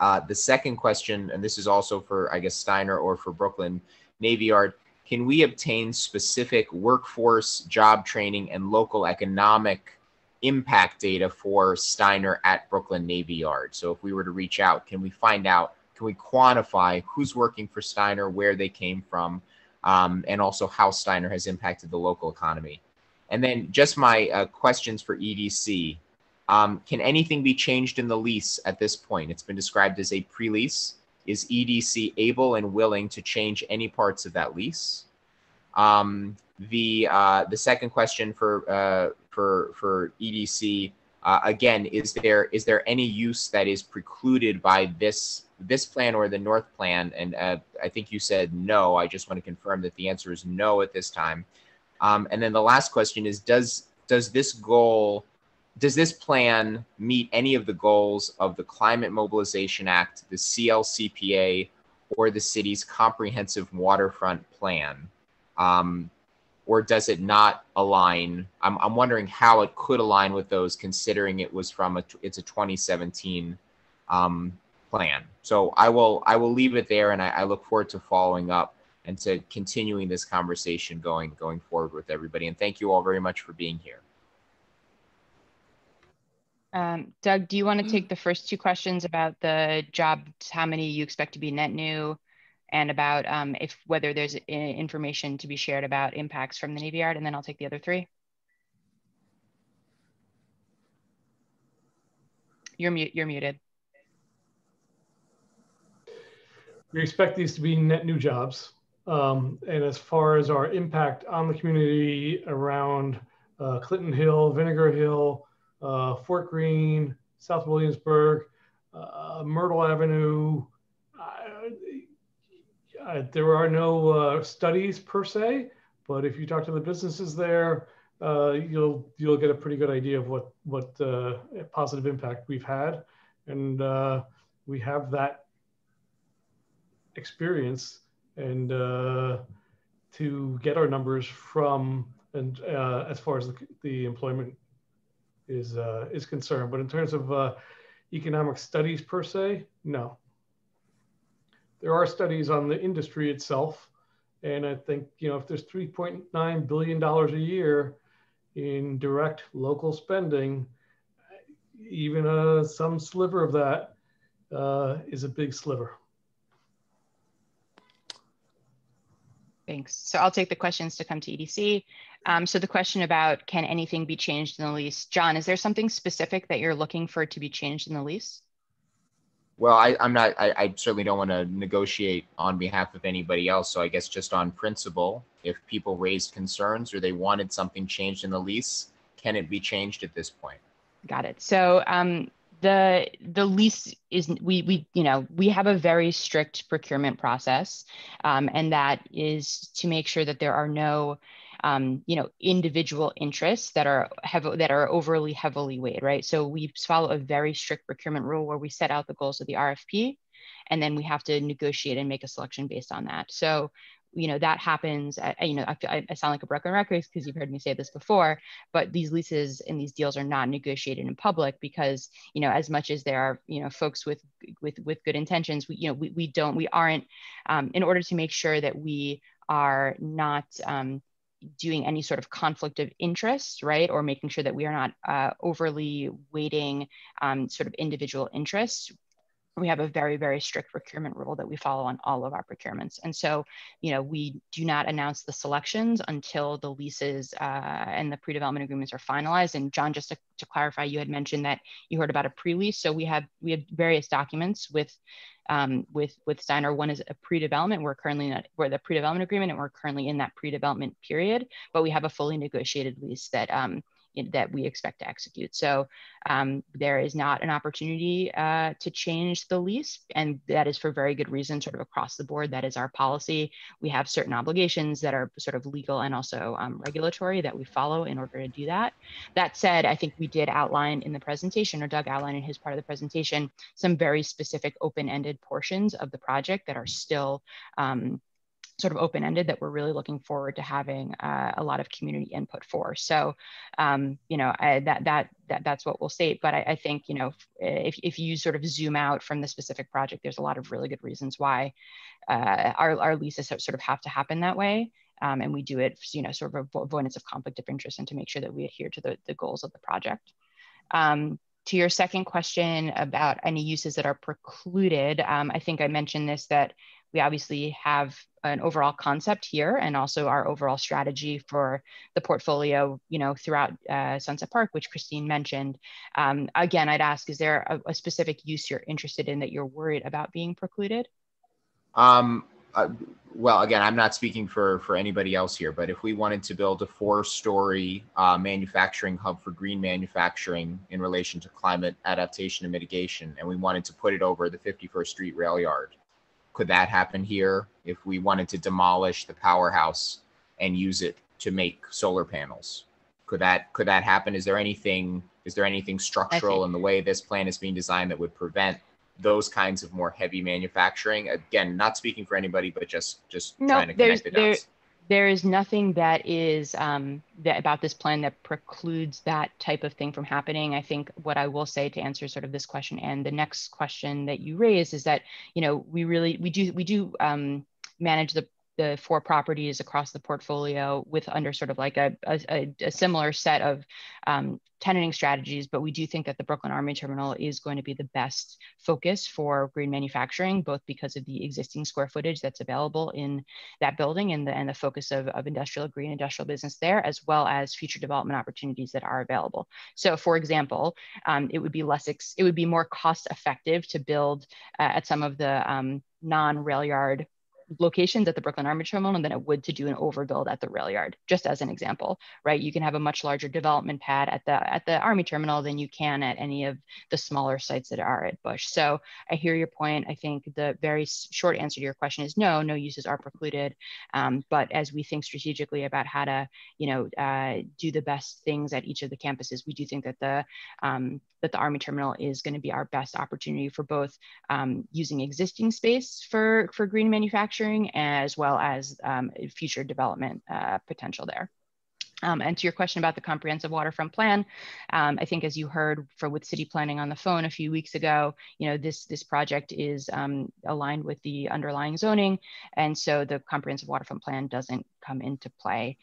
Speaker 11: The second question, and this is also for, I guess, Steiner or for Brooklyn Navy Yard, can we obtain specific workforce, job training, and local economic impact data for Steiner at Brooklyn Navy Yard? So if we were to reach out, can we find out, can we quantify who's working for Steiner, where they came from, and also how Steiner has impacted the local economy? And then just my questions for EDC. Can anything be changed in the lease at this point? It's been described as a pre-lease. Is EDC able and willing to change any parts of that lease? The second question for EDC, again, is there any use that is precluded by this plan or the North plan? And I think you said no. I just want to confirm that the answer is no at this time. And then the last question is, does this plan meet any of the goals of the Climate Mobilization Act, the CLCPA, or the city's comprehensive waterfront plan? or does it not align? I'm wondering how it could align with those, considering it was from it's a 2017 plan. So I will leave it there, and I look forward to following up and to continuing this conversation going forward with everybody. And thank you all very much for being here.
Speaker 17: Doug, do you want to take the first two questions about the jobs, how many you expect to be net new, and about whether there's information to be shared about impacts from the Navy Yard, and then I'll take the other three. You're muted.
Speaker 2: We expect these to be net new jobs. And as far as our impact on the community around Clinton Hill, Vinegar Hill, Fort Greene, South Williamsburg, Myrtle Avenue, there are no studies per se, but if you talk to the businesses there, you'll get a pretty good idea of what positive impact we've had, and we have that experience and to get our numbers from, and as far as the employment is concerned. But in terms of economic studies per se, no. There are studies on the industry itself, and I think, if there's $3.9 billion a year in direct local spending, even some sliver of that is a big sliver.
Speaker 17: Thanks. So I'll take the questions to come to EDC. So the question about, can anything be changed in the lease? John, is there something specific that you're looking for to be changed in the lease?
Speaker 11: Well, I certainly don't want to negotiate on behalf of anybody else. So I guess just on principle, if people raised concerns or they wanted something changed in the lease, can it be changed at this point?
Speaker 17: Got it. So the lease is, we have a very strict procurement process, and that is to make sure that there are no individual interests that are overly heavily weighed, right? So we follow a very strict procurement rule where we set out the goals of the RFP, and then we have to negotiate and make a selection based on that. So that happens. I sound like a broken record because you've heard me say this before, but these leases and these deals are not negotiated in public because, as much as there are, folks with good intentions, we aren't, in order to make sure that we are not doing any sort of conflict of interest, right? Or making sure that we are not overly weighting sort of individual interests. We have a very, very strict procurement rule that we follow on all of our procurements. And so, we do not announce the selections until the leases and the pre-development agreements are finalized. And John, just to clarify, you had mentioned that you heard about a pre-lease. So we have various documents with Steiner. One is a pre-development. We're the pre-development agreement, and we're currently in that pre-development period, but we have a fully negotiated lease that we expect to execute. So there is not an opportunity to change the lease, and that is for very good reason, sort of across the board. That is our policy. We have certain obligations that are sort of legal and also regulatory that we follow in order to do that. That said, I think we did outline in the presentation, or Doug outlined in his part of the presentation, some very specific open-ended portions of the project that are still sort of open-ended that we're really looking forward to having a lot of community input for. So, that's what we'll state. But I think, if you sort of zoom out from the specific project, there's a lot of really good reasons why our leases sort of have to happen that way. And we do it, sort of avoidance of conflict of interest and to make sure that we adhere to the goals of the project. To your second question about any uses that are precluded, I think I mentioned this, that we obviously have an overall concept here and also our overall strategy for the portfolio, throughout Sunset Park, which Christine mentioned. Again, I'd ask, is there a specific use you're interested in that you're worried about being precluded?
Speaker 11: Well, again, I'm not speaking for anybody else here, but if we wanted to build a 4-story manufacturing hub for green manufacturing in relation to climate adaptation and mitigation, and we wanted to put it over the 51st Street rail yard, could that happen here if we wanted to demolish the powerhouse and use it to make solar panels? Could that happen? Is there anything structural in the way this plan is being designed that would prevent those kinds of more heavy manufacturing? Again, not speaking for anybody, but just trying to connect the dots.
Speaker 17: There is nothing that is about this plan that precludes that type of thing from happening. I think what I will say to answer sort of this question and the next question that you raised is that, you know, we do manage the 4 properties across the portfolio with under sort of like a similar set of tenanting strategies, but we do think that the Brooklyn Army Terminal is going to be the best focus for green manufacturing, both because of the existing square footage that's available in that building and the focus of green industrial business there, as well as future development opportunities that are available. So for example, it would be more cost effective to build at some of the non-rail yard locations at the Brooklyn Army Terminal than it would to do an overbuild at the rail yard, just as an example, right? You can have a much larger development pad at the Army Terminal than you can at any of the smaller sites that are at Bush. So I hear your point. I think the very short answer to your question is no uses are precluded. But as we think strategically about how to, do the best things at each of the campuses, we do think that the Army Terminal is going to be our best opportunity for both using existing space for green manufacturing, as well as future development potential there. And to your question about the comprehensive waterfront plan, I think as you heard with city planning on the phone a few weeks ago, this project is aligned with the underlying zoning, and so the comprehensive waterfront plan doesn't come into play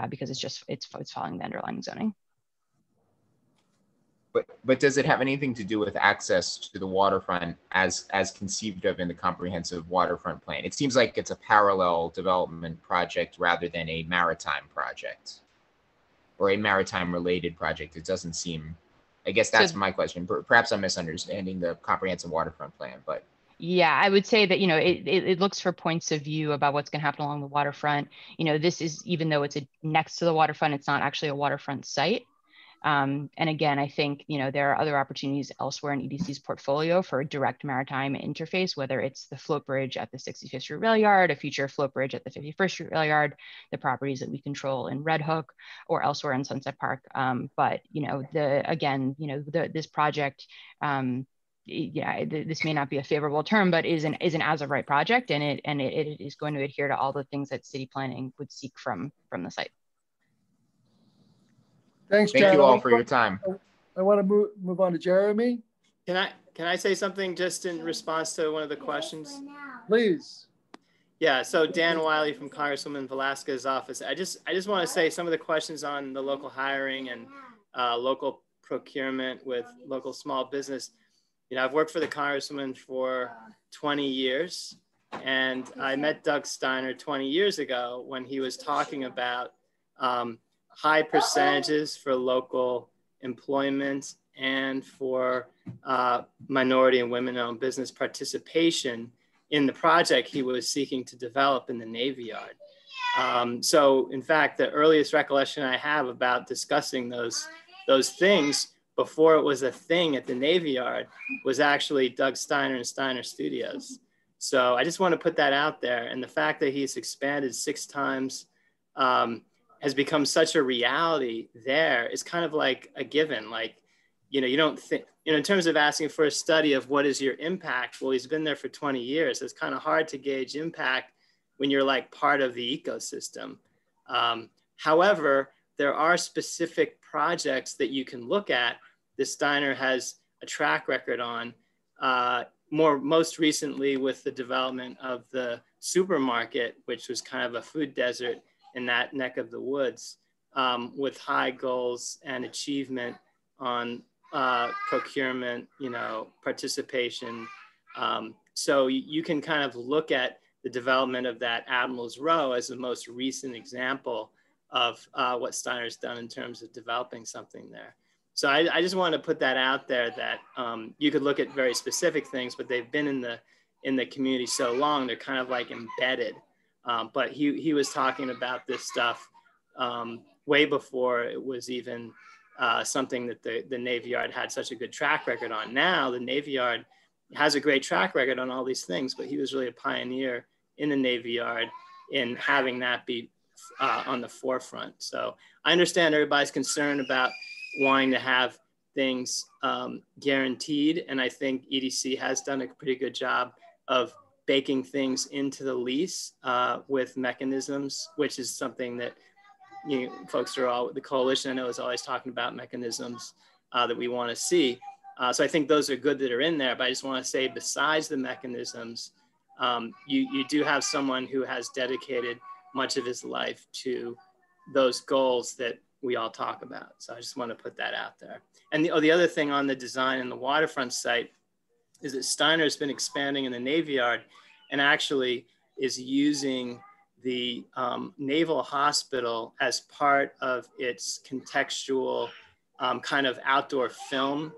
Speaker 17: because it's following the underlying zoning.
Speaker 11: But does it have anything to do with access to the waterfront as conceived of in the comprehensive waterfront plan? It seems like it's a parallel development project rather than a maritime project or a maritime related project. It doesn't seem, I guess that's my question. Perhaps I'm misunderstanding the comprehensive waterfront plan, but. Yeah,
Speaker 17: I would say that, it looks for points of view about what's going to happen along the waterfront. This is, even though it's next to the waterfront, it's not actually a waterfront site. And again, I think, there are other opportunities elsewhere in EDC's portfolio for a direct maritime interface, whether it's the float bridge at the 65th Street Rail Yard, a future float bridge at the 51st Street Rail Yard, the properties that we control in Red Hook or elsewhere in Sunset Park. But, this project, this may not be a favorable term, but is an as of right project, and it is going to adhere to all the things that city planning would seek from the site.
Speaker 6: Thanks,
Speaker 11: Thank
Speaker 6: John.
Speaker 11: you all for your time.
Speaker 6: I want to move on to Jeremy.
Speaker 15: Can I say something just in response to one of the questions?
Speaker 6: Please.
Speaker 15: Yeah, so Dan Wiley from Congresswoman Velasquez's office. I just want to say some of the questions on the local hiring and local procurement with local small business. I've worked for the Congresswoman for 20 years, and I met Doug Steiner 20 years ago when he was talking about high percentages for local employment and for minority and women-owned business participation in the project he was seeking to develop in the Navy Yard. So in fact, the earliest recollection I have about discussing those things before it was a thing at the Navy Yard was actually Doug Steiner and Steiner Studios. So I just want to put that out there. And the fact that he's expanded 6 times has become such a reality there is kind of like a given. Like, you don't think, in terms of asking for a study of what is your impact, well, he's been there for 20 years. It's kind of hard to gauge impact when you're like part of the ecosystem. However, there are specific projects that you can look at that Steiner has a track record on, most recently with the development of the supermarket, which was kind of a food desert in that neck of the woods, with high goals and achievement on procurement, participation. So you can kind of look at the development of that Admiral's Row as the most recent example of what Steiner's done in terms of developing something there. So I just want to put that out there that you could look at very specific things, but they've been in the community so long, they're kind of like embedded. But he was talking about this stuff way before it was even something that the Navy Yard had such a good track record on. Now the Navy Yard has a great track record on all these things, but he was really a pioneer in the Navy Yard in having that be on the forefront. So I understand everybody's concerned about wanting to have things guaranteed. And I think EDC has done a pretty good job of baking things into the lease with mechanisms, which is something that folks are all, the coalition I know is always talking about mechanisms that we want to see. So I think those are good that are in there, but I just want to say besides the mechanisms, you do have someone who has dedicated much of his life to those goals that we all talk about. So I just want to put that out there. And the other thing on the design in the waterfront site is that Steiner's been expanding in the Navy Yard and actually is using the Naval Hospital as part of its contextual kind of outdoor film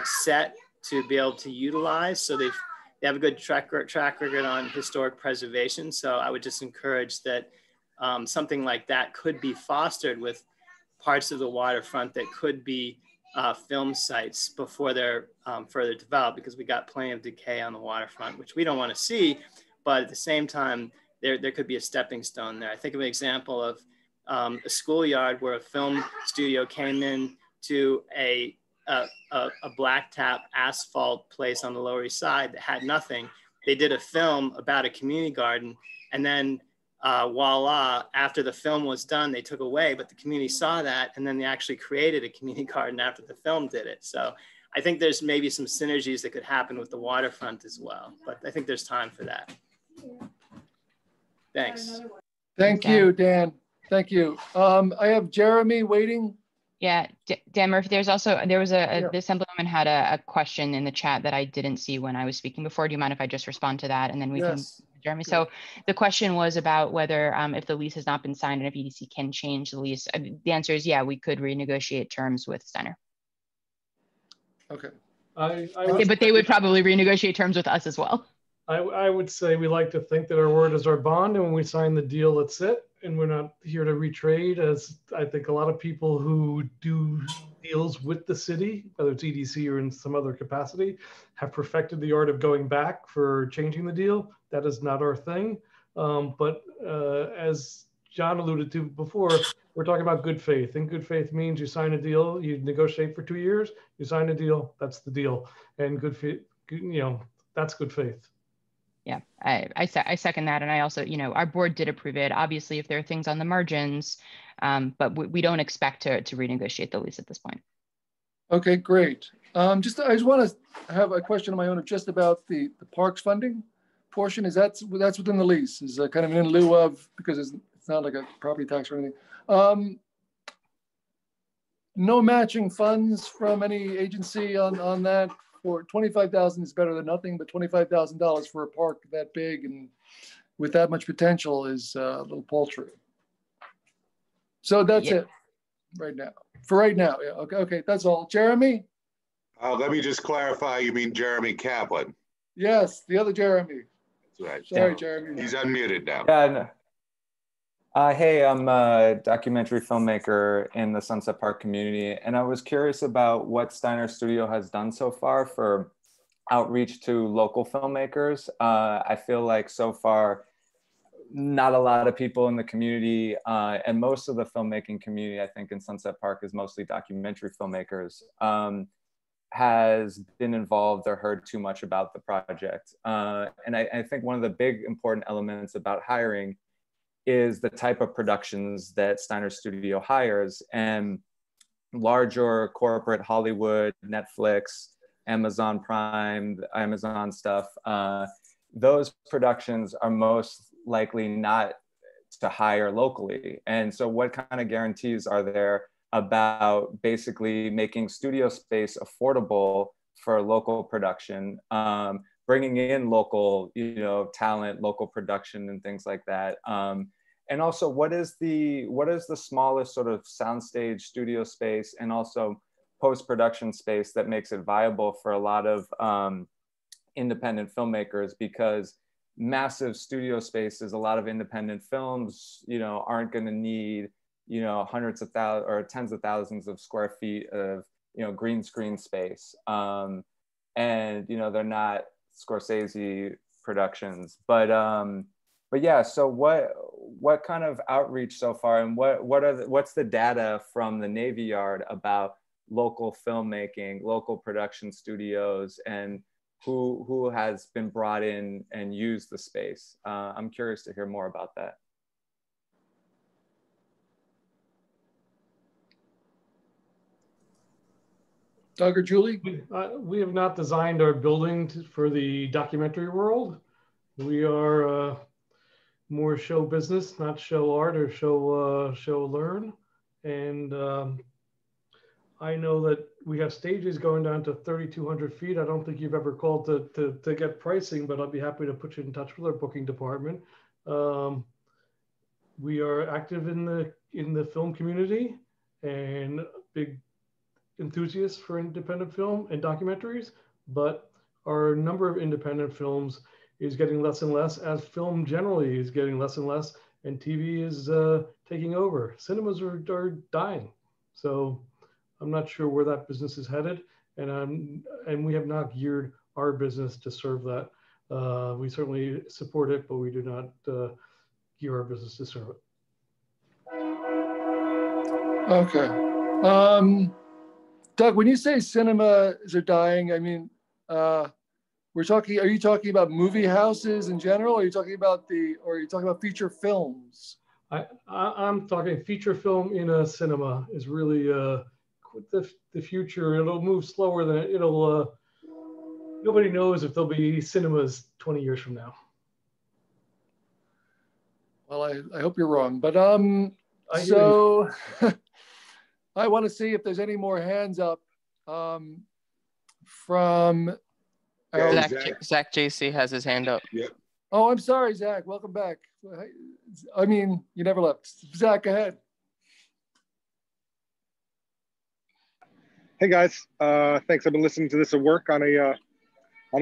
Speaker 15: set to be able to utilize. So they have a good track record on historic preservation. So I would just encourage that something like that could be fostered with parts of the waterfront that could be film sites before they're further developed, because we got plenty of decay on the waterfront, which we don't want to see. But at the same time, there could be a stepping stone there. I think of an example of a schoolyard where a film studio came in to a blacktop asphalt place on the Lower East Side that had nothing. They did a film about a community garden, and then voila, after the film was done, they took away, but the community saw that, and then they actually created a community garden after the film did it. So I think there's maybe some synergies that could happen with the waterfront as well, but I think there's time for that. Thanks.
Speaker 6: Thank you, Dan. Thank you. I have Jeremy waiting.
Speaker 17: Yeah, Dan Murphy, there was the Assemblywoman had a question in the chat that I didn't see when I was speaking before. Do you mind if I just respond to that, and then we can, Jeremy? So the question was about whether if the lease has not been signed and if EDC can change the lease. The answer is yeah, we could renegotiate terms with Steiner.
Speaker 6: Okay.
Speaker 17: But they would probably renegotiate terms with us as well.
Speaker 2: I would say we like to think that our word is our bond, and when we sign the deal, that's it. And we're not here to retrade, as I think a lot of people who do deals with the city, whether it's EDC or in some other capacity, have perfected the art of going back for changing the deal. That is not our thing. But as John alluded to before, we're talking about good faith. And good faith means you sign a deal, you negotiate for 2 years, you sign a deal, that's the deal. And good faith, that's good faith.
Speaker 17: Yeah, I second that. And I also, our board did approve it. Obviously, if there are things on the margins, but we don't expect to renegotiate the lease at this point.
Speaker 6: Okay, great. I just want to have a question of my own just about the parks funding portion. That's within the lease? Is kind of in lieu of, because it's not like a property tax or anything. No matching funds from any agency on that. For $25,000 is better than nothing, but $25,000 for a park that big and with that much potential is a little paltry. So that's it right now. For right now, yeah. Okay, that's all. Jeremy?
Speaker 1: Let me just clarify. You mean Jeremy Kaplan?
Speaker 6: Yes, the other Jeremy.
Speaker 1: That's right.
Speaker 6: Sorry, Jeremy.
Speaker 1: He's unmuted now.
Speaker 16: Yeah. Hey, I'm a documentary filmmaker in the Sunset Park community, and I was curious about what Steiner Studio has done so far for outreach to local filmmakers. I feel like so far, not a lot of people in the community, and most of the filmmaking community, I think, in Sunset Park is mostly documentary filmmakers, has been involved or heard too much about the project. And I think one of the big important elements about hiring is the type of productions that Steiner Studio hires, and larger corporate Hollywood, Netflix, Amazon Prime, Amazon stuff. Those productions are most likely not to hire locally. And so what kind of guarantees are there about basically making studio space affordable for local production, bringing in local, talent, local production and things like that. And also, what is the smallest sort of soundstage studio space and also post-production space that makes it viable for a lot of independent filmmakers? Because massive studio spaces, a lot of independent films, aren't going to need, hundreds of thousands or tens of thousands of square feet of, green screen space. And, they're not Scorsese productions, but yeah, so what kind of outreach so far, and what's the data from the Navy Yard about local filmmaking, local production studios, and who has been brought in and used the space. I'm curious to hear more about that.
Speaker 6: Doug or Julie?
Speaker 2: We have not designed our building for the documentary world. We are more show business, not show art or show learn. And I know that we have stages going down to 3,200 feet. I don't think you've ever called to get pricing, but I'll be happy to put you in touch with our booking department. We are active in the film community and big enthusiasts for independent film and documentaries, but our number of independent films is getting less and less as film generally is getting less and less, and TV is taking over. Cinemas are dying. So I'm not sure where that business is headed, and we have not geared our business to serve that. We certainly support it, but we do not gear our business to serve it.
Speaker 6: Okay. Doug, when you say cinemas are dying, I mean, are you talking about movie houses in general? Or are you talking about feature films?
Speaker 2: I'm talking feature film in a cinema is really the future. It'll move slower than it'll. Nobody knows if there'll be cinemas 20 years from now.
Speaker 6: Well, I hope you're wrong, but so I want to see if there's any more hands up from.
Speaker 8: Zach JC has his hand up.
Speaker 1: Yeah.
Speaker 6: Oh, I'm sorry, Zach. Welcome back. I mean, you never left. Zach, go ahead.
Speaker 18: Hey guys, thanks. I've been listening to this at work on a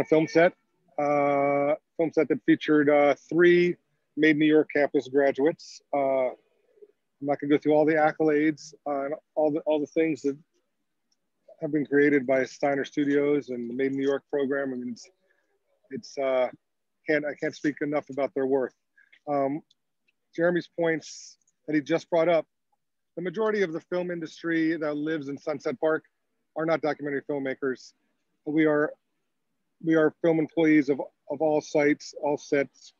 Speaker 18: film set that featured 3 Made in New York campus graduates. I'm not going to go through all the accolades and all the things that have been created by Steiner Studios and the Made in New York program. I mean, I can't speak enough about their worth. Jeremy's points that he just brought up, the majority of the film industry that lives in Sunset Park are not documentary filmmakers. We are film employees of all sites, all sets.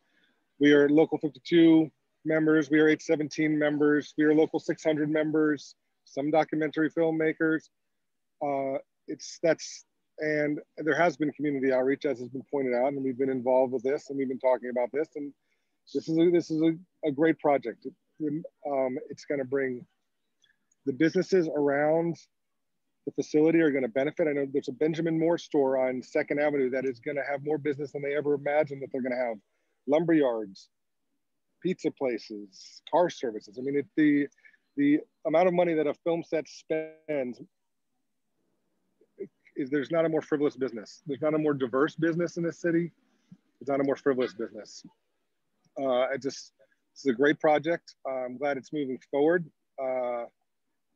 Speaker 18: We are Local 52 members. We are 817 members. We are Local 600 members. Some documentary filmmakers. And there has been community outreach, as has been pointed out, and we've been involved with this, and we've been talking about this, and this is a great project. It's going to bring the businesses around the facility are going to benefit. I know there's a Benjamin Moore store on 2nd Avenue that is going to have more business than they ever imagined that they're going to have. Lumber yards, pizza places, car services. I mean, the amount of money that a film set spends there's not a more frivolous business. There's not a more diverse business in this city. There's not a more frivolous business. This is a great project. I'm glad it's moving forward.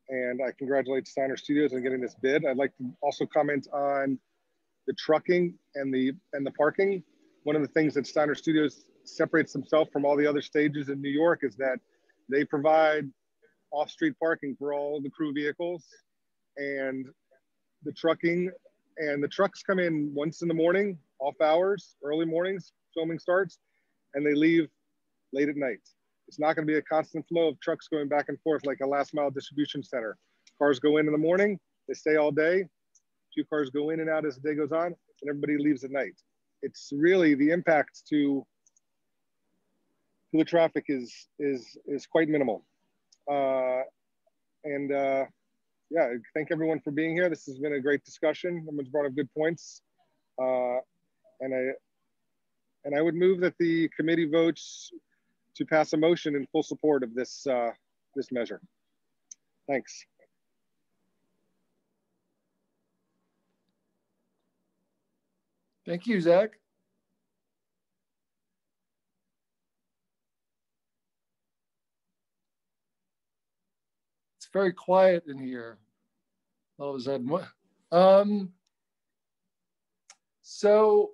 Speaker 18: And I congratulate Steiner Studios on getting this bid. I'd like to also comment on the trucking and the parking. One of the things that Steiner Studios separates themselves from all the other stages in New York is that they provide off-street parking for all of the crew vehicles and the trucking, and the trucks come in once in the morning, off hours, early mornings, filming starts, and they leave late at night. It's not going to be a constant flow of trucks going back and forth like a last mile distribution center. Cars go in the morning, they stay all day. 2 cars go in and out as the day goes on, and everybody leaves at night. It's really the impact to the traffic is quite minimal. Yeah, thank everyone for being here. This has been a great discussion. Everyone's brought up good points. And I would move that the committee votes to pass a motion in full support of this measure. Thanks.
Speaker 6: Thank you, Zach. It's very quiet in here. All of a sudden, so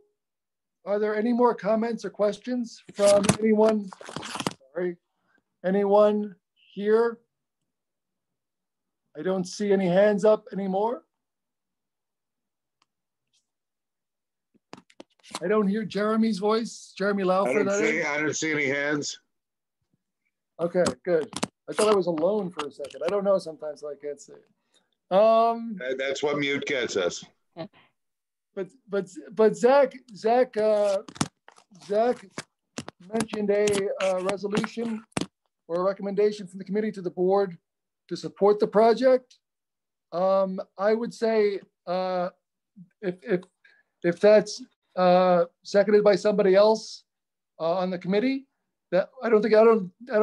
Speaker 6: are there any more comments or questions from anyone? Sorry, anyone here? I don't see any hands up anymore. I don't hear Jeremy's voice. Jeremy Laufer,
Speaker 1: I don't see any hands.
Speaker 6: Okay, good. I thought I was alone for a second. I don't know sometimes, so I can't see.
Speaker 1: That's what mute gets us.
Speaker 6: But Zach mentioned a resolution or a recommendation from the committee to the board to support the project. I would say if that's seconded by somebody else on the committee, that I don't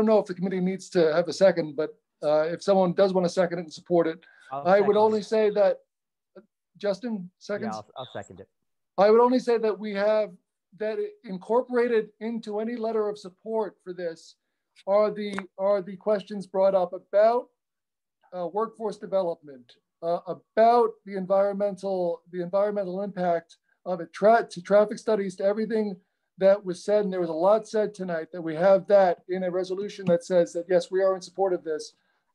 Speaker 6: know if the committee needs to have a second, but if someone does want to second it and support it, I would only say that Justin seconds.
Speaker 5: Yeah, I'll second it.
Speaker 6: I would only say that we have that incorporated into any letter of support for this are the questions brought up about workforce development, about the environmental impact of it, to traffic studies, to everything that was said. And there was a lot said tonight, that we have that in a resolution that says that, yes, we are in support of this.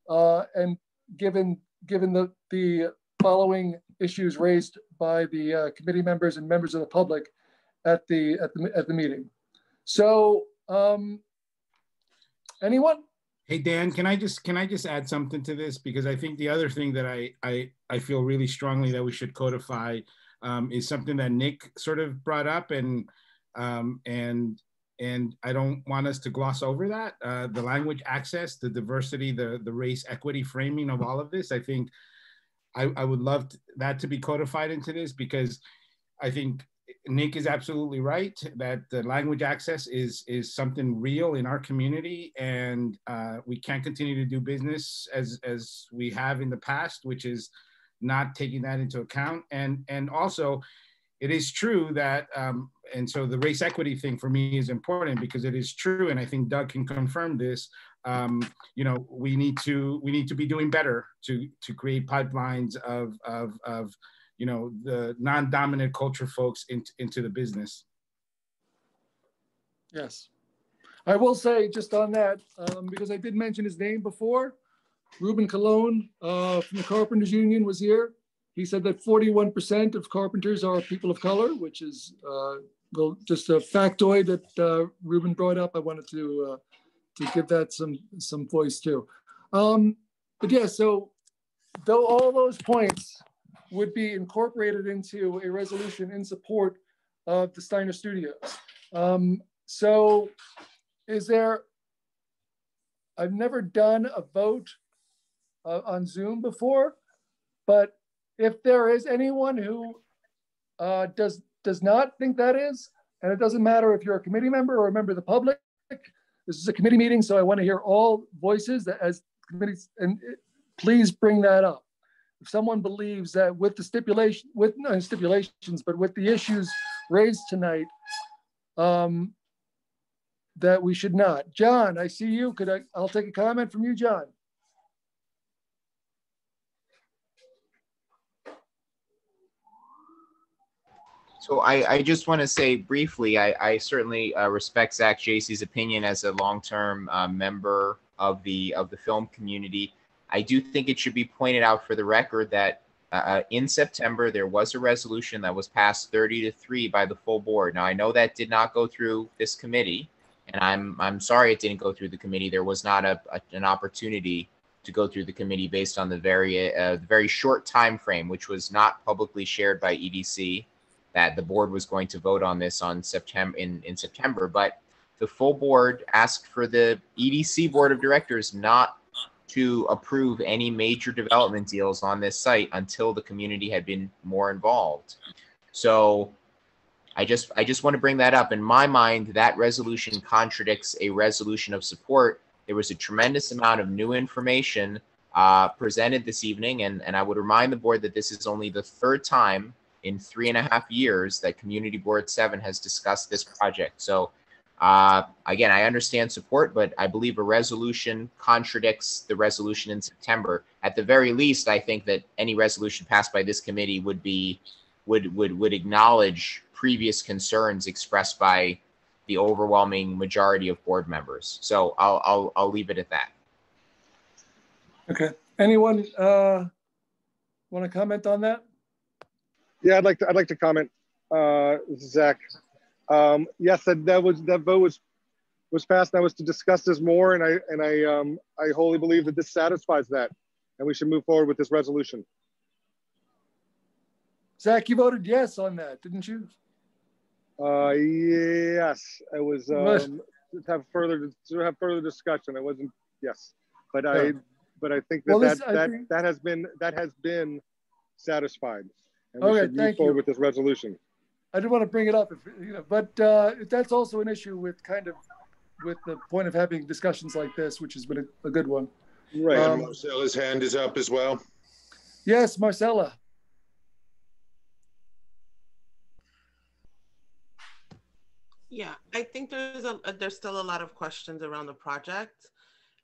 Speaker 6: And given the following issues raised by the committee members and members of the public at the meeting. So anyone?
Speaker 10: Hey, Dan, can I just add something to this? Because I think the other thing that I feel really strongly that we should codify is something that Nick sort of brought up, and I don't want us to gloss over that. The language access, the diversity, the race equity framing of all of this. I think I would love that to be codified into this, because I think Nick is absolutely right that the language access is something real in our community, and we can't continue to do business as we have in the past, which is not taking that into account. And also, it is true that, and so the race equity thing for me is important, because it is true, and I think Doug can confirm this. You know, we need to be doing better to create pipelines of you know, the non-dominant culture folks into the business.
Speaker 6: Yes. I will say just on that, because I did mention his name before, Ruben Colon from the Carpenters Union was here. He said that 41% of carpenters are people of color, which is well, just a factoid that Ruben brought up. I wanted to give that some voice too. But yeah, so though all those points would be incorporated into a resolution in support of the Steiner Studios. So is there, I've never done a vote on Zoom before, but if there is anyone who does not think that is, and it doesn't matter if you're a committee member or a member of the public, this is a committee meeting, so I want to hear all voices that as committees, and please bring that up. If someone believes that with the stipulation, with no stipulations, but with the issues raised tonight, that we should not. John, I see you. I'll take a comment from you, John.
Speaker 11: So I just want to say briefly, I certainly respect Zach JC's opinion as a long-term member of the film community. I do think it should be pointed out for the record that in September, there was a resolution that was passed 30-3 by the full board. Now, I know that did not go through this committee, and I'm sorry it didn't go through the committee. There was not an opportunity to go through the committee based on the very short time frame, which was not publicly shared by EDC, that the board was going to vote on this on in September. But the full board asked for the EDC board of directors not to approve any major development deals on this site until the community had been more involved. So I just want to bring that up. In my mind, that resolution contradicts a resolution of support. There was a tremendous amount of new information presented this evening, and I would remind the board that this is only the third time in 3.5 years that Community Board 7 has discussed this project. So again, I understand support, but I believe a resolution contradicts the resolution in September. At the very least, I think that any resolution passed by this committee would acknowledge previous concerns expressed by the overwhelming majority of board members. So I'll leave it at that.
Speaker 6: Okay. Anyone want to comment on that?
Speaker 18: Yeah, I'd like to comment. Zach. Yes, that vote was passed. That was to discuss this more, and I wholly believe that this satisfies that, and we should move forward with this resolution.
Speaker 6: Zach, you voted yes on that, didn't you?
Speaker 18: Yes, it was to have further discussion. It wasn't yes, but I think that that has been satisfied, and we should move forward with this resolution.
Speaker 6: I didn't want to bring it up, but that's also an issue with with the point of having discussions like this, which has been a good one.
Speaker 1: Right. And Marcella's hand is up as well.
Speaker 6: Yes, Marcella.
Speaker 7: Yeah, I think there's still a lot of questions around the project,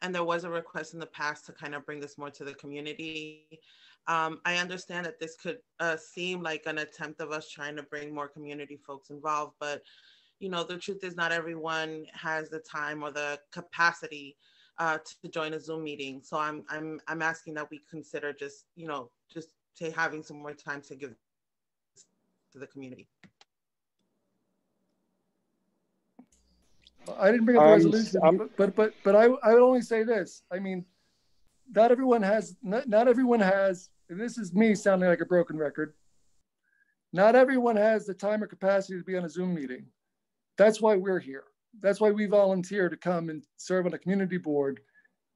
Speaker 7: and there was a request in the past to kind of bring this more to the community. I understand that this could seem like an attempt of us trying to bring more community folks involved, but the truth is not everyone has the time or the capacity to join a Zoom meeting. So I'm asking that we consider just having some more time to give to the community.
Speaker 6: I didn't bring up the resolution, but I would only say this. I mean, not everyone has, and this is me sounding like a broken record. Not everyone has the time or capacity to be on a Zoom meeting. That's why we're here. That's why we volunteer to come and serve on a community board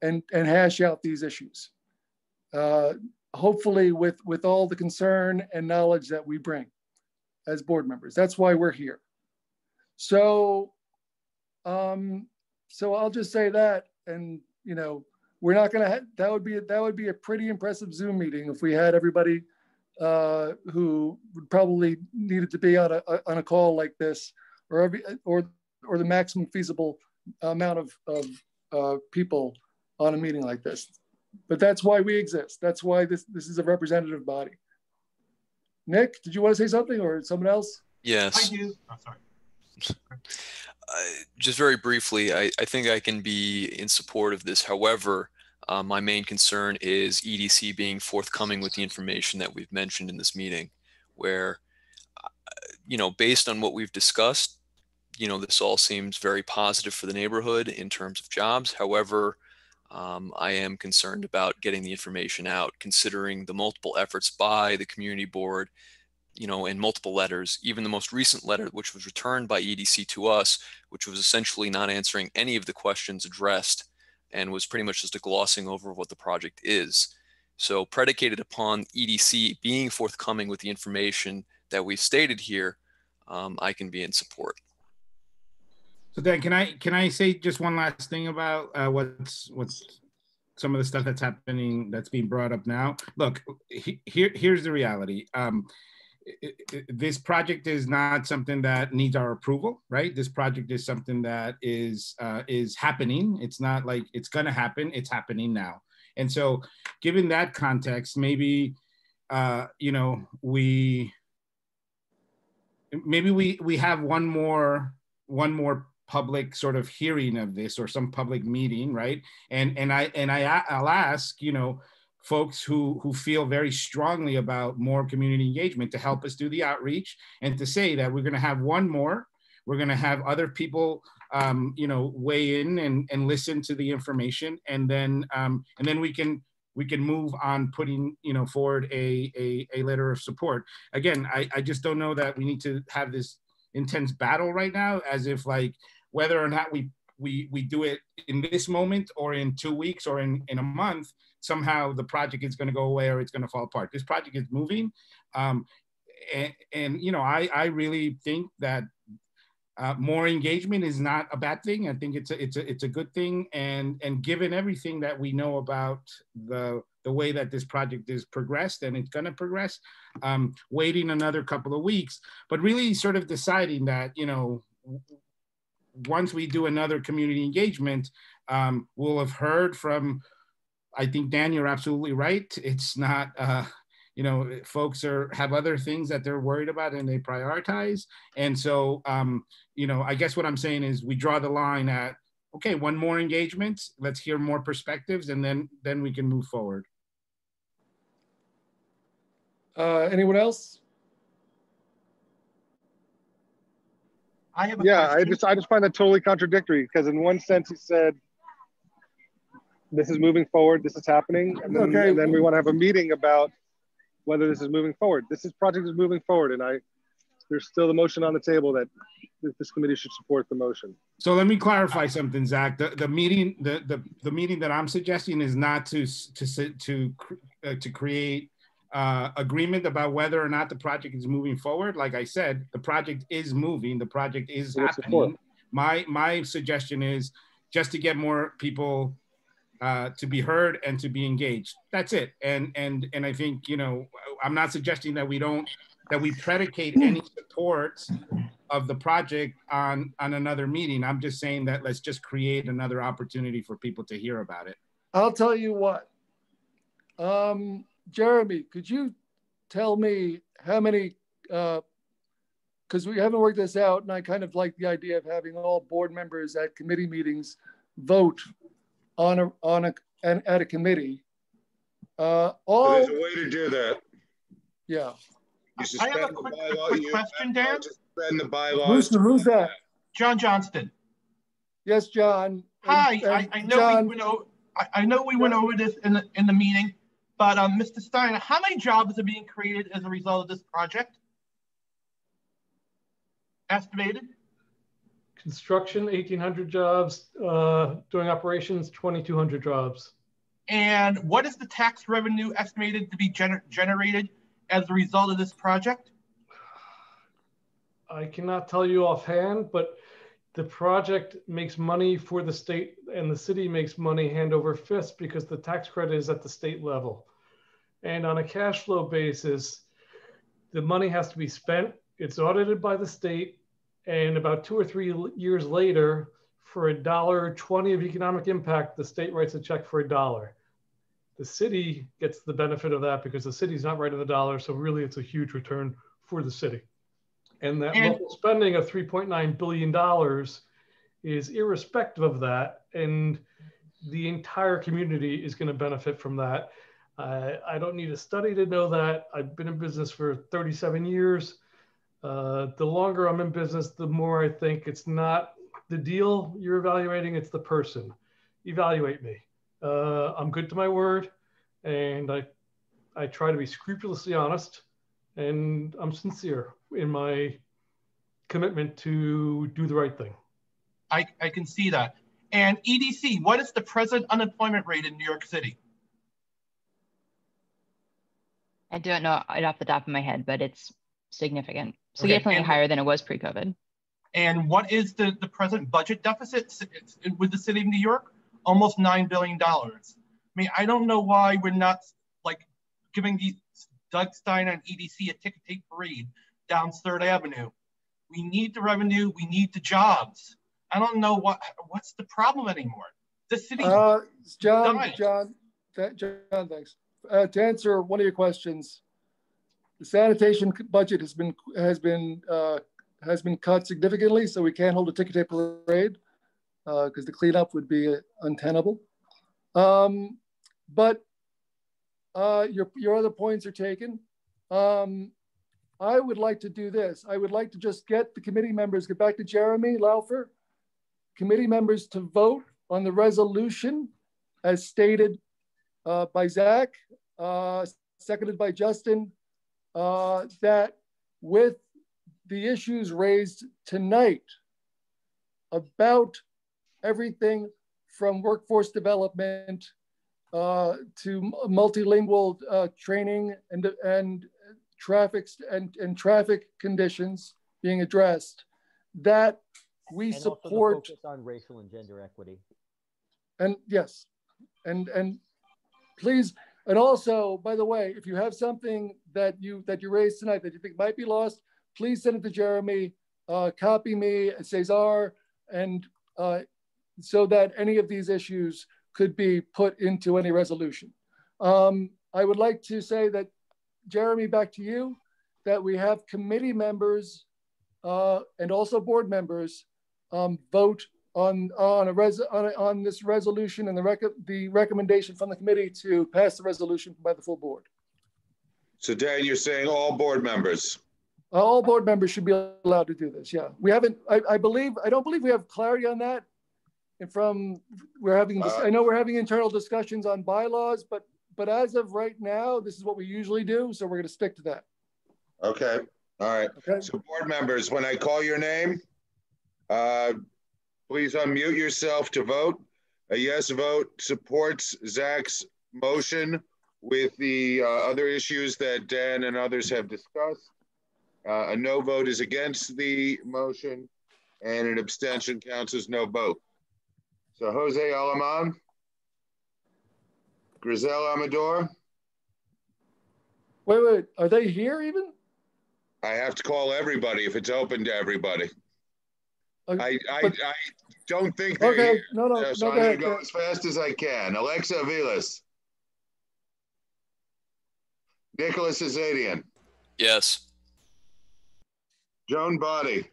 Speaker 6: and hash out these issues. Hopefully with all the concern and knowledge that we bring as board members. That's why we're here. So I'll just say that, and we're not going to. That would be a pretty impressive Zoom meeting if we had everybody who would probably needed to be on a call like this, or the maximum feasible amount of people on a meeting like this. But that's why we exist. That's why this is a representative body. Nick, did you want to say something, or someone else?
Speaker 4: Yes.
Speaker 6: I do.
Speaker 4: Oh, sorry. Just very briefly, I think I can be in support of this. However, my main concern is EDC being forthcoming with the information that we've mentioned in this meeting, where, based on what we've discussed, this all seems very positive for the neighborhood in terms of jobs. However, I am concerned about getting the information out, considering the multiple efforts by the community board, in multiple letters, even the most recent letter, which was returned by EDC to us, which was essentially not answering any of the questions addressed and was pretty much just a glossing over of what the project is. So predicated upon EDC being forthcoming with the information that we've stated here, I can be in support.
Speaker 10: So then can I say just one last thing about what's some of the stuff that's happening that's being brought up now? Look, here's the reality. This project is not something that needs our approval, right? This project is something that is happening. It's not like it's going to happen. It's happening now. And so, given that context, maybe we have one more public sort of hearing of this, or some public meeting, right? And I'll ask, folks who feel very strongly about more community engagement to help us do the outreach, and to say that we're going to have one more. We're going to have other people, weigh in and listen to the information, and then we can move on putting forward a letter of support. Again, I just don't know that we need to have this intense battle right now, as if like whether or not we do it in this moment or in 2 weeks or in a month, somehow the project is going to go away or it's going to fall apart. This project is moving. I really think that more engagement is not a bad thing. I think it's a good thing. And given everything that we know about the way that this project is progressed, and it's going to progress, waiting another couple of weeks, but really sort of deciding that, once we do another community engagement, we'll have heard from, I think, Dan, you're absolutely right. It's not, folks have other things that they're worried about and they prioritize. And so, I guess what I'm saying is we draw the line at, okay, one more engagement, let's hear more perspectives, and then we can move forward.
Speaker 6: Anyone else?
Speaker 5: I have a
Speaker 18: I
Speaker 5: question.
Speaker 18: just find that totally contradictory, because in one sense he said, this is moving forward, this is happening, and then we want to have a meeting about whether this is moving forward. This project is moving forward, and there's still the motion on the table that this committee should support the motion.
Speaker 10: So let me clarify something, Zach. The meeting that I'm suggesting is not to create agreement about whether or not the project is moving forward. Like I said, the project is moving. The project is happening. My suggestion is just to get more people to be heard and to be engaged. That's it. And I think, I'm not suggesting that we predicate any support of the project on another meeting. I'm just saying that let's just create another opportunity for people to hear about it.
Speaker 6: I'll tell you what. Jeremy, could you tell me how many, because we haven't worked this out, and I kind of like the idea of having all board members at committee meetings vote at a committee.
Speaker 1: There's a way to do that.
Speaker 6: Yeah.
Speaker 5: I have a quick question, Dan.
Speaker 1: Suspend the bylaws.
Speaker 6: Who's that?
Speaker 5: John Johnston.
Speaker 6: Yes, John.
Speaker 5: Hi. I know John, I know we went over this in the meeting, but Mr. Steiner, how many jobs are being created as a result of this project? Estimated?
Speaker 2: Construction, 1,800 jobs. Doing operations, 2,200 jobs.
Speaker 5: And what is the tax revenue estimated to be generated as a result of this project?
Speaker 2: I cannot tell you offhand, but the project makes money for the state, and the city makes money hand over fist because the tax credit is at the state level. And on a cash flow basis, the money has to be spent. It's audited by the state. And about 2 or 3 years later, for $1.20 of economic impact, the state writes a check for $1. The city gets the benefit of that because the city's not writing the dollar. So really it's a huge return for the city. And that local spending of $3.9 billion is irrespective of that. And the entire community is going to benefit from that. I don't need a study to know that. I've been in business for 37 years. The longer I'm in business, the more I think it's not the deal you're evaluating, it's the person. Evaluate me. I'm good to my word, and I try to be scrupulously honest, and I'm sincere in my commitment to do the right thing.
Speaker 5: I can see that. And EDC, what is the present unemployment rate in New York City?
Speaker 17: I don't know it off the top of my head, but it's significant. Significantly higher than it was pre-COVID.
Speaker 5: And what is the present budget deficit with the city of New York? Almost $9 billion. I mean, I don't know why we're not giving Doug Steiner and EDC a ticket tape parade down 3rd Avenue. We need the revenue. We need the jobs. I don't know what's the problem anymore. The city.
Speaker 6: John, thanks. To answer one of your questions, the sanitation budget has been cut significantly, so we can't hold a ticket tape parade because the cleanup would be untenable. But your other points are taken. I would like to do this. I would like to just get the committee members, get back to Jeremy Laufer, committee members to vote on the resolution as stated by Zach, seconded by Justin, that with the issues raised tonight about everything from workforce development to multilingual training and traffic conditions being addressed, that we support
Speaker 20: also the focus on racial and gender equity.
Speaker 6: And yes, and please, and also, by the way, if you have something that you raised tonight that you think might be lost, please send it to Jeremy, copy me, Cesar, and so that any of these issues could be put into any resolution. I would like to say that, Jeremy, back to you, that we have committee members and also board members vote on this resolution and the recommendation from the committee to pass the resolution by the full board.
Speaker 1: So Dan, you're saying all board members?
Speaker 6: All board members should be allowed to do this. Yeah, we haven't. I don't believe we have clarity on that. And we're having. I know we're having internal discussions on bylaws, but as of right now, this is what we usually do. So we're going to stick to that.
Speaker 1: Okay. All right. Okay. So board members, when I call your name, please unmute yourself to vote. A yes vote supports Zach's motion with the other issues that Dan and others have discussed. A no vote is against the motion, and an abstention counts as no vote. So Jose Alaman, Grisel Amador.
Speaker 6: Wait, are they here even?
Speaker 1: I have to call everybody if it's open to everybody. I don't think they're here.
Speaker 6: No,
Speaker 1: so I'm going to go as fast as I can. Alexa Aviles. Nicholas Azadian.
Speaker 4: Yes.
Speaker 1: Joan Body.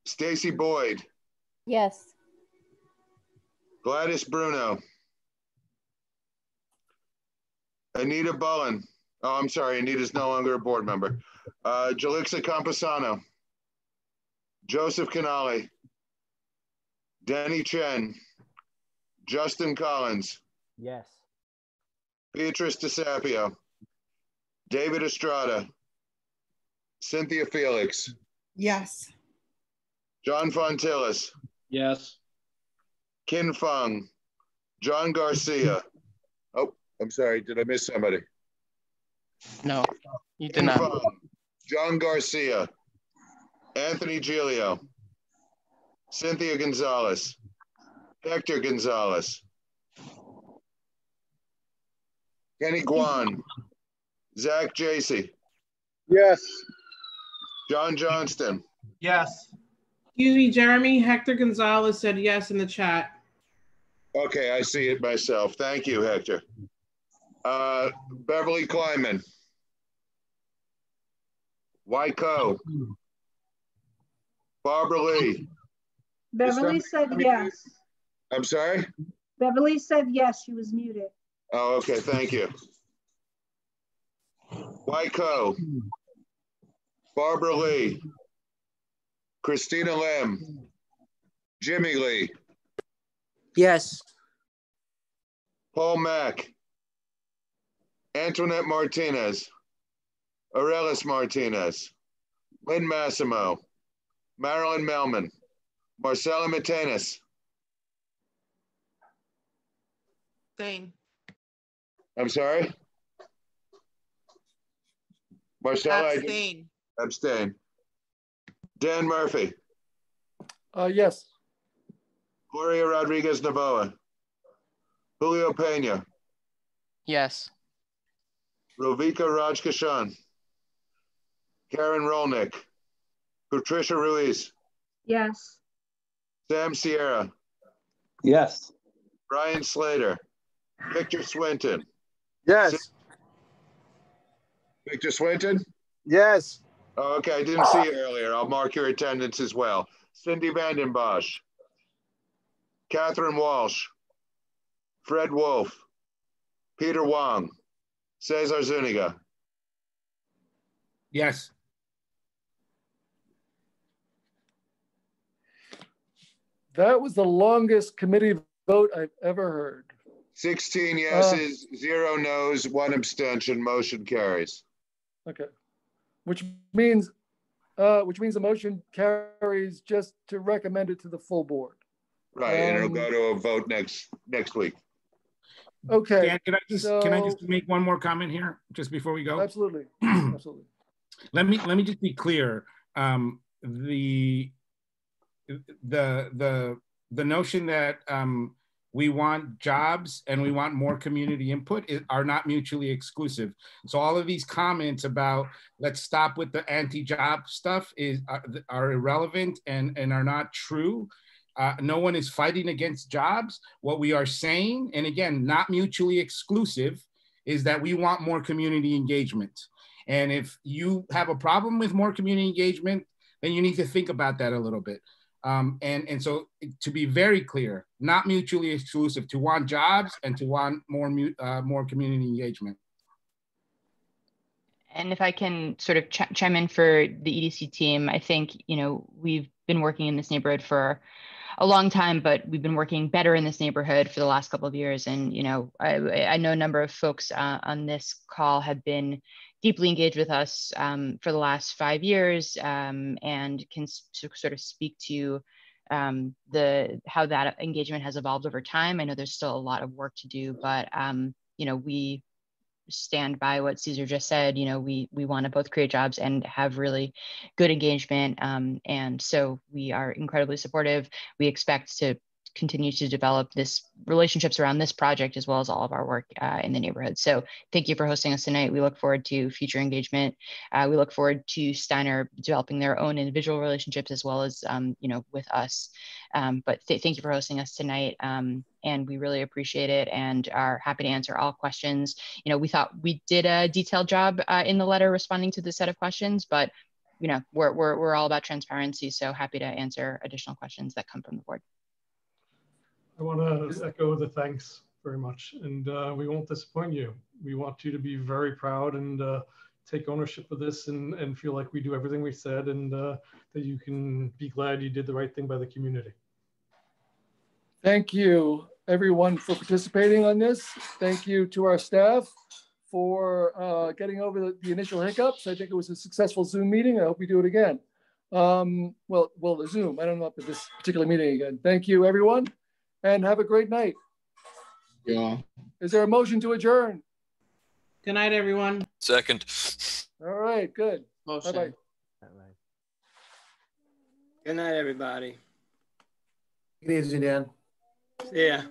Speaker 1: Stacy Boyd.
Speaker 13: Yes.
Speaker 1: Gladys Bruno. Anita Bullen. Oh, I'm sorry. Anita's no longer a board member. Jalixa Camposano. Joseph Canali. Danny Chen. Justin Collins.
Speaker 20: Yes.
Speaker 1: Beatrice DeSapio. David Estrada. Cynthia Felix.
Speaker 14: Yes.
Speaker 1: John Fontillis.
Speaker 9: Yes.
Speaker 1: Kin Fung. John Garcia. Oh, I'm sorry. Did I miss somebody?
Speaker 8: No, you did not.
Speaker 1: Fung. John Garcia. Anthony Giglio. Cynthia Gonzalez. Hector Gonzalez. Kenny Guan. Zach Jacey.
Speaker 18: Yes.
Speaker 1: John Johnston.
Speaker 5: Yes.
Speaker 14: Excuse me, Jeremy. Hector Gonzalez said yes in the chat.
Speaker 1: Okay, I see it myself. Thank you, Hector. Beverly Kleiman. Wyco. Barbara Lee.
Speaker 23: Beverly said yes.
Speaker 1: I'm sorry?
Speaker 23: Beverly said yes, she was muted.
Speaker 1: Oh, okay, thank you. Wyco. Barbara Lee. Christina Lim. Jimmy Lee.
Speaker 24: Yes.
Speaker 1: Paul Mack. Antoinette Martinez. Aurelis Martinez. Lynn Massimo. Marilyn Melman. Marcela Matenis.
Speaker 14: Abstain.
Speaker 1: I'm sorry? Marcela,
Speaker 14: Abstain.
Speaker 1: Abstain. Dan Murphy.
Speaker 6: Yes.
Speaker 1: Gloria Rodriguez Novoa. Julio Pena.
Speaker 8: Yes.
Speaker 1: Rovika Rajkishan. Karen Rolnick. Patricia Ruiz.
Speaker 23: Yes.
Speaker 1: Sam Sierra.
Speaker 24: Yes.
Speaker 1: Brian Slater. Victor Swinton.
Speaker 24: Yes.
Speaker 1: Victor Swinton?
Speaker 24: Yes.
Speaker 1: Oh, okay, I didn't see you earlier. I'll mark your attendance as well. Cindy Vanden Bosch. Catherine Walsh. Fred Wolf. Peter Wong. Cesar Zuniga.
Speaker 10: Yes.
Speaker 6: That was the longest committee vote I've ever heard.
Speaker 1: 16 yeses, 0 noes, 1 abstention. Motion carries.
Speaker 6: Okay, which means the motion carries just to recommend it to the full board.
Speaker 1: Right, and it'll go to a vote next week.
Speaker 6: Okay.
Speaker 10: Dan, can I just make one more comment here, just before we go?
Speaker 6: Absolutely, absolutely.
Speaker 10: Let me just be clear. The notion that we want jobs and we want more community input are not mutually exclusive. So all of these comments about let's stop with the anti-job stuff are irrelevant and are not true. No one is fighting against jobs. What we are saying, and again, not mutually exclusive, is that we want more community engagement. And if you have a problem with more community engagement, then you need to think about that a little bit. And so to be very clear, not mutually exclusive, to want jobs and to want more community engagement.
Speaker 17: And if I can sort of chime in for the EDC team, I think, we've been working in this neighborhood for a long time, but we've been working better in this neighborhood for the last couple of years. And, I know a number of folks on this call have been deeply engaged with us for the last 5 years and can sort of speak to how that engagement has evolved over time. I know there's still a lot of work to do, but, we stand by what Caesar just said. We want to both create jobs and have really good engagement. And so we are incredibly supportive. We expect to continue to develop relationships around this project, as well as all of our work in the neighborhood. So thank you for hosting us tonight. We look forward to future engagement. We look forward to Steiner developing their own individual relationships, as well as, with us. But thank you for hosting us tonight. And we really appreciate it and are happy to answer all questions. We thought we did a detailed job in the letter responding to the set of questions, but we're all about transparency. So happy to answer additional questions that come from the board.
Speaker 2: I want to echo the thanks very much, and we won't disappoint you. We want you to be very proud and take ownership of this and feel like we do everything we said, and that you can be glad you did the right thing by the community.
Speaker 6: Thank you, everyone, for participating on this. Thank you to our staff for getting over the initial hiccups. I think it was a successful Zoom meeting. I hope we do it again. Well, the Zoom. I don't know about this particular meeting again. Thank you, everyone. And have a great night.
Speaker 12: Yeah.
Speaker 6: Is there a motion to adjourn?
Speaker 14: Good night, everyone.
Speaker 4: Second.
Speaker 6: All right, good.
Speaker 14: Motion.
Speaker 6: Bye-bye.
Speaker 15: Good night, everybody.
Speaker 12: Good evening, Dan.
Speaker 15: See ya.